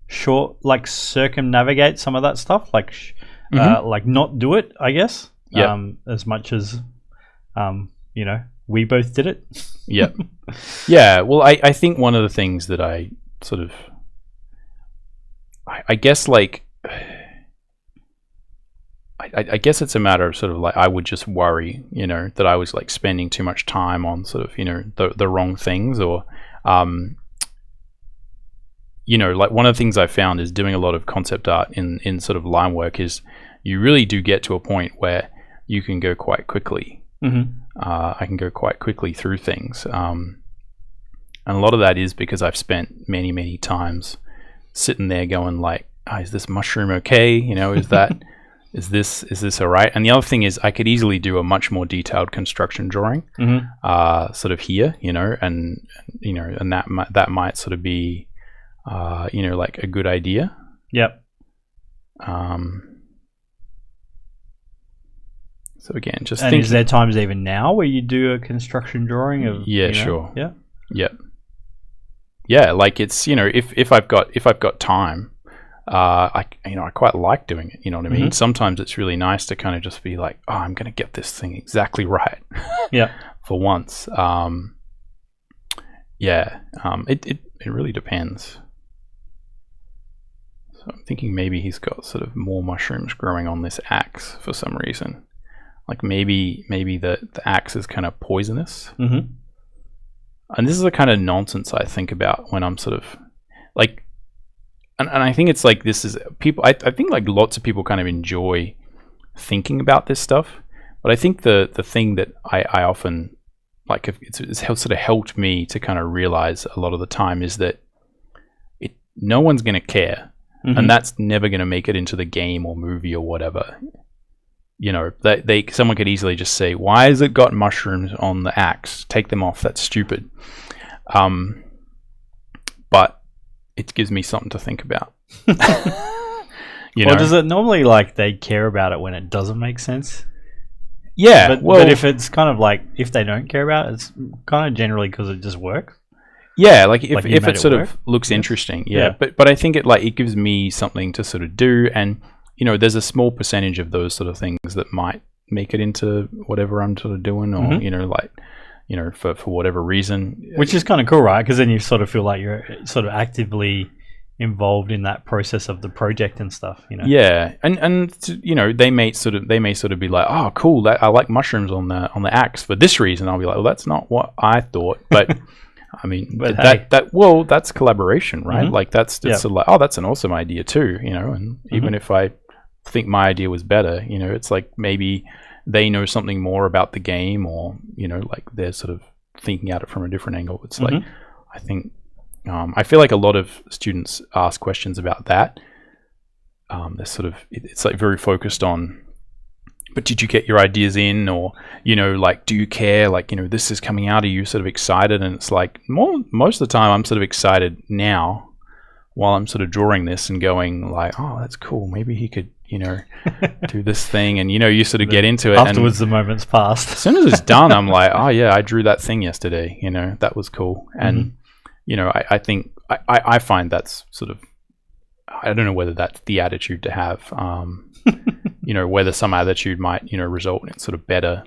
circumnavigate some of that stuff, like not do it, I guess. As much as you know, we both did it. Yeah. Well, I think one of the things that I sort of I guess like I guess it's a matter of sort of like I would just worry, you know, that I was like spending too much time on sort of, you know, the wrong things, or you know, like one of the things I found is doing a lot of concept art in sort of line work is you really do get to a point where you can go quite quickly. I can go quite quickly through things, and a lot of that is because I've spent many times sitting there going like, oh, is this mushroom okay? You know, is that is this all right? And the other thing is I could easily do a much more detailed construction drawing, sort of here, you know, and you know, and that might sort of be, you know, like a good idea. Yep. So again, just and is there times even now where you do a construction drawing of? Yeah, you know? sure. Yeah. Yep. Yeah, like it's, you know, if I've got time, I quite like doing it. You know what I mean? Sometimes it's really nice to kind of just be like, oh, I'm gonna get this thing exactly right. Yeah. For once. It really depends. So I'm thinking maybe he's got sort of more mushrooms growing on this axe for some reason. Like maybe the axe is kind of poisonous. And this is the kind of nonsense I think about when I'm sort of like, and I think it's like this is people. I think like lots of people kind of enjoy thinking about this stuff, but I think the thing that I often like it's sort of helped me to kind of realize a lot of the time is that no one's going to care, and that's never going to make it into the game or movie or whatever. You know, someone could easily just say, why has it got mushrooms on the axe? Take them off. That's stupid. But it gives me something to think about. You know? Does it normally like they care about it when it doesn't make sense? Yeah. But if it's kind of like, if they don't care about it, it's kind of generally because it just works. Yeah, like if it sort of looks interesting. Yeah. But I think it gives me something to sort of do, and you know, there's a small percentage of those sort of things that might make it into whatever I'm sort of doing, or you know, like, you know, for whatever reason, which is kind of cool, right? Because then you sort of feel like you're sort of actively involved in that process of the project and stuff, you know. Yeah, and you know, they may sort of be like, oh, cool, I like mushrooms on the axe for this reason. I'll be like, well, that's not what I thought, but. I mean, but that's collaboration, right? Like that's sort of like, oh, that's an awesome idea too, you know. And even if I think my idea was better, you know, it's like maybe they know something more about the game, or you know, like they're sort of thinking at it from a different angle. It's like, I think I feel like a lot of students ask questions about that. They're sort of, it's like very focused on, but did you get your ideas in, or you know, like, do you care, like, you know, this is coming out, are you sort of excited? And it's like most of the time I'm sort of excited now while I'm sort of drawing this and going like, oh, that's cool, maybe he could, you know, do this thing, and you know, you sort of get into it afterwards, and the moment's passed. As soon as it's done, I'm like, oh yeah, I drew that thing yesterday, you know, that was cool. And you know, I think I find that's sort of, I don't know whether that's the attitude to have. You know, whether some attitude might, you know, result in sort of better,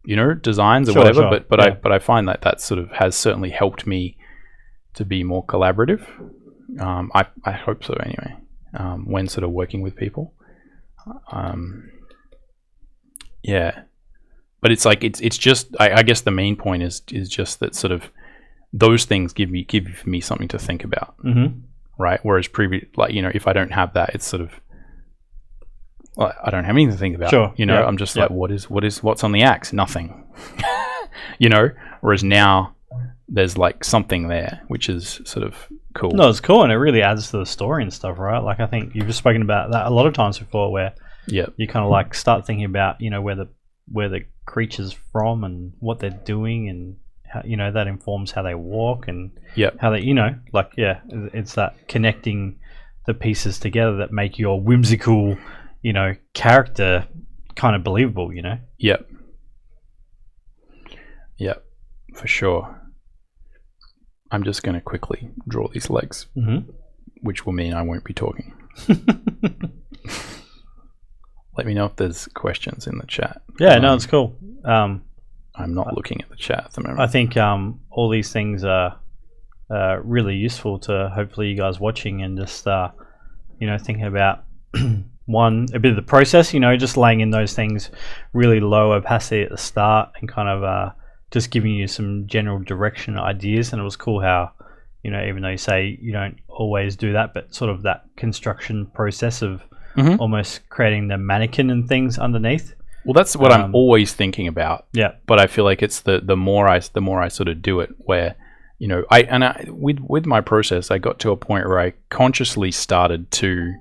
you know, designs or whatever. Sure. But I find that sort of has certainly helped me to be more collaborative. I hope so anyway. When sort of working with people. Yeah, but it's like it's just I guess the main point is just that sort of those things give me something to think about. Right. Whereas like, you know, if I don't have that, it's sort of, I don't have anything to think about. Sure. You know, I'm just like, what's on the axe? Nothing. You know, whereas now there's like something there, which is sort of cool. No, it's cool, and it really adds to the story and stuff, right? Like, I think you've just spoken about that a lot of times before, where you kind of like start thinking about, you know, where the creature's from and what they're doing, and how, you know, that informs how they walk and how they, you know, like, it's that connecting the pieces together that make your whimsical, you know, character kind of believable, you know? Yep, for sure. I'm just going to quickly draw these legs, which will mean I won't be talking. Let me know if there's questions in the chat. Yeah, no, it's cool. I'm not looking at the chat at the moment. I think all these things are really useful to hopefully you guys watching, and just you thinking about a bit of the process, just laying in those things really low opacity at the start and kind of just giving you some general direction ideas. And it was cool how, even though you say you don't always do that, but sort of that construction process of almost creating the mannequin and things underneath. Well, that's what I'm always thinking about. Yeah. But I feel like it's the more I sort of do it, where with my process, I got to a point where I consciously started to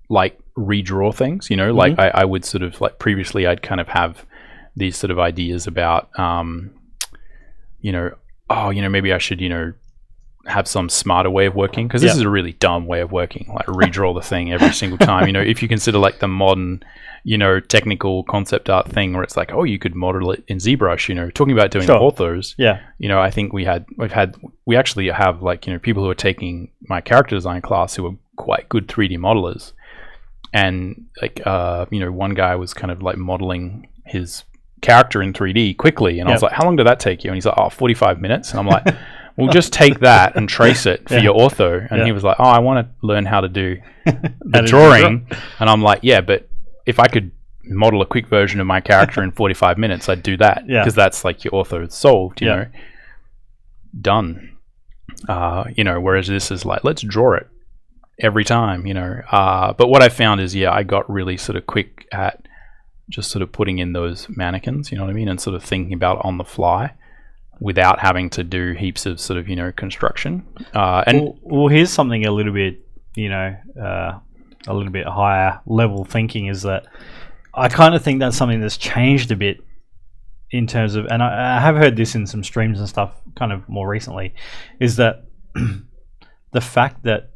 like redraw things. Like I would sort of like previously I'd kind of have these sort of ideas about maybe I should have some smarter way of working, because this is a really dumb way of working, like redraw the thing every single time. If you consider like the modern technical concept art thing where it's like, oh, you could model it in Zbrush, talking about doing orthos. I think we actually have like people who are taking my character design class who are quite good 3D modelers, and like one guy was kind of like modeling his character in 3D quickly, and I was like, how long did that take you? And he's like, 45 minutes. And I'm like, we'll just take that and trace it for your ortho. And he was like, I want to learn how to do the drawing. And I'm like, yeah, but if I could model a quick version of my character in 45 minutes, I'd do that, because that's like your ortho is solved, you know, done. Whereas this is like, let's draw it every time, but what I found is, I got really sort of quick at just sort of putting in those mannequins, you know what I mean, and sort of thinking about it on the fly without having to do heaps of sort of construction. Well, here's something a little bit a little bit higher level thinking, is that I kind of think that's something that's changed a bit in terms of, and I have heard this in some streams and stuff kind of more recently, is that the fact that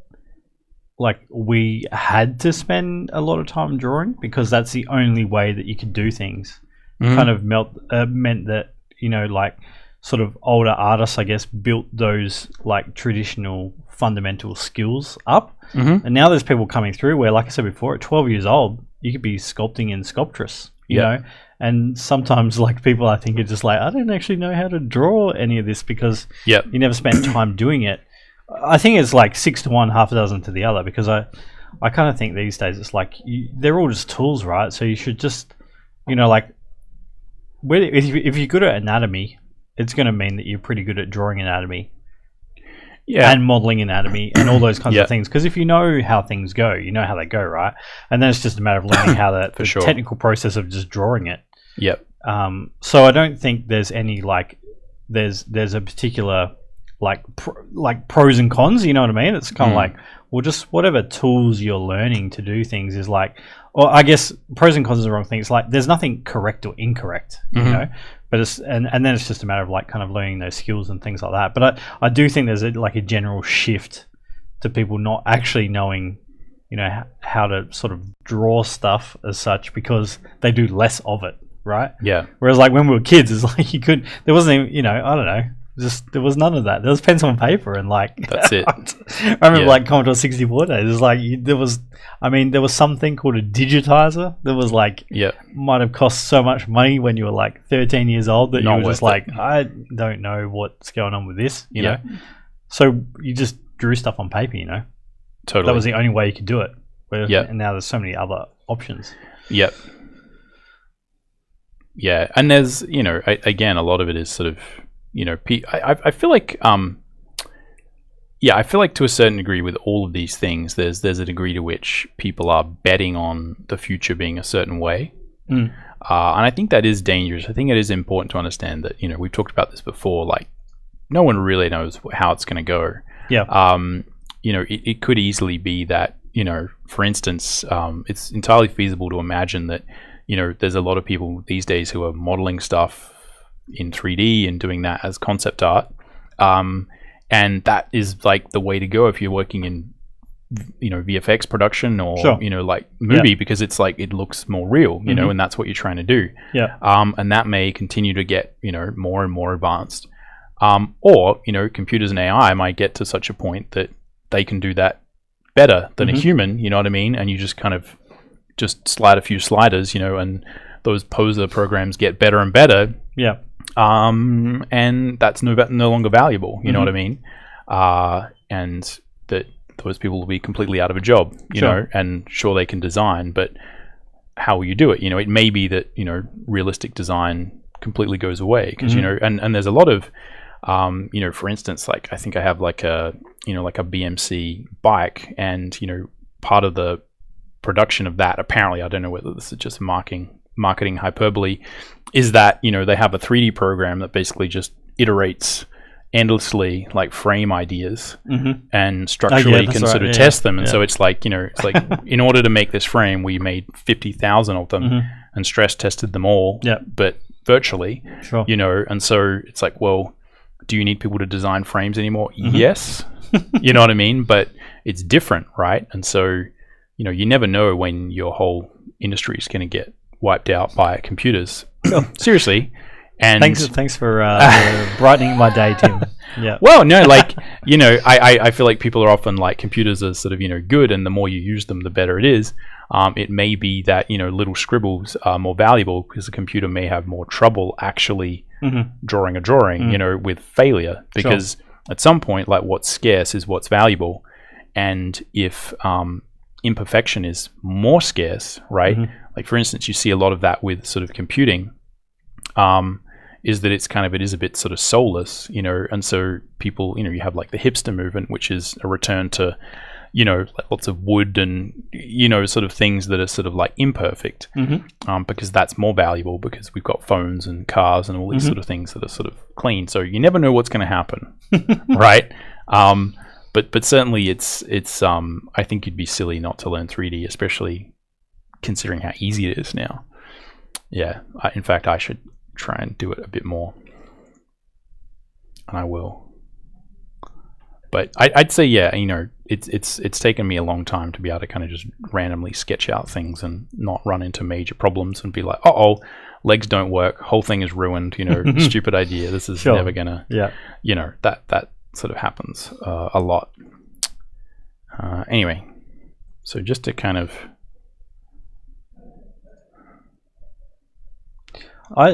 like we had to spend a lot of time drawing because that's the only way that you could do things, kind of meant that like sort of older artists, I guess, built those like traditional fundamental skills up. And now there's people coming through where, like I said before, at 12 years old you could be sculpting in Sculptress, you know, and sometimes like people, I think, are just like, I don't actually know how to draw any of this because you never spent time doing it. I think it's like 6 to 1, half a dozen to the other, because I kind of think these days it's like they're all just tools, right? So you should just, like, if you're good at anatomy, it's going to mean that you're pretty good at drawing anatomy, and modeling anatomy and all those kinds of things. Because if you know how things go, you know how they go, right? And then it's just a matter of learning how the technical process of just drawing it. So I don't think there's any like there's a particular like pros and cons, you know what I mean? It's kind of like, well, just whatever tools you're learning to do things is like, or I guess pros and cons is the wrong thing. It's like there's nothing correct or incorrect, you know, but it's and then it's just a matter of like kind of learning those skills and things like that. But I do think there's a general shift to people not actually knowing, how to sort of draw stuff as such, because they do less of it, right? Whereas like when we were kids, it's like there wasn't even, I don't know. There was none of that. There was pencil and paper and like that's it. I remember like Commodore 64 days. It was like there was something called a digitizer that was like might have cost so much money when you were like 13 years old that you were just like, I don't know what's going on with this, you know. So you just drew stuff on paper, Totally. That was the only way you could do it. And now there's so many other options. And there's again, a lot of it is sort of, I feel like I feel like to a certain degree with all of these things, there's a degree to which people are betting on the future being a certain way, and I think that is dangerous. I think it is important to understand that we've talked about this before. Like, no one really knows how it's going to go. It could easily be that for instance, it's entirely feasible to imagine that there's a lot of people these days who are modeling stuff in 3D and doing that as concept art, and that is like the way to go if you're working in VFX production or like movie, because it's like it looks more real, and that's what you're trying to do, and that may continue to get more and more advanced, or computers and AI might get to such a point that they can do that better than a human, you know what I mean, and you just kind of just slide a few sliders, and those poser programs get better and better, and that's no longer valuable, you know what I mean, and that those people will be completely out of a job, you know, and sure they can design, but how will you do it? You know, it may be that, you know, realistic design completely goes away because, you know, and there's a lot of, you know, for instance, like I think I have like a, you know, like a BMC bike, and, you know, part of the production of that, apparently, I don't know whether this is just marketing hyperbole, is that, you know, they have a 3D program that basically just iterates endlessly like frame ideas and structurally can sort of test them. And so it's like, you know, it's like in order to make this frame, we made 50,000 of them and stress tested them all, but virtually, you know, and so it's like, well, do you need people to design frames anymore? Yes. You know what I mean? But it's different, right? And so, you know, you never know when your whole industry is going to get wiped out by computers. Seriously. And thanks for brightening my day, Tim. Yeah. Well, no, like, you know, I feel like people are often like computers are sort of, you know, good, and the more you use them, the better it is. It may be that, you know, little scribbles are more valuable because the computer may have more trouble actually drawing a drawing, you know, with failure, because at some point, like, what's scarce is what's valuable. And if imperfection is more scarce, right? Like, for instance, you see a lot of that with sort of computing, is that it is a bit sort of soulless, you know, and so people, you know, you have like the hipster movement, which is a return to, you know, like lots of wood and, you know, sort of things that are sort of like imperfect, because that's more valuable because we've got phones and cars and all these sort of things that are sort of clean. So you never know what's going to happen, right? But certainly it's I think you'd be silly not to learn 3D, especially considering how easy it is now. Yeah, in fact, I should try and do it a bit more, and I will. But I'd say, yeah, you know, it's taken me a long time to be able to kind of just randomly sketch out things and not run into major problems and be like, legs don't work, whole thing is ruined, you know, stupid idea, this is never gonna, you know, that sort of happens a lot. Anyway, so just to kind of,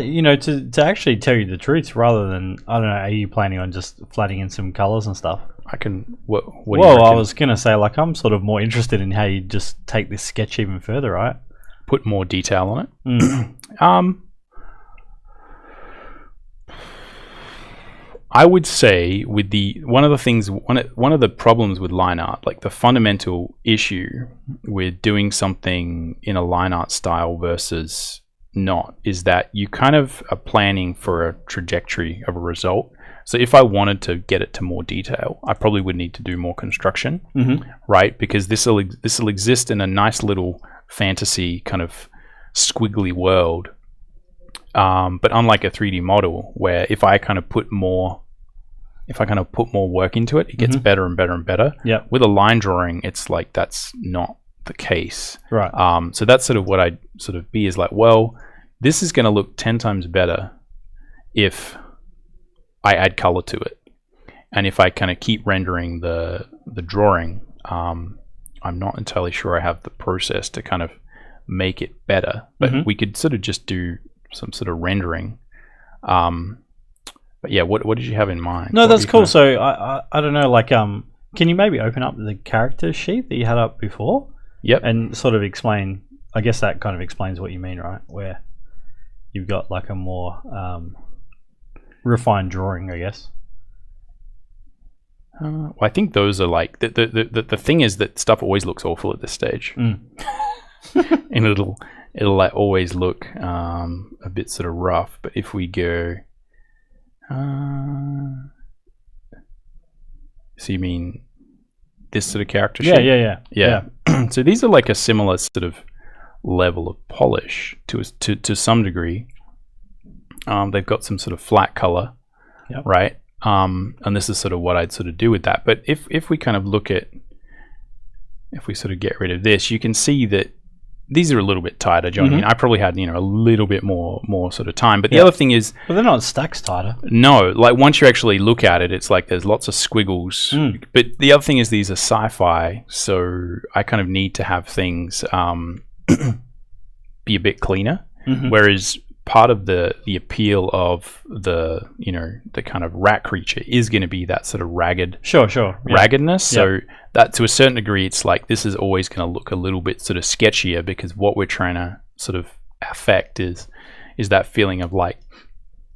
you know, to actually tell you the truth, rather than, I don't know, are you planning on just flatting in some colors and stuff? I can. What do you well, reckon? I was gonna say, like, I'm sort of more interested in how you just take this sketch even further, right? Put more detail on it. I would say with one of the problems with line art, like the fundamental issue with doing something in a line art style versus not, is that you kind of are planning for a trajectory of a result. So if I wanted to get it to more detail, I probably would need to do more construction, right? Because this will exist in a nice little fantasy kind of squiggly world. But unlike a 3D model, where if I kind of put more work into it, it gets better and better and better. Yeah. With a line drawing, it's like that's not the case. Right. So that's sort of what I'd sort of be, is like, well, this is going to look 10 times better if I add color to it, and if I kind of keep rendering the drawing, I'm not entirely sure I have the process to kind of make it better. But we could sort of just do some sort of rendering. But yeah, what did you have in mind? No, that's cool. So I don't know, like, can you maybe open up the character sheet that you had up before? Yep. And sort of explain, I guess that kind of explains what you mean, right? Where you've got like a more refined drawing, I guess. Well, I think those are like the thing is that stuff always looks awful at this stage, and it'll like always look a bit sort of rough. But if we go, so you mean this sort of character sheet? Yeah. So these are like a similar sort of level of polish to some degree. They've got some sort of flat color, right? And this is sort of what I'd sort of do with that. But if we kind of look at, if we sort of get rid of this, you can see that these are a little bit tighter. Do you know what I mean? I probably had, you know, a little bit more sort of time. But the other thing is, well, they're not stacks tighter. No, like once you actually look at it, it's like there's lots of squiggles. But the other thing is, these are sci-fi, so I kind of need to have things be a bit cleaner. Whereas part of the appeal of the the kind of rat creature is going to be that sort of raggedness. So that to a certain degree, it's like this is always going to look a little bit sort of sketchier, because what we're trying to sort of affect is that feeling of like,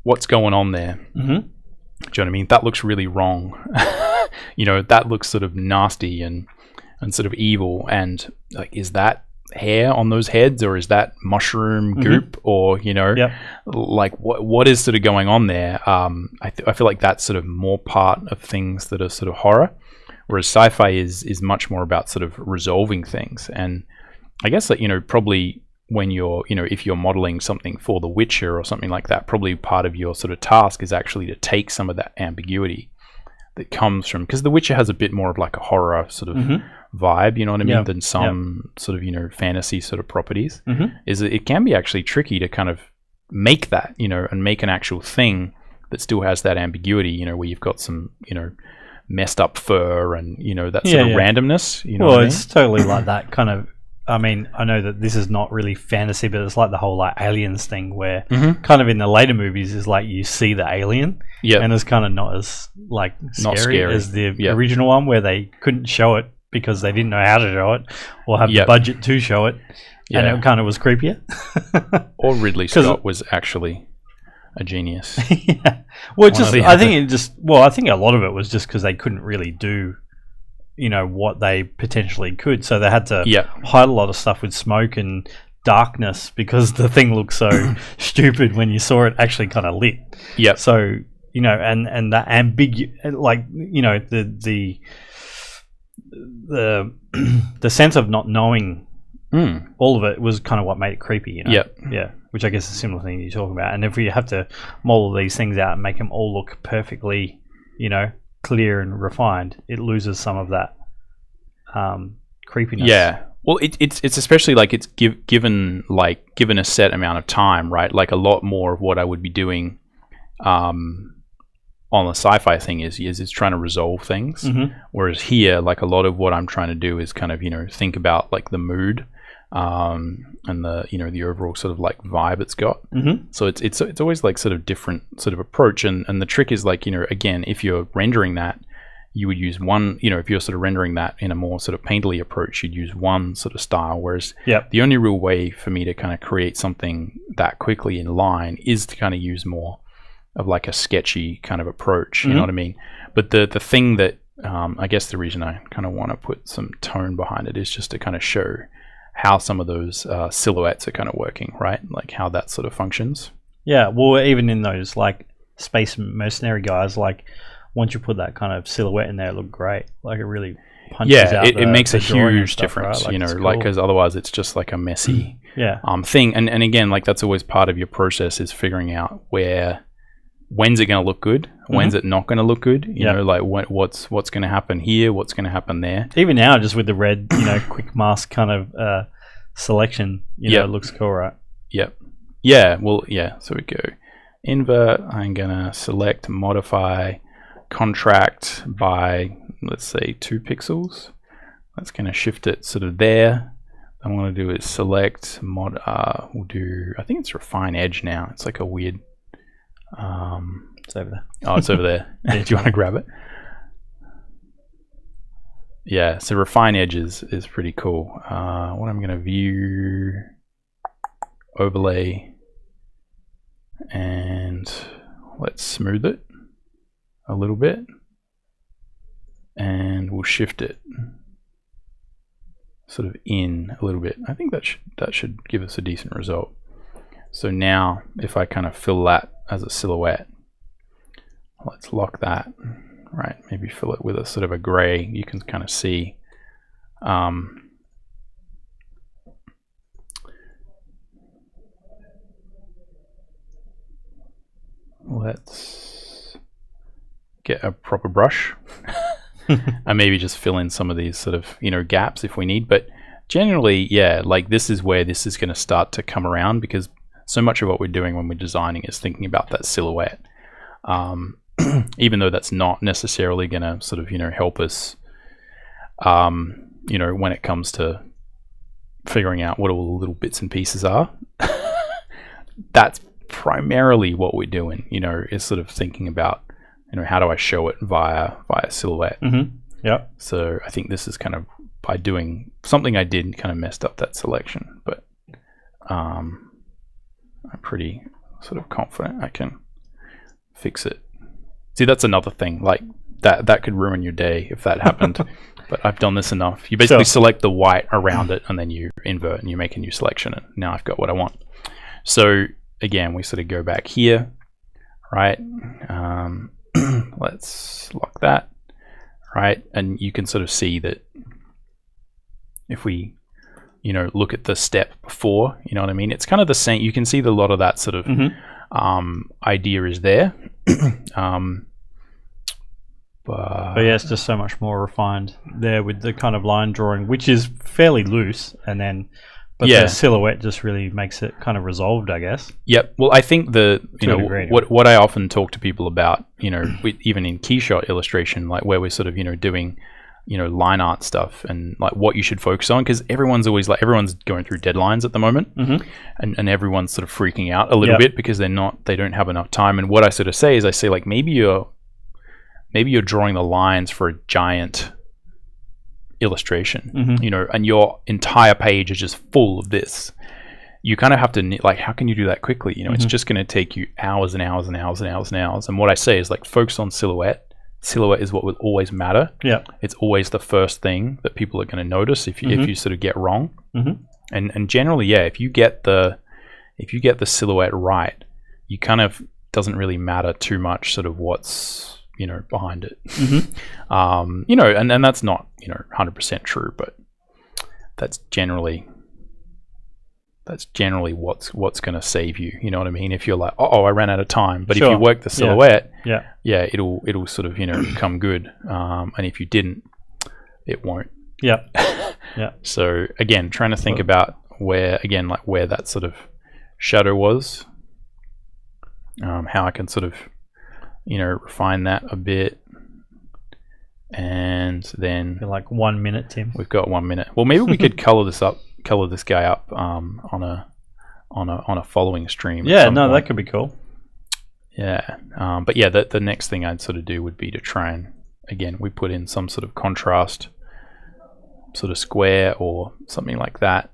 what's going on there? Do you know what I mean? That looks really wrong. That looks sort of nasty and sort of evil. And like, is that hair on those heads, or is that mushroom goop, or like what is sort of going on there? I feel like that's sort of more part of things that are sort of horror, whereas sci-fi is much more about sort of resolving things. And I guess that probably when you're if you're modeling something for The Witcher or something like that, probably part of your sort of task is actually to take some of that ambiguity that comes from, because The Witcher has a bit more of like a horror sort of vibe, you know what I mean, than some sort of fantasy sort of properties. Is it can be actually tricky to kind of make that and make an actual thing that still has that ambiguity, where you've got some messed up fur and that sort of randomness. Well, it's totally like that kind of. I mean, I know that this is not really fantasy, but it's like the whole like aliens thing, where kind of in the later movies is like you see the alien, and it's kind of not as like scary as the original one, where they couldn't show it because they didn't know how to show it or have the budget to show it, and it kind of was creepier. Or Ridley Scott was actually a genius. Well, I think a lot of it was just because they couldn't really do what they potentially could, so they had to hide a lot of stuff with smoke and darkness, because the thing looked so stupid when you saw it actually kind of lit. So and that like the sense of not knowing all of it was kind of what made it creepy. Which I guess is a similar thing you're talking about. And if we have to model these things out and make them all look perfectly clear and refined, it loses some of that creepiness. Well, it's especially like it's given a set amount of time, right? Like a lot more of what I would be doing on the sci-fi thing is trying to resolve things, whereas here, like a lot of what I'm trying to do is kind of think about like the mood and the the overall sort of like vibe it's got. So it's always like sort of different sort of approach, and the trick is like again, if you're rendering that, you would use one, if you're sort of rendering that in a more sort of painterly approach, you'd use one sort of style, whereas the only real way for me to kind of create something that quickly in line is to kind of use more of like a sketchy kind of approach, you know what I mean? But the thing that I guess the reason I kind of want to put some tone behind it is just to kind of show how some of those silhouettes are kind of working, right? Like how that sort of functions. Yeah, well, even in those like space mercenary guys, like once you put that kind of silhouette in there, it looked great. Like it really punches out. It makes a huge difference, right? Like, cool. Because otherwise it's just like a messy thing. And again, like that's always part of your process, is figuring out when's it going to look good, when's it not going to look good, you know, like what's going to happen here, what's going to happen there. Even now, just with the red, quick mask kind of selection, it looks cool, right? So we go invert. I'm going to select modify contract by, let's say, 2 pixels. That's going to shift it sort of there. I want to do is select we'll do, I think it's refine edge now. It's like a weird, it's over there. Oh, it's over there. Do you want to grab it? Yeah, so refine edges is pretty cool. What I'm going to view, overlay, and let's smooth it a little bit, and we'll shift it sort of in a little bit. I think that should give us a decent result. So now if I kind of fill that as a silhouette, let's lock that, right? Maybe fill it with a sort of a gray. You can kind of see let's get a proper brush and maybe just fill in some of these sort of gaps if we need. But generally, like this is where this is going to start to come around, because so much of what we're doing when we're designing is thinking about that silhouette, even though that's not necessarily going to sort of help us when it comes to figuring out what all the little bits and pieces are. That's primarily what we're doing, you know, is sort of thinking about, you know, how do I show it via silhouette. Yeah. So I think this is kind of by doing something I did kind of messed up that selection, but I'm pretty sort of confident I can fix it. See, that's another thing, like that could ruin your day if that happened. But I've done this enough. You basically select the white around it and then you invert and you make a new selection, and now I've got what I want. So again, we sort of go back here, right? Let's lock that, right? And you can sort of see that if we, you know, look at the step before, you know what I mean? It's kind of the same. You can see that a lot of that sort of idea is there. But yeah, it's just so much more refined there with the kind of line drawing, which is fairly loose, and then the silhouette just really makes it kind of resolved, I guess. Yep. Well, I think what I often talk to people about, you know, even in keyshot illustration, like where we're sort of, you know, doing, you know, line art stuff and like what you should focus on, because everyone's going through deadlines at the moment, and everyone's sort of freaking out a little bit because they don't have enough time. And what I sort of say is, I say, like, maybe you're drawing the lines for a giant illustration, you know, and your entire page is just full of this. You kind of have to, like, how can you do that quickly? You know, it's just going to take you hours and hours and hours and hours and hours. And what I say is, like, focus on silhouette. Silhouette is what will always matter. Yeah, it's always the first thing that people are going to notice if you sort of get wrong. And generally, if you get the silhouette right, you kind of doesn't really matter too much sort of what's, you know, behind it. You know, and that's not, you know, 100% true, but that's generally what's going to save you. You know what I mean? If you're like, I ran out of time, but if you work the silhouette, it'll sort of, you know, come good. And if you didn't, it won't. Yeah. So again, trying to think about where that sort of shadow was, how I can sort of, you know, refine that a bit. And then you're like 1 minute, Tim. We've got 1 minute. Well, maybe we could color this guy up on a following stream. Yeah, no, that could be cool. Yeah, but yeah, the next thing I'd sort of do would be to try and, again, we put in some sort of contrast sort of square or something like that.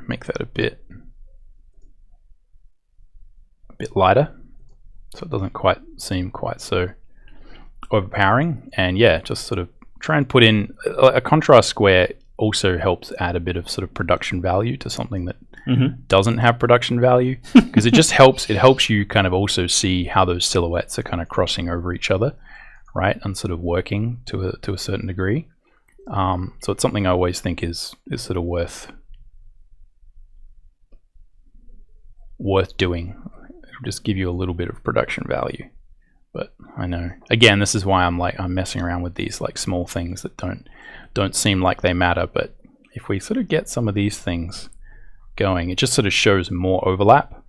Make that a bit lighter, so it doesn't quite seem quite so overpowering. And yeah, just sort of try and put in a contrast square. Also helps add a bit of sort of production value to something that doesn't have production value, because it just helps you kind of also see how those silhouettes are kind of crossing over each other, right, and sort of working to a certain degree. So it's something I always think is sort of worth doing. It'll just give you a little bit of production value. But I know, again, this is why I'm messing around with these like small things that don't seem like they matter. But if we sort of get some of these things going, it just sort of shows more overlap,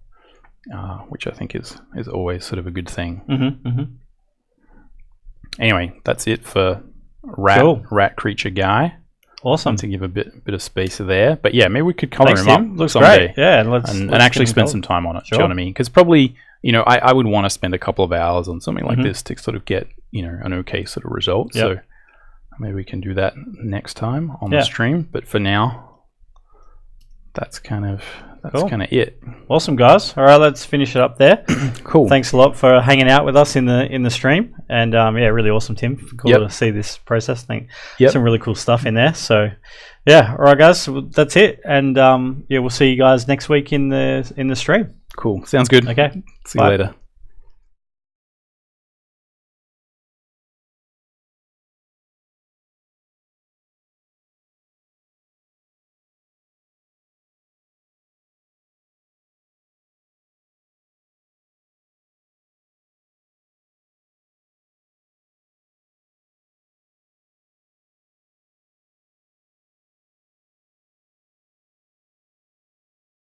which I think is always sort of a good thing. Anyway, that's it for rat creature guy. Awesome. To give a bit of space there. But yeah, maybe we could color him Tim. up Looks someday. great. Yeah, and actually spend some time on it. Sure. Do you know what I mean? Because probably, you know, I would want to spend a couple of hours on something like this to sort of get, you know, an okay sort of result. So maybe we can do that next time on the stream. But for now, that's kind of it. Awesome, guys. All right, let's finish it up there. Cool. Thanks a lot for hanging out with us in the stream. And yeah, really awesome, Tim. Cool to see this process. Some really cool stuff in there. So yeah, all right, guys. That's it. And yeah, we'll see you guys next week in the stream. Cool. Sounds good. Okay. See you later.